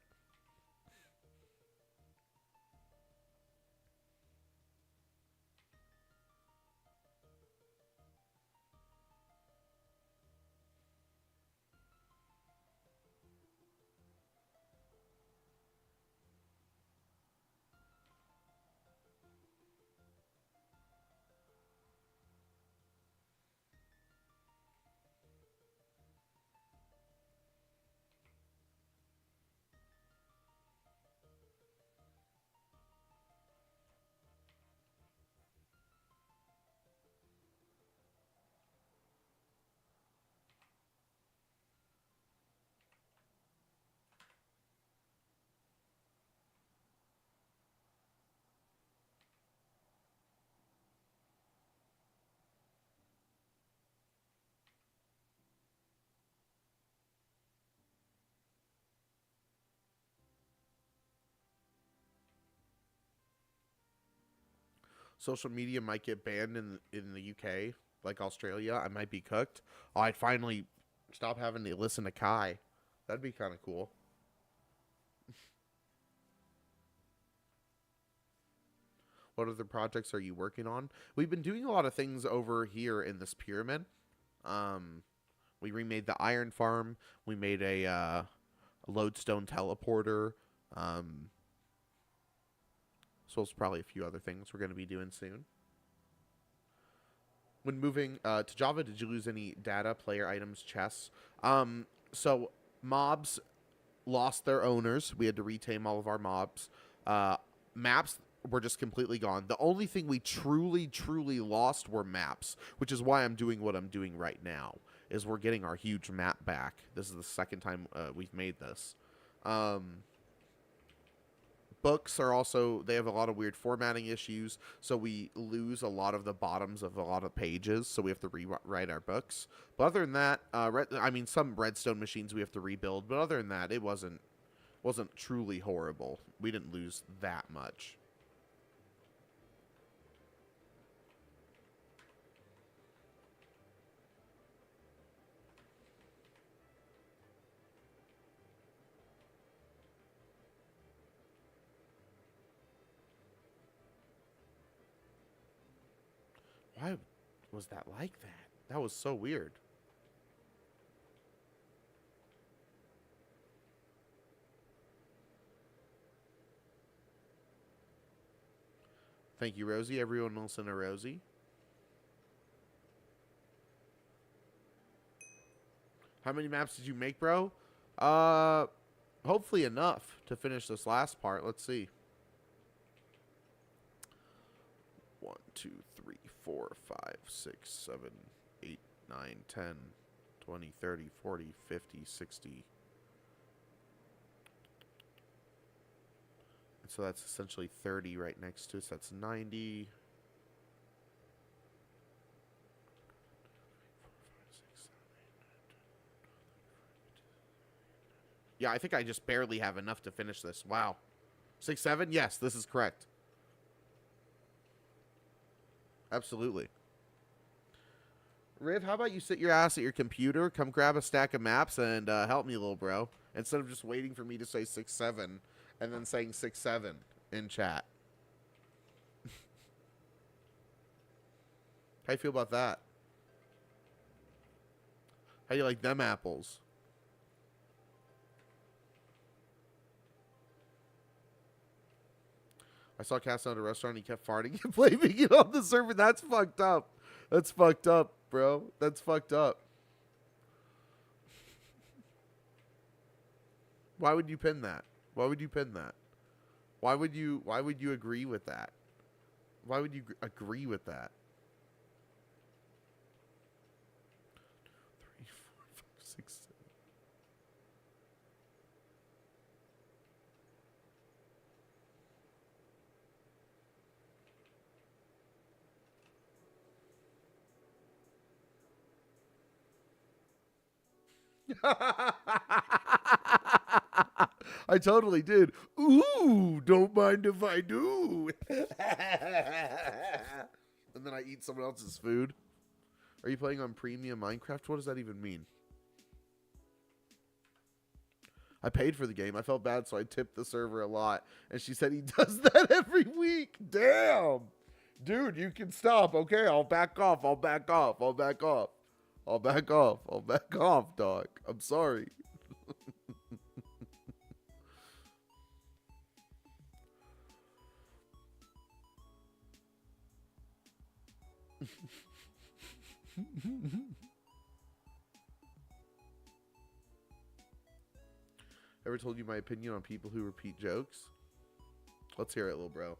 Social media might get banned in the UK, like Australia. I might be cooked. Oh, I'd finally stop having to listen to Kai. That'd be kind of cool. What other projects are you working on? We've been doing a lot of things over here in this pyramid. We remade the iron farm. We made a lodestone teleporter. So there's probably a few other things we're going to be doing soon. When moving to Java, did you lose any data, player items, chests? So mobs lost their owners. We had to retame all of our mobs. Maps were just completely gone. The only thing we truly, truly lost were maps, which is why I'm doing what I'm doing right now, is we're getting our huge map back. This is the second time we've made this. Books are also, they have a lot of weird formatting issues, so we lose a lot of the bottoms of a lot of pages, so we have to rewrite our books. But other than that, some redstone machines we have to rebuild, but other than that, it wasn't truly horrible. We didn't lose that much. Why was that like that? That was so weird. Thank you, Rosie. Everyone else in a Rosie. How many maps did you make, bro? Hopefully enough to finish this last part. Let's see. 1, 2, 3, 4, 5, 6, 7, 8, 9, 10, 20, 30, 40, 50, 60. And so that's essentially 30 right next to us. That's 90. Yeah, I think I just barely have enough to finish this. Wow. 6, 7? Yes, this is correct. Absolutely. Riv, how about you sit your ass at your computer, come grab a stack of maps, and help me, little bro, instead of just waiting for me to say 6, 7, and then saying 6, 7 in chat. How you feel about that? How you like them apples? I saw Cass at a restaurant. He kept farting and blaming it on the server. That's fucked up. That's fucked up. bro. That's fucked up. Why would you pin that? Why would you pin that? Why would you agree with that? Why would you agree with that? 3, 4, 5, 6, 7. I totally did. Ooh, don't mind if I do. And then I eat someone else's food. Are you playing on premium Minecraft? What does that even mean? I paid for the game. I felt bad, so I tipped the server a lot. And she said he does that every week. Damn. Dude, you can stop. Okay, I'll back off. I'll back off. I'll back off. I'll back off. I'll back off, dog. I'm sorry. Ever told you my opinion on people who repeat jokes? Let's hear it, little bro.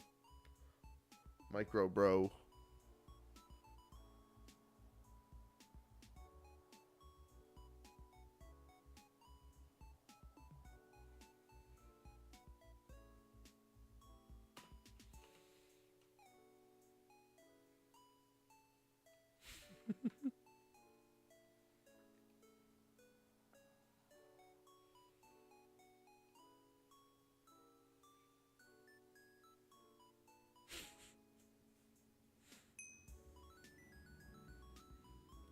Micro bro.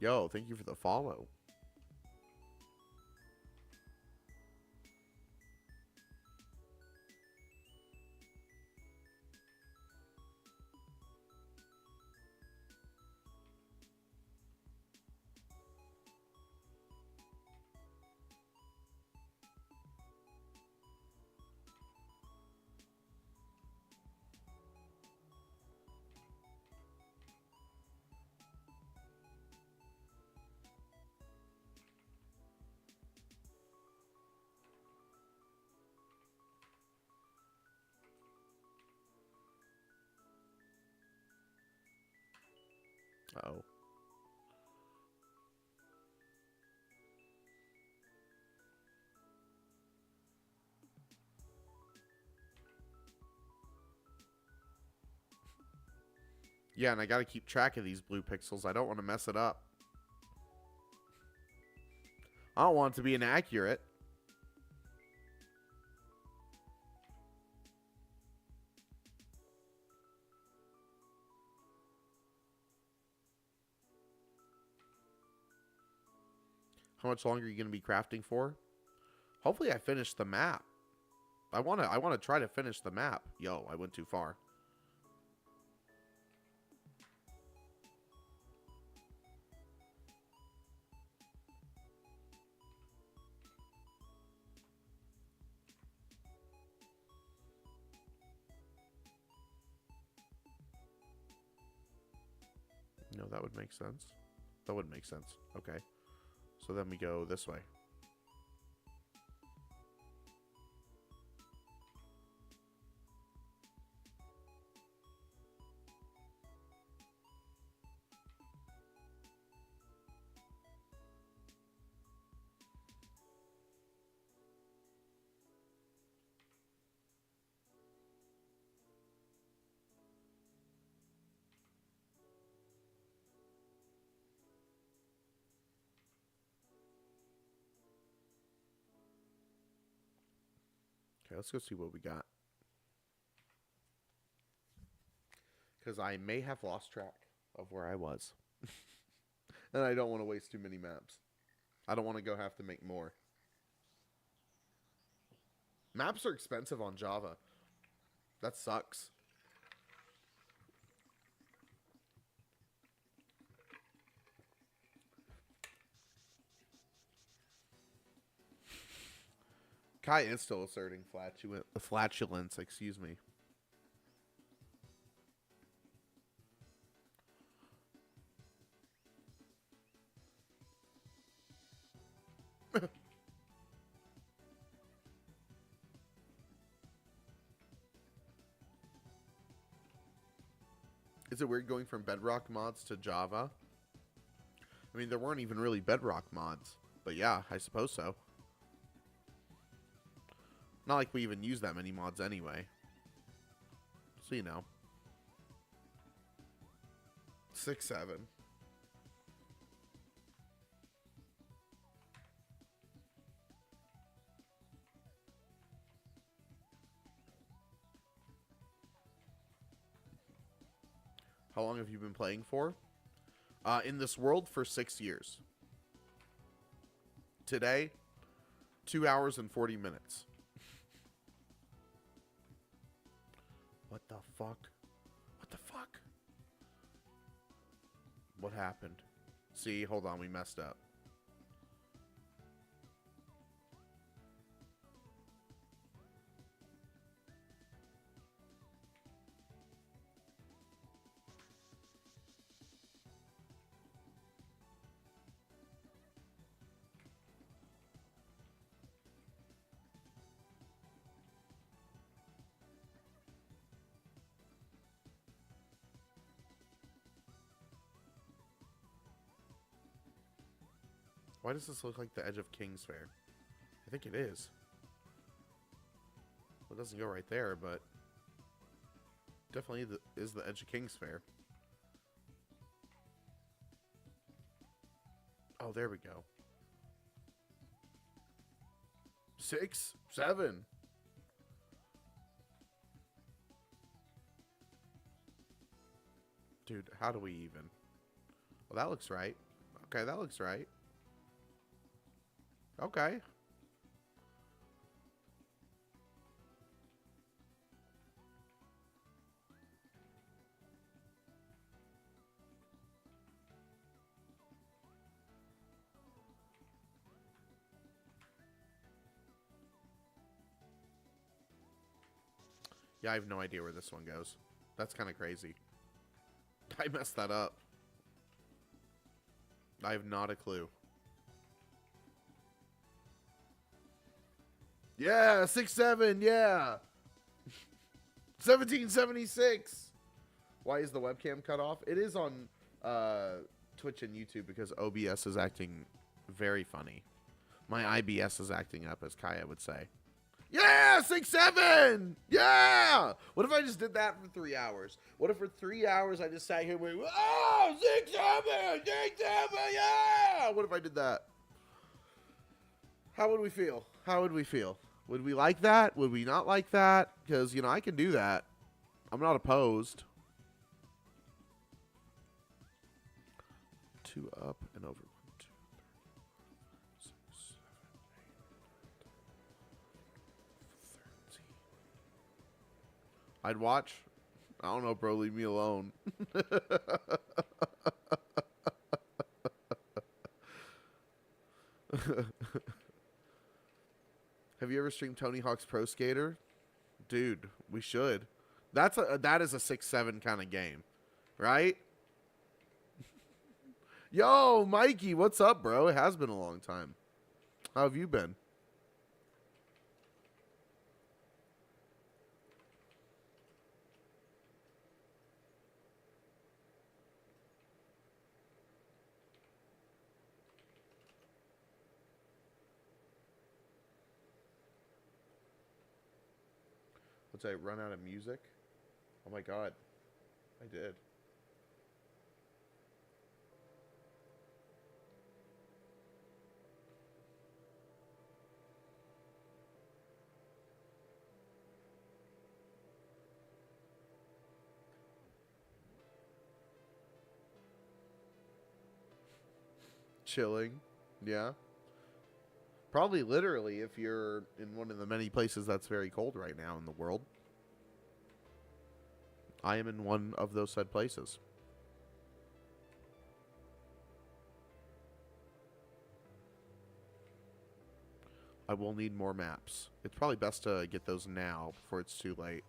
Yo, thank you for the follow. Uh-oh. Yeah, and I gotta keep track of these blue pixels. I don't want to mess it up. I don't want it to be inaccurate. How much longer are you going to be crafting for? Hopefully I finish the map. I want to try to finish the map. Yo, I went too far. No, that would make sense. That wouldn't make sense. Okay. So then we go this way. Okay, let's go see what we got. Because I may have lost track of where I was. And I don't want to waste too many maps. I don't want to go have to make more. Maps are expensive on Java. That sucks. Kai is still asserting flatulence, excuse me. Is it weird going from Bedrock mods to Java? I mean, there weren't even really Bedrock mods. But yeah, I suppose so. Not like we even use that many mods anyway. So, you know. 6-7. How long have you been playing for? In this world for 6 years. Today, 2 hours and 40 minutes. What the fuck? What the fuck? What happened? See, hold on, we messed up. Why does this look like the edge of King's Fair? I think it is. Well, it doesn't go right there, but definitely is the edge of King's Fair. Oh, there we go. 6, 7. Dude, how do we even? Well, that looks right. Okay, that looks right. Okay. Yeah, I have no idea where this one goes. That's kind of crazy. I messed that up. I have not a clue. Yeah, 6-7, yeah. 1776. Why is the webcam cut off? It is on Twitch and YouTube because OBS is acting very funny. My IBS is acting up, as Kaya would say. Yeah, 6-7. Yeah. What if I just did that for 3 hours? What if for 3 hours I just sat here and went, oh, 6-7, 6-7, yeah. What if I did that? How would we feel? How would we feel? Would we like that? Would we not like that? Because, you know, I can do that. I'm not opposed. 2 up and over. 1, 2, 3, 4, 6, 7, 8, 13. I'd watch. I don't know, bro. Leave me alone. Have you ever streamed Tony Hawk's Pro Skater? Dude, we should. That is a 6-7 kind of game, right? Yo, Mikey, what's up, bro? It has been a long time. How have you been? Did I run out of music? Oh my god. I did. Chilling. Yeah. Probably literally if you're in one of the many places that's very cold right now in the world. I am in one of those said places. I will need more maps. It's probably best to get those now before it's too late.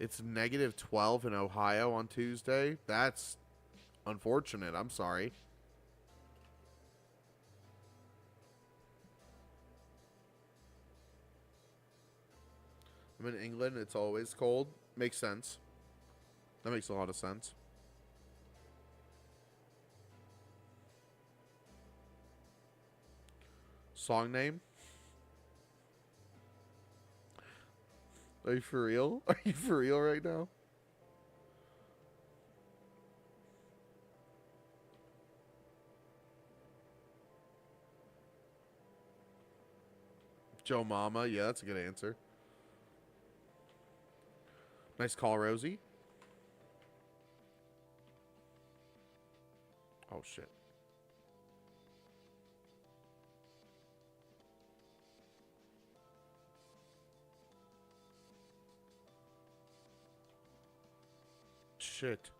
It's negative 12 in Ohio on Tuesday. That's unfortunate. I'm sorry. I'm in England. It's always cold. Makes sense. That makes a lot of sense. Song name? Are you for real? Are you for real right now? Joe Mama. Yeah, that's a good answer. Nice call, Rosie. Oh, shit. Shit.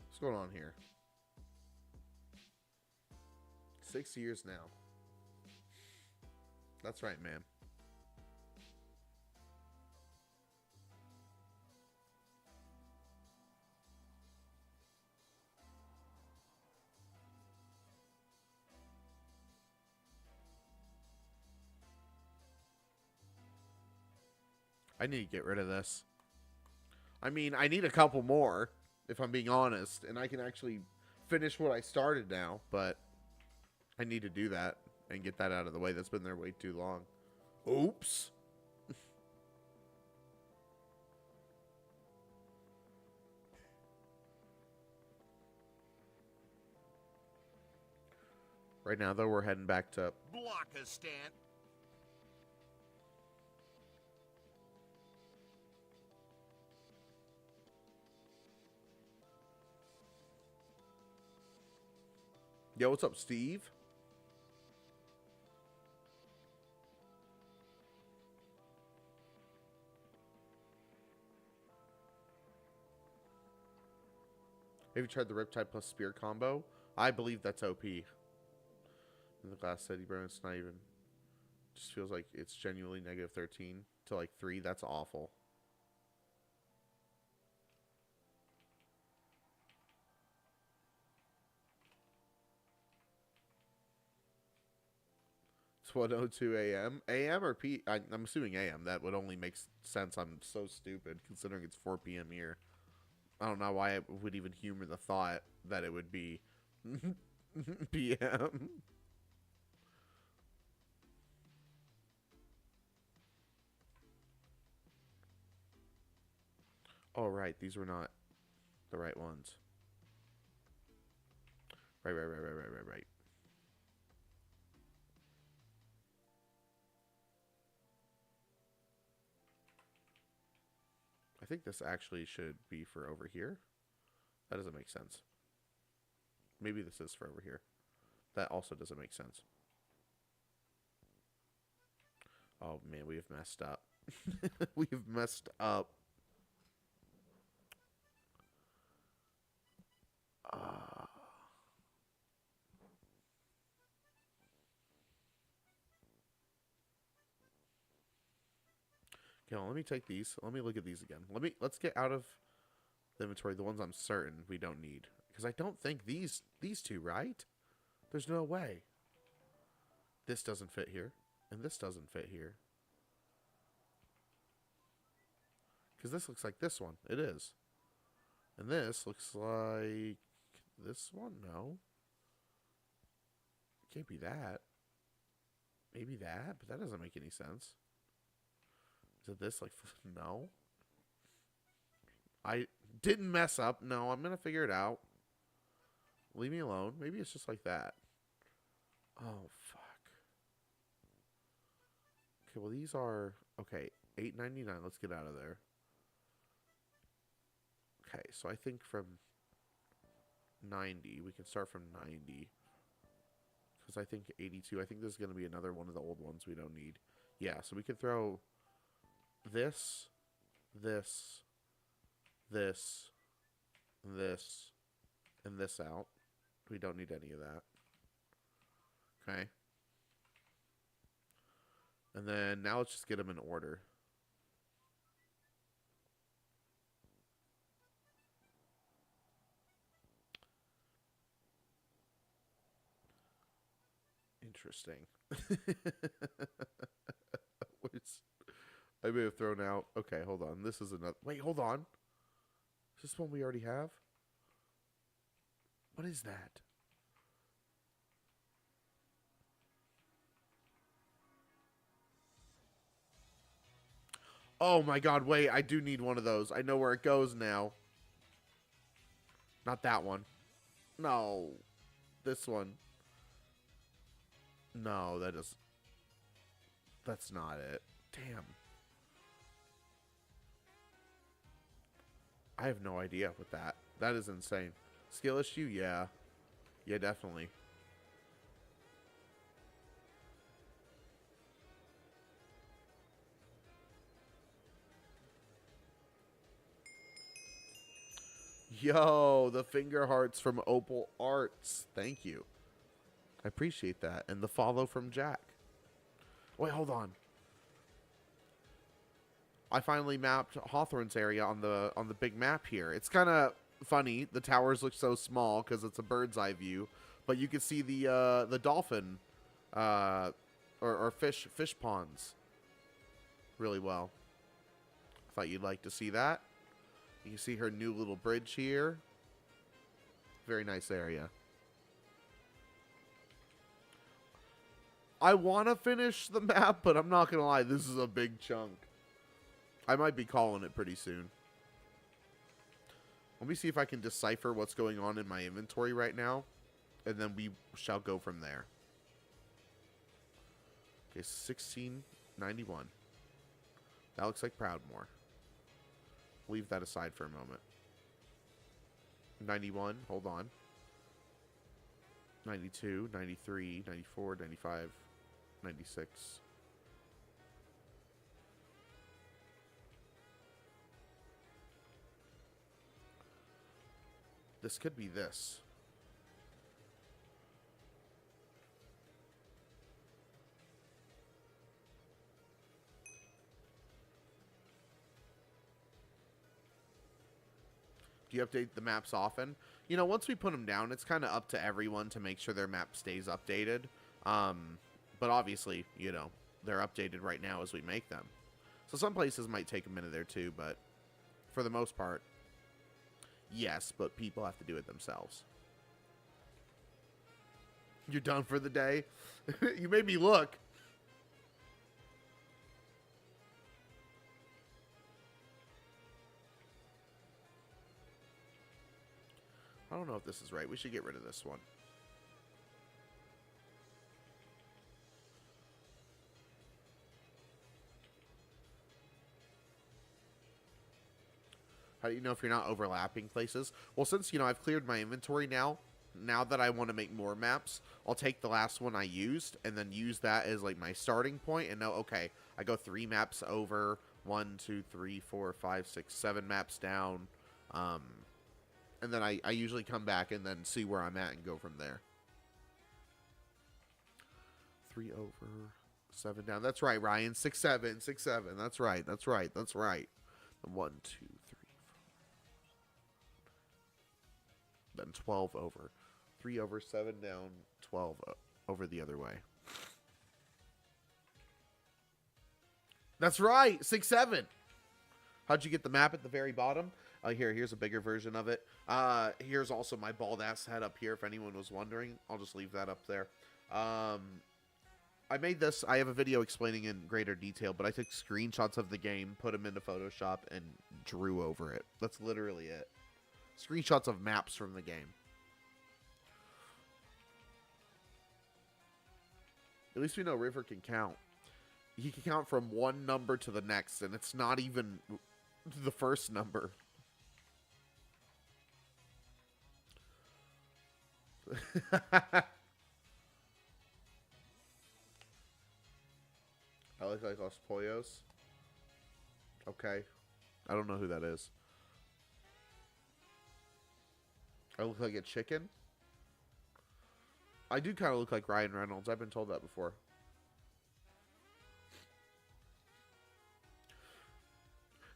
What's going on here? 6 years now. That's right, man. I need to get rid of this. I mean, I need a couple more, if I'm being honest, and I can actually finish what I started now, but I need to do that and get that out of the way. That's been there way too long. Oops. Right now, though, we're heading back to Blockistan. Yo, what's up, Steve? Have you tried the Riptide plus Spear combo? I believe that's OP. In the glass city, bro, it's not even... Just feels like it's genuinely negative 13 to like 3. That's awful. It's 1:02 a.m. AM or P? I'm assuming AM. That would only make sense. I'm so stupid considering it's 4 p.m. here. I don't know why I would even humor the thought that it would be p.m. Oh, right. These were not the right ones. Right. I think this actually should be for over here. That doesn't make sense. Maybe this is for over here. That also doesn't make sense. Oh, man, we have messed up. We have messed up. Okay, well, let me take these. Let me look at these again. Let's get out of the inventory the ones I'm certain we don't need. Because I don't think these two, right? There's no way. This doesn't fit here. And this doesn't fit here. Because this looks like this one. It is. And this looks like this one? No. It can't be that. Maybe that, but that doesn't make any sense. Is it this? Like, no. I didn't mess up. No, I'm going to figure it out. Leave me alone. Maybe it's just like that. Oh, fuck. Okay, well, these are Okay, 8.99. Let's get out of there. Okay, so I think from 90, we can start from 90. Because I think 82, I think this is going to be another one of the old ones we don't need. Yeah, so we could throw this, this, this, this, and this out. We don't need any of that. Okay. And then now let's just get them in order. Interesting. I may have thrown out. Okay, hold on. This is another. Wait, hold on. Is this one we already have? What is that? Oh my god, wait. I do need one of those. I know where it goes now. Not that one. No. This one. No, that is. That's not it. Damn. I have no idea with that. That is insane. Skill issue? Yeah. Yeah, definitely. Yo, the finger hearts from Opal Arts. Thank you. I appreciate that. And the follow from Jack. Wait, hold on. I finally mapped Hawthorne's area on the big map here. It's kind of funny. The towers look so small because it's a bird's eye view, but you can see the dolphin or fish ponds really well. I thought you'd like to see that. You can see her new little bridge here. Very nice area. I want to finish the map, but I'm not going to lie. This is a big chunk. I might be calling it pretty soon. Let me see if I can decipher what's going on in my inventory right now. And then we shall go from there. Okay, 1691. That looks like Proudmoore. Leave that aside for a moment. 91, hold on. 92, 93, 94, 95, 96. This could be this. Do you update the maps often? You know, once we put them down, it's kind of up to everyone to make sure their map stays updated. But obviously, you know, they're updated right now as we make them. So some places might take a minute or two, but for the most part, yes, but people have to do it themselves. You're done for the day? You made me look. I don't know if this is right. We should get rid of this one. How do you know if you're not overlapping places? Well, since, you know, I've cleared my inventory now that I want to make more maps, I'll take the last one I used and then use that as, like, my starting point and know, okay, I go 3 maps over, 1, 2, 3, 4, 5, 6, 7 maps down, and then I usually come back and then see where I'm at and go from there. 3 over, 7 down. That's right, Ryan. 6, 7, 6, 7. That's right. That's right. That's right. 1, 2, 3. Then 12 over. 3 over, 7 down, 12 over the other way. That's right. 6, 7. How'd you get the map at the very bottom? Here's a bigger version of it. Here's also my bald ass head up here if anyone was wondering. I'll just leave that up there. I made this. I have a video explaining in greater detail, but I took screenshots of the game, put them into Photoshop, and drew over it. That's literally it. Screenshots of maps from the game. At least we know River can count. he can count from one number to the next, and it's not even the first number. I look like Los Pollos. Okay. I don't know who that is. I look like a chicken. I do kind of look like Ryan Reynolds. I've been told that before.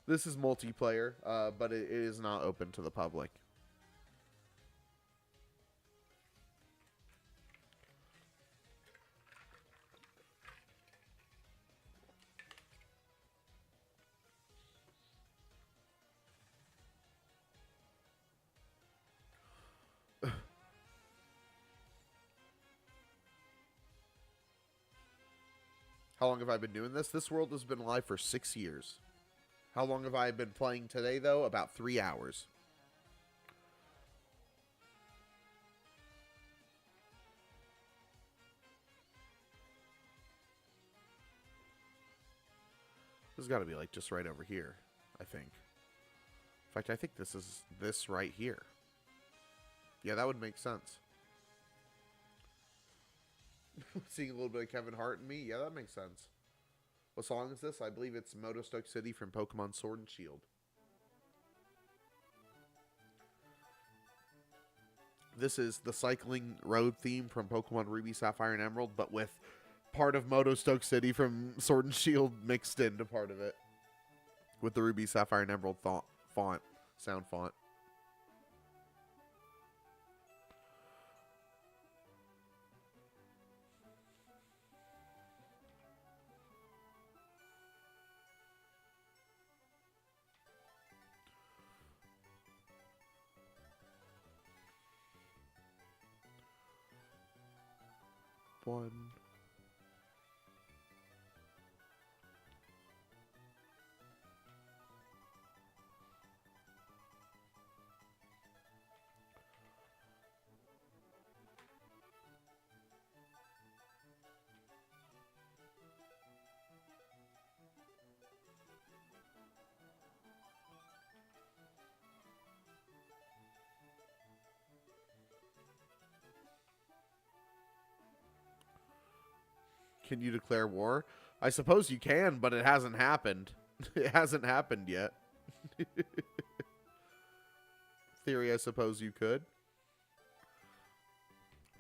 This is multiplayer, but it is not open to the public. How long have I been doing this? This world has been alive for 6 years. How long have I been playing today, though? About 3 hours. This has got to be like just right over here, I think. In fact, I think this is this right here. Yeah, that would make sense. Seeing a little bit of Kevin Hart in me? Yeah, that makes sense. What song is this? I believe it's Motostoke City from Pokemon Sword and Shield. This is the cycling road theme from Pokemon Ruby, Sapphire, and Emerald, but with part of Motostoke City from Sword and Shield mixed into part of it. With the Ruby, Sapphire, and Emerald sound font. One. Can you declare war? I suppose you can, but it hasn't happened. It hasn't happened yet. Theory, I suppose you could.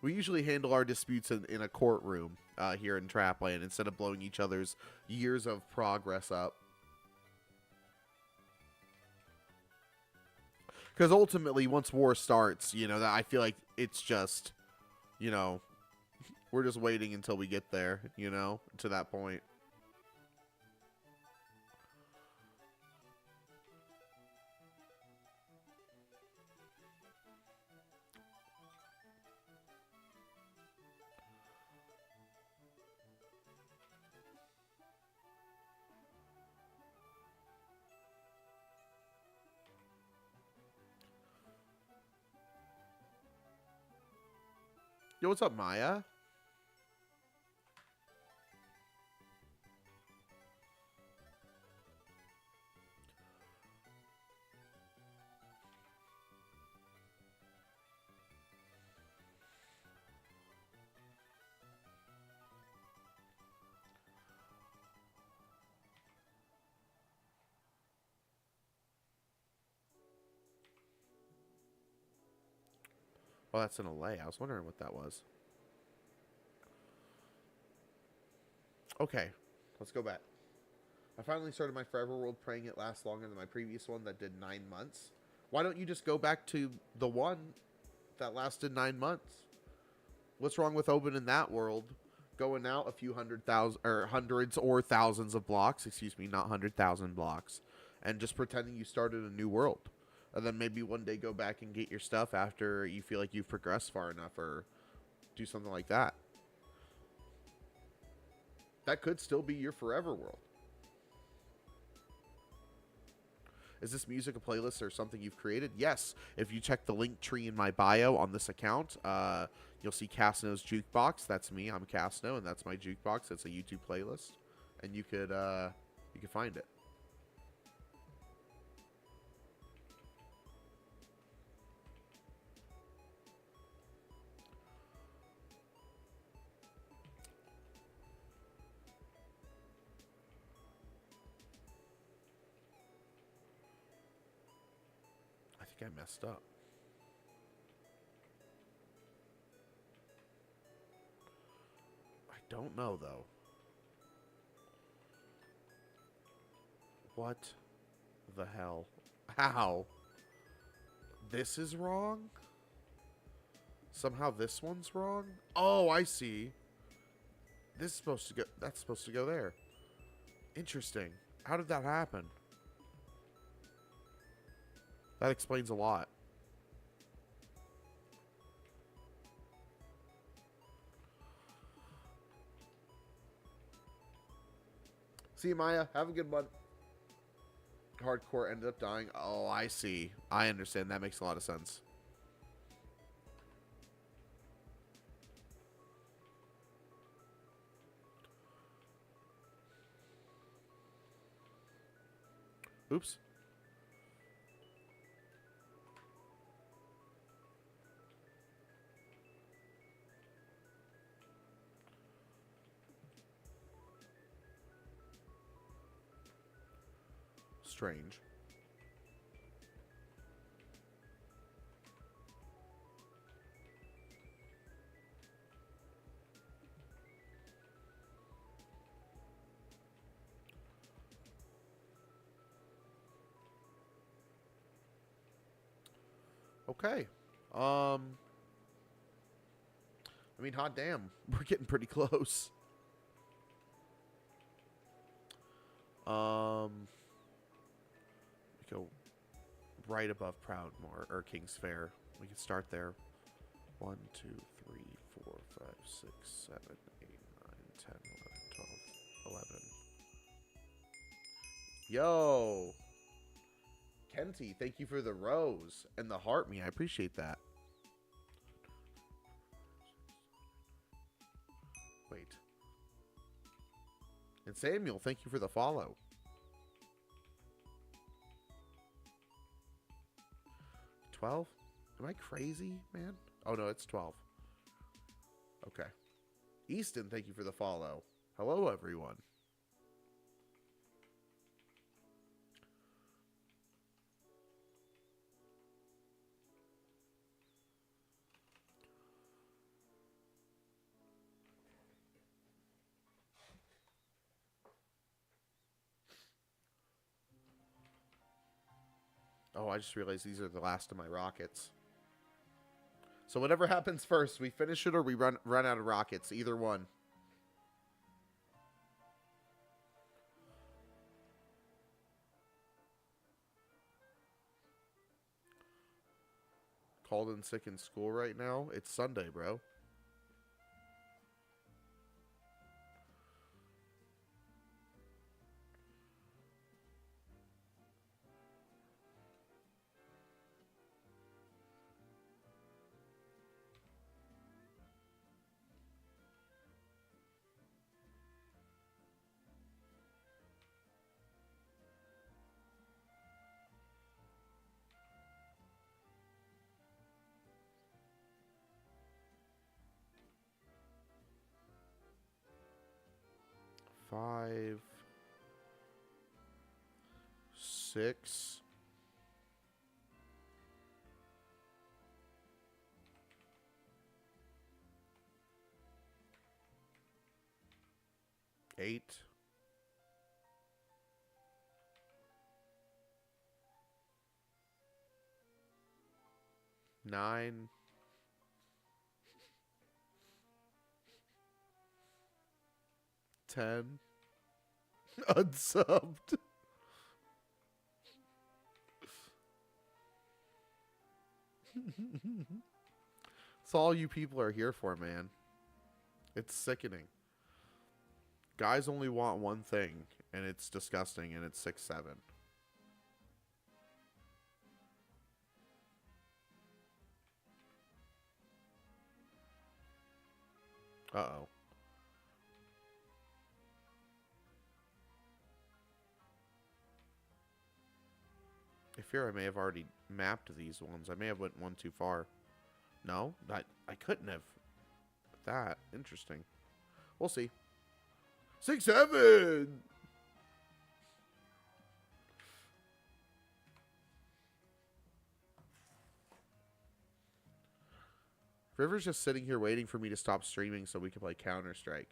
We usually handle our disputes in a courtroom here in Trapland instead of blowing each other's years of progress up. Because ultimately, once war starts, you know, I feel like it's just, you know, we're just waiting until we get there, you know, to that point. Yo, what's up, Maya? Oh, that's in LA. I was wondering what that was. Okay, let's go back. I finally started my Forever World praying it lasts longer than my previous one that did 9 months. Why don't you just go back to the one that lasted 9 months? What's wrong with opening that world, going out a few hundreds or thousands of blocks, excuse me, not 100,000 blocks, and just pretending you started a new world? And then maybe one day go back and get your stuff after you feel like you've progressed far enough, or do something like that. That could still be your forever world. Is this music a playlist or something you've created? Yes. If you check the link tree in my bio on this account, you'll see Casno's Jukebox. That's me. I'm Casno, and that's my jukebox. It's a YouTube playlist. and you could find it. I think I messed up. I don't know though. What the hell? How? This is wrong? Somehow this one's wrong? Oh, I see. This is supposed to go... That's supposed to go there. Interesting. How did that happen? That explains a lot. See you, Maya. Have a good one. Hardcore ended up dying. Oh, I see. I understand. That makes a lot of sense. Oops. Strange. Okay. I mean, hot damn. We're getting pretty close. We go right above Proudmoore or King's Fair. We can start there. 1, 2, 3, 4, 5, 6, 7, 8, 9, 10, 11, 12, 11. Yo! Kenty, thank you for the rose and the heart me. I appreciate that. Wait. And Samuel, thank you for the follow. 12? Am I crazy, man? Oh, no, it's 12. Okay. Easton, thank you for the follow. Hello, everyone. Oh, I just realized these are the last of my rockets. So whatever happens first, we finish it or we run out of rockets. Either one. Called in sick in school right now. It's Sunday, bro. Five, 6. Eight. 9. 10. Unsubbed. It's all you people are here for, man. It's sickening. Guys only want one thing, and it's disgusting, and it's 6, 7. Uh-oh. fear I may have already mapped these ones. I may have went one too far. No, I couldn't have. That interesting. We'll see. 6-7. River's just sitting here waiting for me to stop streaming so we can play Counter-Strike.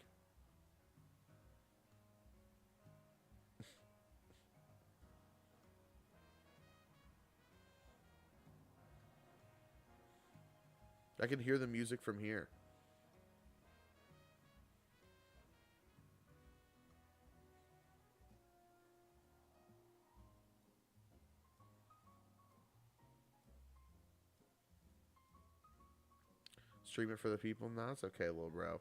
I can hear the music from here. Stream it for the people? No, it's okay, little bro.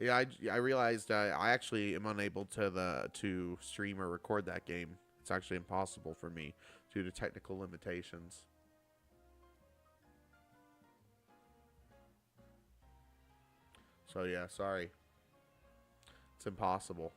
Yeah, I realized I actually am unable to stream or record that game. It's actually impossible for me due to technical limitations. So yeah, sorry. It's impossible.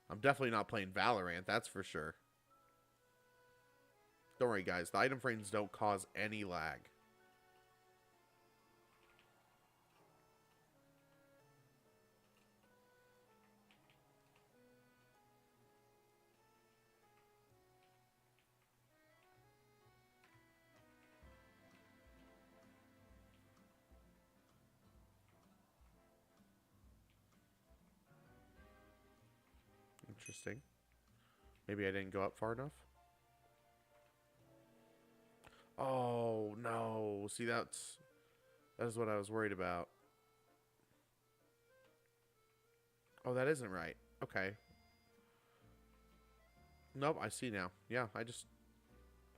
I'm definitely not playing Valorant, that's for sure. Don't worry, guys. The item frames don't cause any lag. Interesting. Maybe I didn't go up far enough. Oh, no. See, that is what I was worried about. Oh, that isn't right. Okay. Nope, I see now. Yeah, I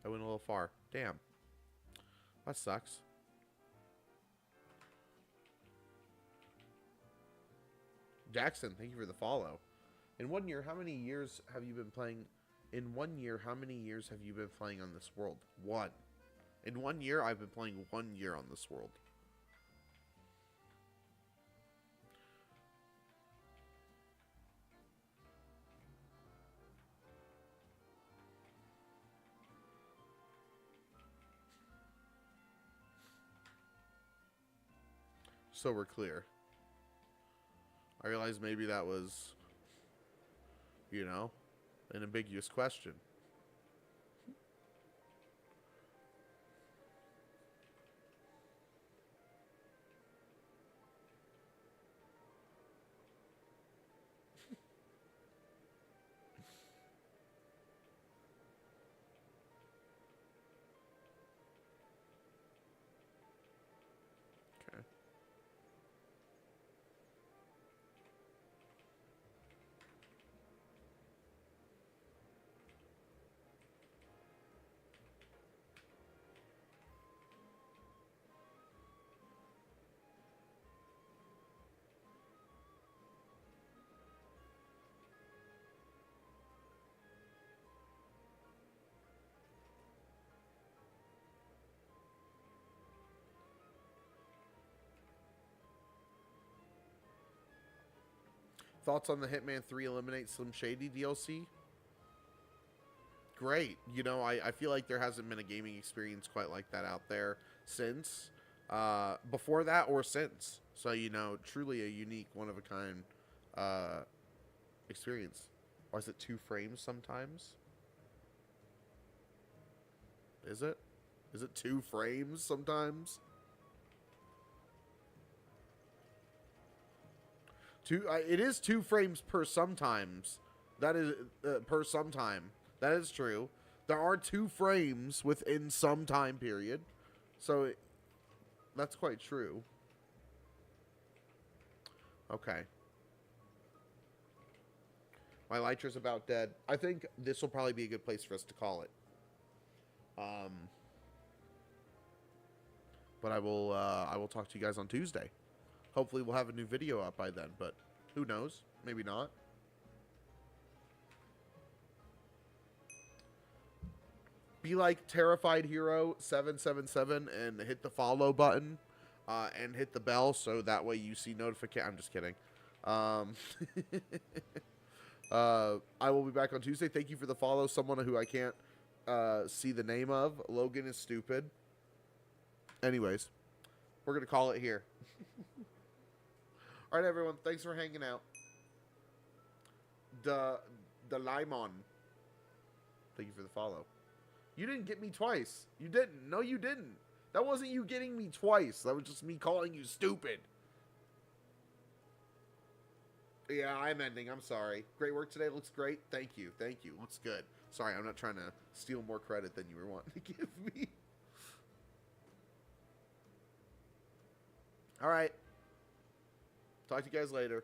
went a little far. Damn. That sucks. Jackson, thank you for the follow. In 1 year, how many years have you been playing? In 1 year, how many years have you been playing on this world? 1. In 1 year, I've been playing 1 year on this world. So we're clear. I realized maybe that was, you know, an ambiguous question. Okay. Thoughts on the Hitman 3 Eliminate Slim Shady DLC? Great. You know, I feel like there hasn't been a gaming experience quite like that out there since. Before that or since. So, you know, truly a unique, one-of-a-kind experience. Or is it 2 frames sometimes? Is it? Is it 2 frames sometimes? It is 2 frames per sometimes. That is per sometime. That is true. There are 2 frames within some time period. So that's quite true. Okay. My Elytra's about dead. I think this will probably be a good place for us to call it. But I will talk to you guys on Tuesday. Hopefully we'll have a new video up by then, but who knows? Maybe not. Be like Terrified Hero 777 and hit the follow button and hit the bell so that way you see notification. I'm just kidding. I will be back on Tuesday. Thank you for the follow. Someone who I can't see the name of. Logan is stupid. Anyways, we're going to call it here. All right, everyone. Thanks for hanging out. The Limon. Thank you for the follow. You didn't get me twice. You didn't. No, you didn't. That wasn't you getting me twice. That was just me calling you stupid. Yeah, I'm ending. I'm sorry. Great work today. Looks great. Thank you. Thank you. Looks good. Sorry, I'm not trying to steal more credit than you were wanting to give me. All right. Talk to you guys later.